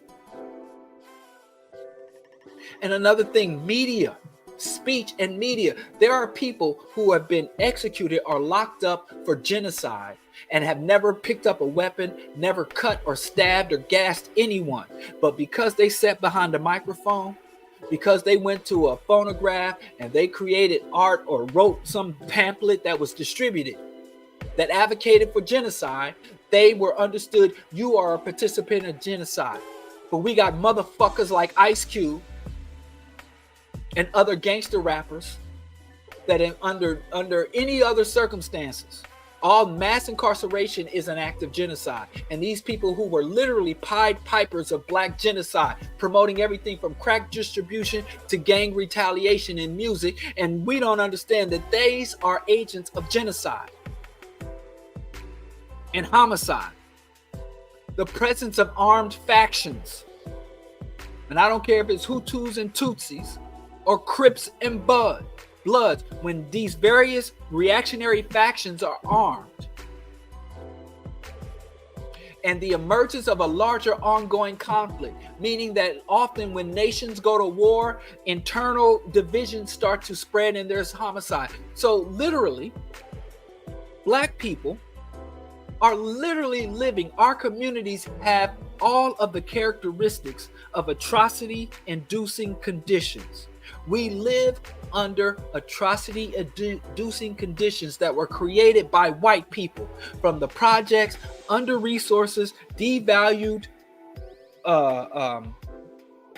And another thing, media. Speech and media. There are people who have been executed or locked up for genocide and have never picked up a weapon, never cut or stabbed or gassed anyone. But because they sat behind a microphone, because they went to a phonograph and they created art or wrote some pamphlet that was distributed that advocated for genocide, they were understood, you are a participant in genocide. But we got motherfuckers like Ice Cube and other gangster rappers that under any other circumstances, all mass incarceration is an act of genocide. And these people who were literally Pied Pipers of black genocide, promoting everything from crack distribution to gang retaliation in music, and we don't understand that these are agents of genocide and homicide. The presence of armed factions, and I don't care if it's Hutus and Tutsis, or Crips and Bloods, when these various reactionary factions are armed, and the emergence of a larger ongoing conflict, meaning that often when nations go to war, internal divisions start to spread and there's homicide. So literally, black people are literally living, our communities have all of the characteristics of atrocity-inducing conditions. We live under atrocity-inducing conditions that were created by white people, from the projects, under resources, devalued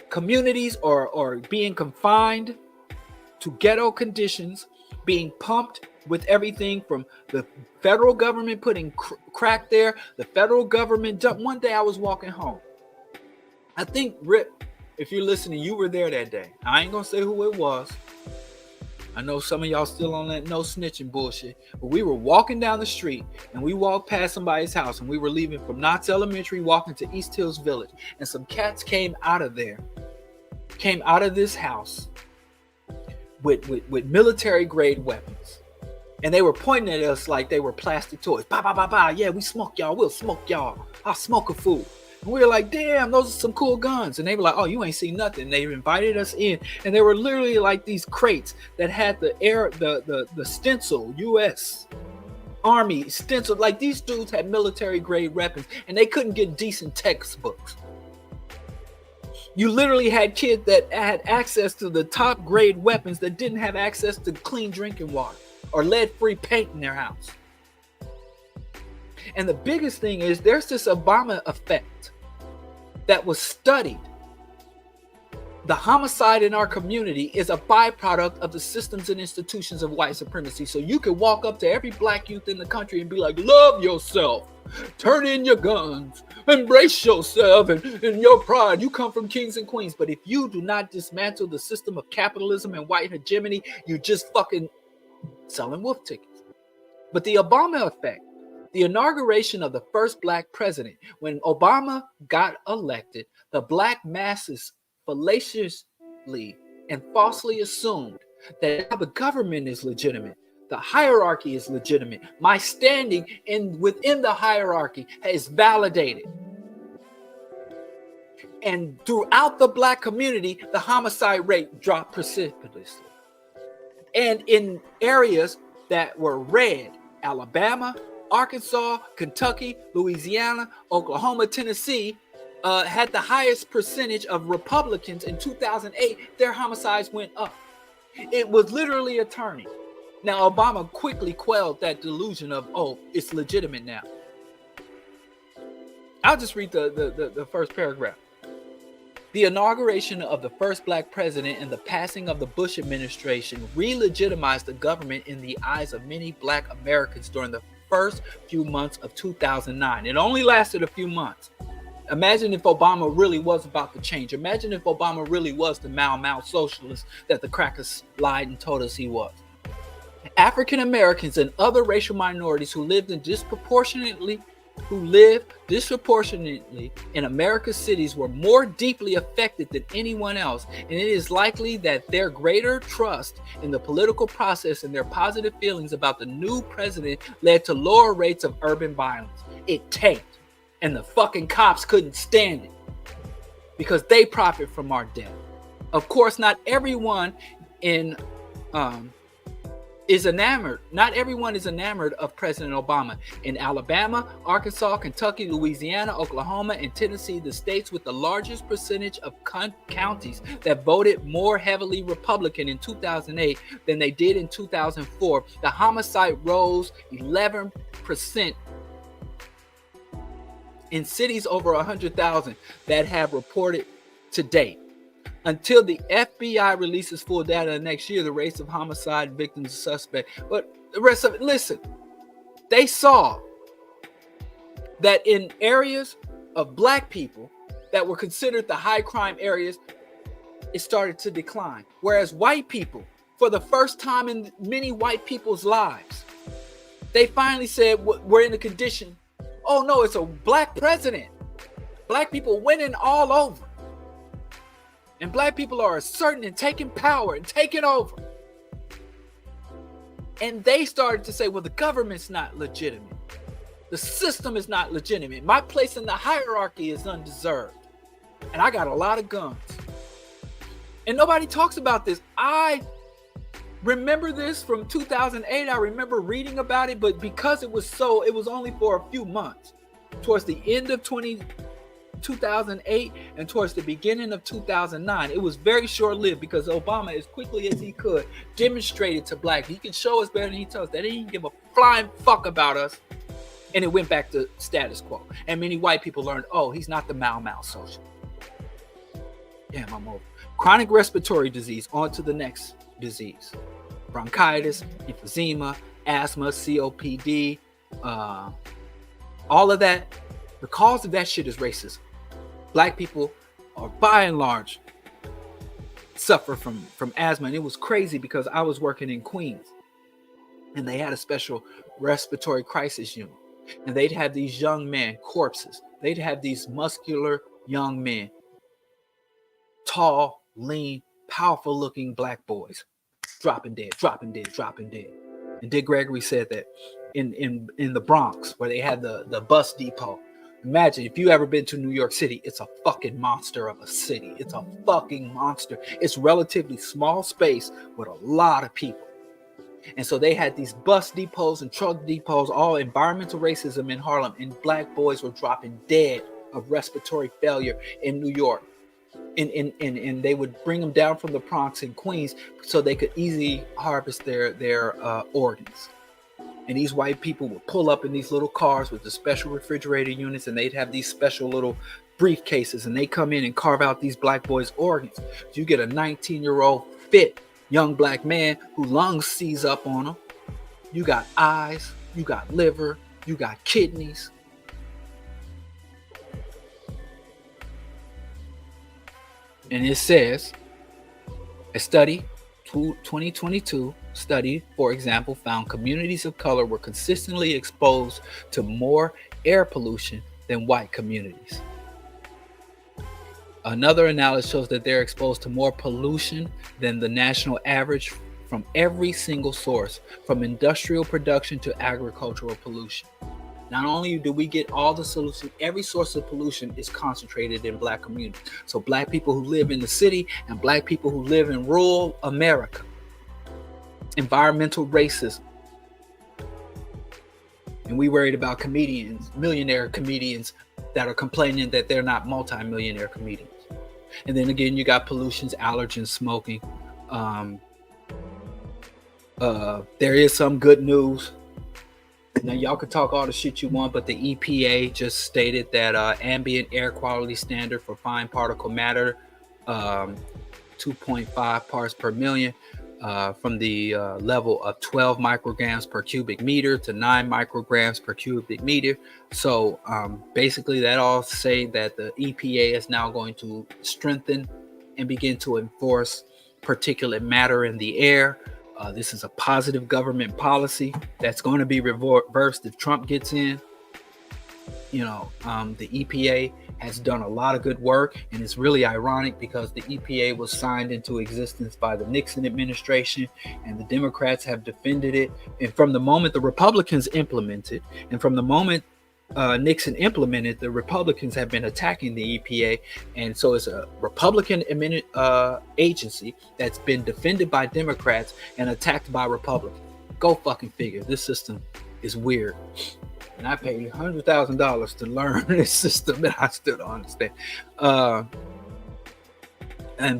communities, or being confined to ghetto conditions, being pumped with everything from the federal government putting crack there, the federal government dumped. One day I was walking home. I think, Rip, if you're listening, you were there that day. I ain't gonna say who it was. I know some of y'all still on that no snitching bullshit, but we were walking down the street and we walked past somebody's house, and we were leaving from Knott's Elementary, walking to East Hills Village, and some cats came out of this house with military grade weapons. And they were pointing at us like they were plastic toys. Bah, bah, bah, bah. Yeah, we smoke y'all. We'll smoke y'all. I'll smoke a fool. And we were like, damn, those are some cool guns. And they were like, oh, you ain't seen nothing. They invited us in. And they were literally like these crates that had the stencil, U.S. Army stencil. Like, these dudes had military grade weapons, and they couldn't get decent textbooks. You literally had kids that had access to the top grade weapons that didn't have access to clean drinking water or lead-free paint in their house. And the biggest thing is, there's this Obama effect that was studied. The homicide in our community is a byproduct of the systems and institutions of white supremacy. So you could walk up to every black youth in the country and be like, love yourself, turn in your guns, embrace yourself and your pride. You come from kings and queens. But if you do not dismantle the system of capitalism and white hegemony, you just fucking selling wolf tickets. But the Obama effect, the inauguration of the first black president, when Obama got elected, the black masses fallaciously and falsely assumed that now the government is legitimate. The hierarchy is legitimate. My standing within the hierarchy is validated. And throughout the Black community, the homicide rate dropped precipitously. And in areas that were red, Alabama, Arkansas, Kentucky, Louisiana, Oklahoma, Tennessee, had the highest percentage of Republicans in 2008, their homicides went up. It was literally a turning. Now, Obama quickly quelled that delusion of, oh, it's legitimate now. I'll just read the first paragraph. The inauguration of the first Black president and the passing of the Bush administration re-legitimized the government in the eyes of many Black Americans during the first few months of 2009. It only lasted a few months. Imagine if Obama really was about to change. Imagine if Obama really was the Mau socialist that the crackers lied and told us he was. African Americans and other racial minorities who lived disproportionately in America's cities were more deeply affected than anyone else, and it is likely that their greater trust in the political process and their positive feelings about the new president led to lower rates of urban violence. It tanked, and the fucking cops couldn't stand it because they profit from our death. Of course, not everyone is enamored. Not everyone is enamored of President Obama. In Alabama, Arkansas, Kentucky, Louisiana, Oklahoma, and Tennessee, the states with the largest percentage of counties that voted more heavily Republican in 2008 than they did in 2004, the homicide rose 11% in cities over 100,000 that have reported to date. Until the FBI releases full data next year, the rates of homicide victims and suspects. But the rest of it, listen, they saw that in areas of Black people that were considered the high crime areas, it started to decline. Whereas white people, for the first time in many white people's lives, they finally said, we're in a condition. Oh no, it's a Black president. Black people winning all over. And Black people are asserting and taking power and taking over. And they started to say, well, the government's not legitimate. The system is not legitimate. My place in the hierarchy is undeserved. And I got a lot of guns. And nobody talks about this. I remember this from 2008. I remember reading about it, but because it was only for a few months. Towards the end of 2008 and towards the beginning of 2009, it was very short-lived because Obama, as quickly as he could, demonstrated to Black, he can show us better than he tells us, that he didn't give a flying fuck about us, and it went back to status quo. And many white people learned, oh, he's not the Mau socialist. Damn, I'm over. Chronic respiratory disease, on to the next disease. Bronchitis, emphysema, asthma, COPD, all of that. The cause of that shit is racism. Black people are by and large suffer from asthma. And it was crazy because I was working in Queens and they had a special respiratory crisis unit. And they'd have these young men, corpses. They'd have these muscular young men, tall, lean, powerful looking Black boys, dropping dead. And Dick Gregory said that in the Bronx, where they had the bus depot. Imagine if you ever been to New York City, it's a fucking monster of a city. It's a fucking monster. It's relatively small space with a lot of people. And so they had these bus depots and truck depots, all environmental racism in Harlem, and Black boys were dropping dead of respiratory failure in New York. And they would bring them down from the Bronx and Queens so they could easily harvest their organs. And these white people would pull up in these little cars with the special refrigerator units, and they'd have these special little briefcases, and they come in and carve out these Black boys' organs. You get a 19-year-old fit young Black man who lungs seize up on him. You got eyes, you got liver, you got kidneys. And it says, a study, 2022 study, for example, found communities of color were consistently exposed to more air pollution than white communities. Another analysis shows that they're exposed to more pollution than the national average from every single source, from industrial production to agricultural pollution. Not only do we get all the solution, every source of pollution is concentrated in Black communities. So Black people who live in the city and Black people who live in rural America. Environmental racism. And we worried about comedians, millionaire comedians that are complaining that they're not multi-millionaire comedians. And then again, you got pollutions, allergens, smoking. There is some good news. Now, y'all can talk all the shit you want, but the EPA just stated that ambient air quality standard for fine particle matter, 2.5 parts per million, from the level of 12 micrograms per cubic meter to 9 micrograms per cubic meter. So basically that all say that the EPA is now going to strengthen and begin to enforce particulate matter in the air. This is a positive government policy that's going to be reversed if Trump gets in. You know, the EPA has done a lot of good work, and it's really ironic because the EPA was signed into existence by the Nixon administration, and the Democrats have defended it. And from the moment the Republicans implemented, and from the moment Nixon implemented, the Republicans have been attacking the EPA, and so it's a Republican agency that's been defended by Democrats and attacked by Republicans. Go fucking figure. This system is weird, and I paid $100,000 to learn this system, and I still don't understand.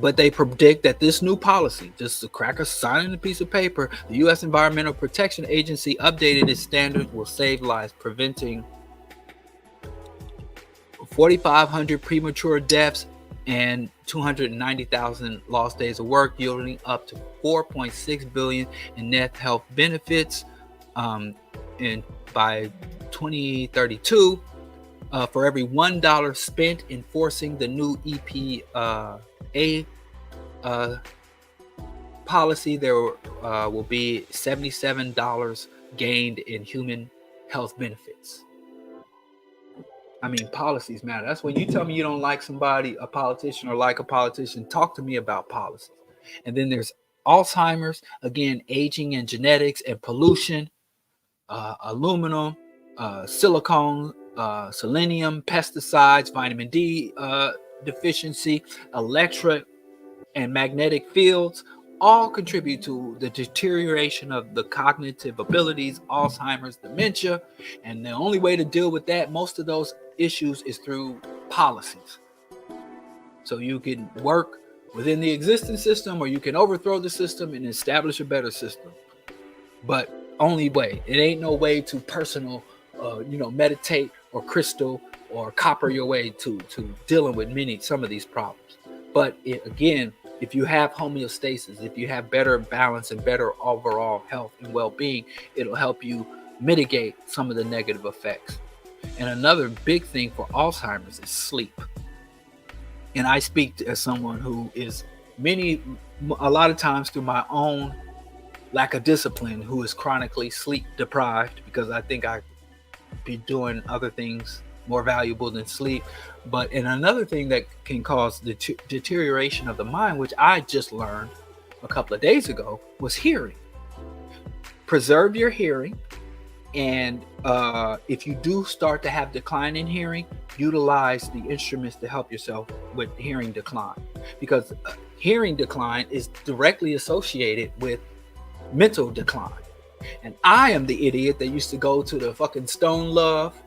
But they predict that this new policy, just a cracker signing a piece of paper, the U.S. Environmental Protection Agency updated its standards, will save lives, preventing 4,500 premature deaths and 290,000 lost days of work, yielding up to $4.6 billion in net health benefits. And by 2032, for every $1 spent enforcing the new EPA policy, there will be $77 gained in human health benefits. I mean, policies matter. That's when you tell me you don't like somebody, a politician, or like a politician, talk to me about policies. And then there's Alzheimer's, again, aging and genetics and pollution, aluminum, silicone, selenium, pesticides, vitamin D deficiency, electric and magnetic fields, all contribute to the deterioration of the cognitive abilities, Alzheimer's, dementia. And the only way to deal with that, most of those issues, is through policies. So you can work within the existing system, or you can overthrow the system and establish a better system. But only way. It ain't no way to personal, meditate or crystal or copper your way to dealing with some of these problems. But again, if you have homeostasis, if you have better balance and better overall health and well-being, it'll help you mitigate some of the negative effects. And another big thing for Alzheimer's is sleep. And I speak as someone who is a lot of times through my own lack of discipline, who is chronically sleep deprived, because I think I be doing other things more valuable than sleep. And another thing that can cause the deterioration of the mind, which I just learned a couple of days ago, was hearing. Preserve your hearing. And if you do start to have decline in hearing, utilize the instruments to help yourself with hearing decline, because hearing decline is directly associated with mental decline. And I am the idiot that used to go to the fucking Stone Love,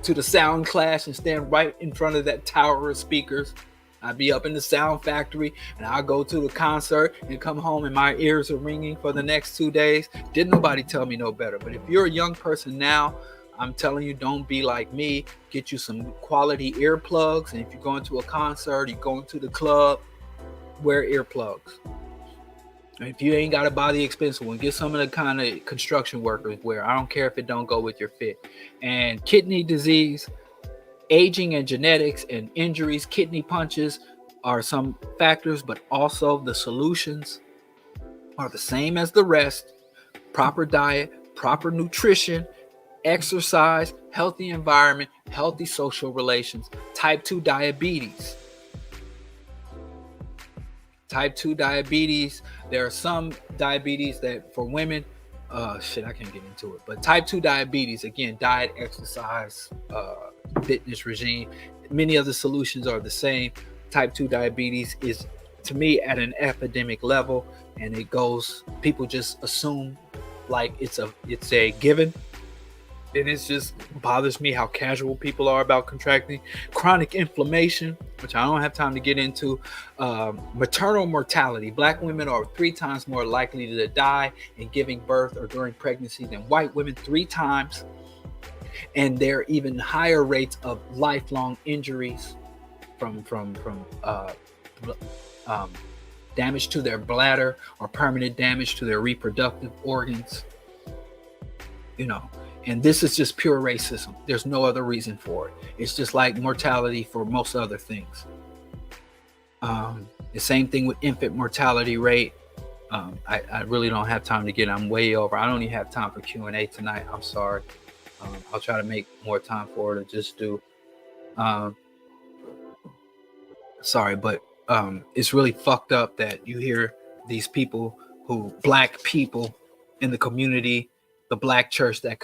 to the Sound Clash, and stand right in front of that tower of speakers. I'd be up in the Sound Factory, and I'll go to the concert and come home and my ears are ringing for the next 2 days. Didn't nobody tell me no better. But if you're a young person now, I'm telling you, don't be like me. Get you some quality earplugs. And if you're going to a concert, you're going to the club, wear earplugs. If you ain't got to buy the expensive one, get some of the kind of construction workers wear. I don't care if it don't go with your fit. And kidney disease, aging and genetics and injuries, kidney punches are some factors, but also the solutions are the same as the rest. Proper diet, proper nutrition, exercise, healthy environment, healthy social relations, type 2 diabetes. Type 2 diabetes. There are some diabetes that for women, I can't get into it. But type 2 diabetes, again, diet, exercise, fitness regime. Many of the solutions are the same. Type 2 diabetes is, to me, at an epidemic level, and it goes, people just assume like it's a given, and it just bothers me how casual people are about contracting chronic inflammation, which I don't have time to get into. Maternal mortality. Black women are 3 times more likely to die in giving birth or during pregnancy than white women, 3 times. And there are even higher rates of lifelong injuries from damage to their bladder or permanent damage to their reproductive organs. And this is just pure racism. There's no other reason for it. It's just like mortality for most other things. The same thing with infant mortality rate. I really don't have time to get. I'm way over. I don't even have time for Q&A tonight. I'm sorry. I'll try to make more time for it and just do. Sorry, but it's really fucked up that you hear these people black people in the community, the black church that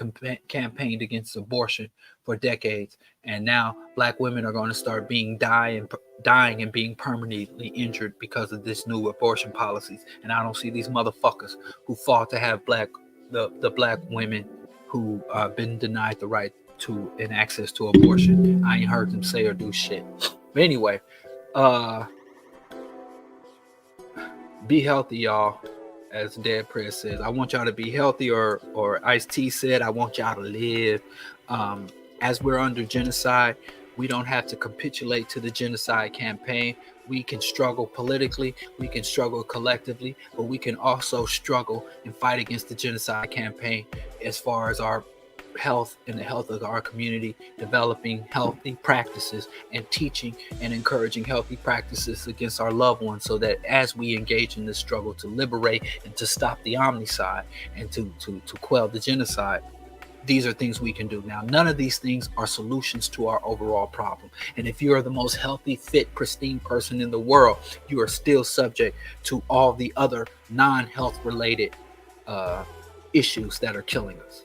campaigned against abortion for decades, and now black women are going to start dying and being permanently injured because of this new abortion policies. And I don't see these motherfuckers who fought to have the black women who been denied the right to and access to abortion. I ain't heard them say or do shit. But anyway, be healthy, y'all. As Dead Prayer says, I want y'all to be healthy, or Ice-T said, I want y'all to live. As we're under genocide, we don't have to capitulate to the genocide campaign. We can struggle politically, we can struggle collectively, but we can also struggle and fight against the genocide campaign as far as our health and the health of our community, developing healthy practices and teaching and encouraging healthy practices against our loved ones, so that as we engage in this struggle to liberate and to stop the omnicide and to quell the genocide, these are things we can do. Now, none of these things are solutions to our overall problem. And if you are the most healthy, fit, pristine person in the world, you are still subject to all the other non-health related issues that are killing us.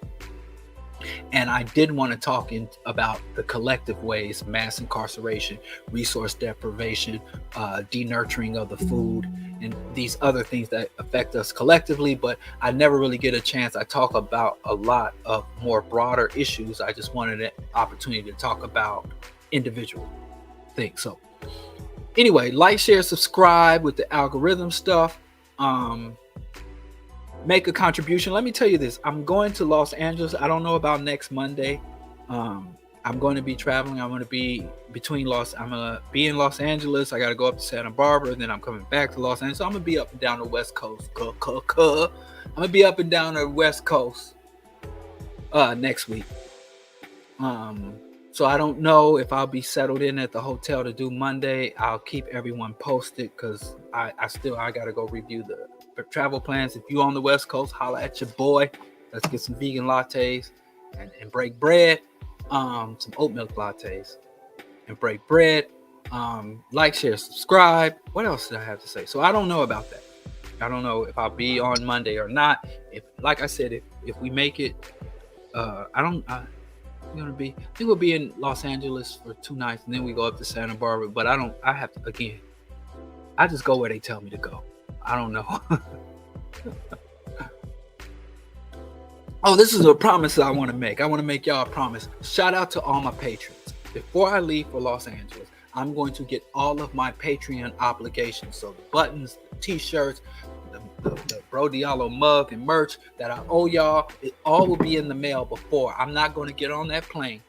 And I did want to talk about the collective ways: mass incarceration, resource deprivation, denurturing of the food, and these other things that affect us collectively. But I never really get a chance. I talk about a lot of more broader issues. I just wanted an opportunity to talk about individual things. So anyway, like, share, subscribe with the algorithm stuff. Make a contribution. Let me tell you this. I'm going to Los Angeles. I don't know about next Monday. I'm going to be traveling. I'm going to be I'm going to be in Los Angeles. I got to go up to Santa Barbara, and then I'm coming back to Los Angeles. So I'm going to be up and down the West Coast. I'm going to be up and down the West Coast next week. So I don't know if I'll be settled in at the hotel to do Monday. I'll keep everyone posted, because I got to go review the travel plans. If you on the West Coast, holla at your boy. Let's get some vegan lattes and break bread. Some oat milk lattes and break bread. Like, share, subscribe. What else did I have to say? So I don't know about that. I don't know if I'll be on Monday or not. Like I said, if we make it, I think we'll be in Los Angeles for 2 nights, and then we go up to Santa Barbara. But I just go where they tell me to go. I don't know. Oh, this is a promise that I want to make. I want to make y'all a promise. Shout out to all my patrons. Before I leave for Los Angeles, I'm going to get all of my Patreon obligations. So the buttons, the t-shirts, the BroDiallo mug and merch that I owe y'all, it all will be in the mail before. I'm not going to get on that plane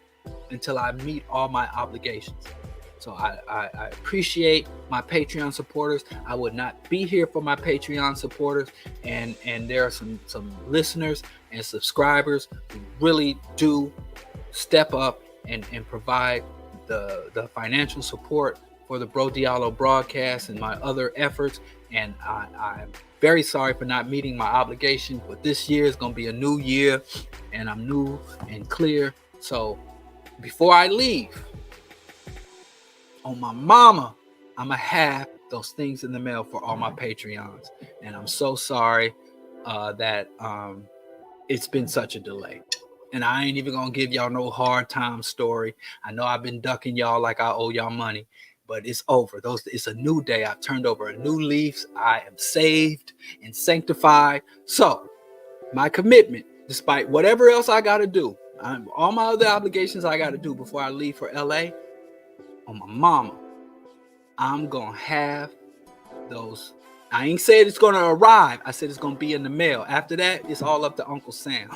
until I meet all my obligations. So I appreciate my Patreon supporters. I would not be here for my Patreon supporters. And there are some listeners and subscribers who really do step up and provide the financial support for the BroDiallo broadcast and my other efforts. And I'm very sorry for not meeting my obligations, but this year is going to be a new year, and I'm new and clear. So before I leave, on my mama, I'm going to have those things in the mail for all my Patreons. And I'm so sorry that it's been such a delay. And I ain't even gonna give y'all no hard time story. I know I've been ducking y'all like I owe y'all money, but it's over. It's a new day. I've turned over a new leaf. I am saved and sanctified. So my commitment, despite whatever else I gotta do, all my other obligations I gotta do before I leave for LA, on my mama, I'm gonna have those. I ain't said it's gonna arrive. I said it's gonna be in the mail. After that, it's all up to Uncle Sam.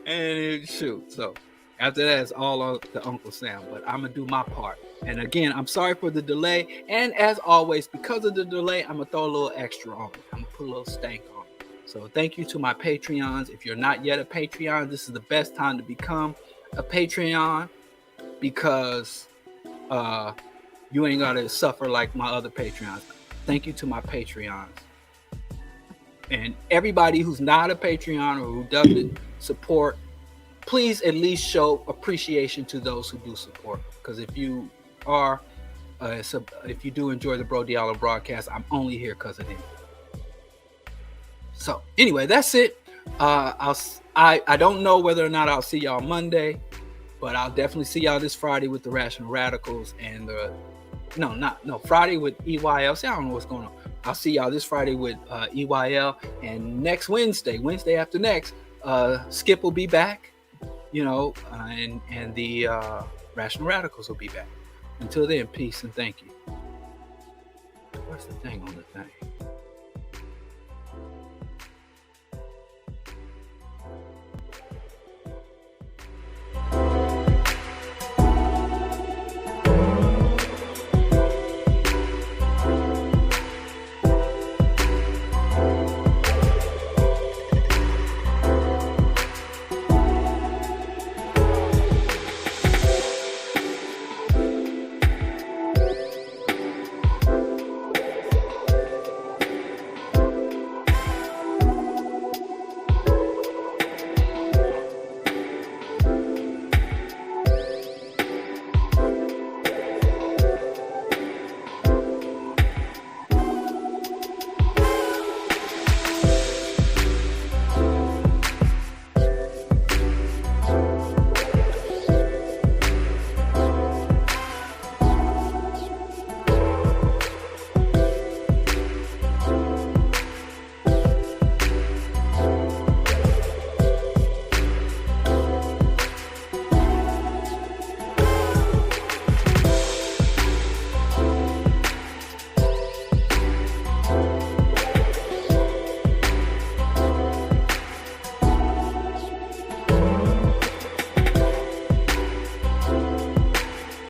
And shoot, so after that, it's all up to Uncle Sam. But I'm gonna do my part. And again, I'm sorry for the delay. And as always, because of the delay, I'm gonna throw a little extra on it. I'm gonna put a little stank on it. So thank you to my Patreons. If you're not yet a Patreon, this is the best time to become a Patreon, because you ain't gotta suffer like my other Patreons. Thank you to my Patreons. And everybody who's not a Patreon or who doesn't support, please at least show appreciation to those who do support. Because if you are, if you do enjoy the BroDiallo broadcast, I'm only here because of them. So anyway, that's it. I don't know whether or not I'll see y'all Monday, but I'll definitely see y'all this Friday with the Rational Radicals and Friday with EYL. See, I don't know what's going on. I'll see y'all this Friday with EYL, and next Wednesday after next, Skip will be back, and the Rational Radicals will be back. Until then, peace and thank you. Where's the thing on the thing?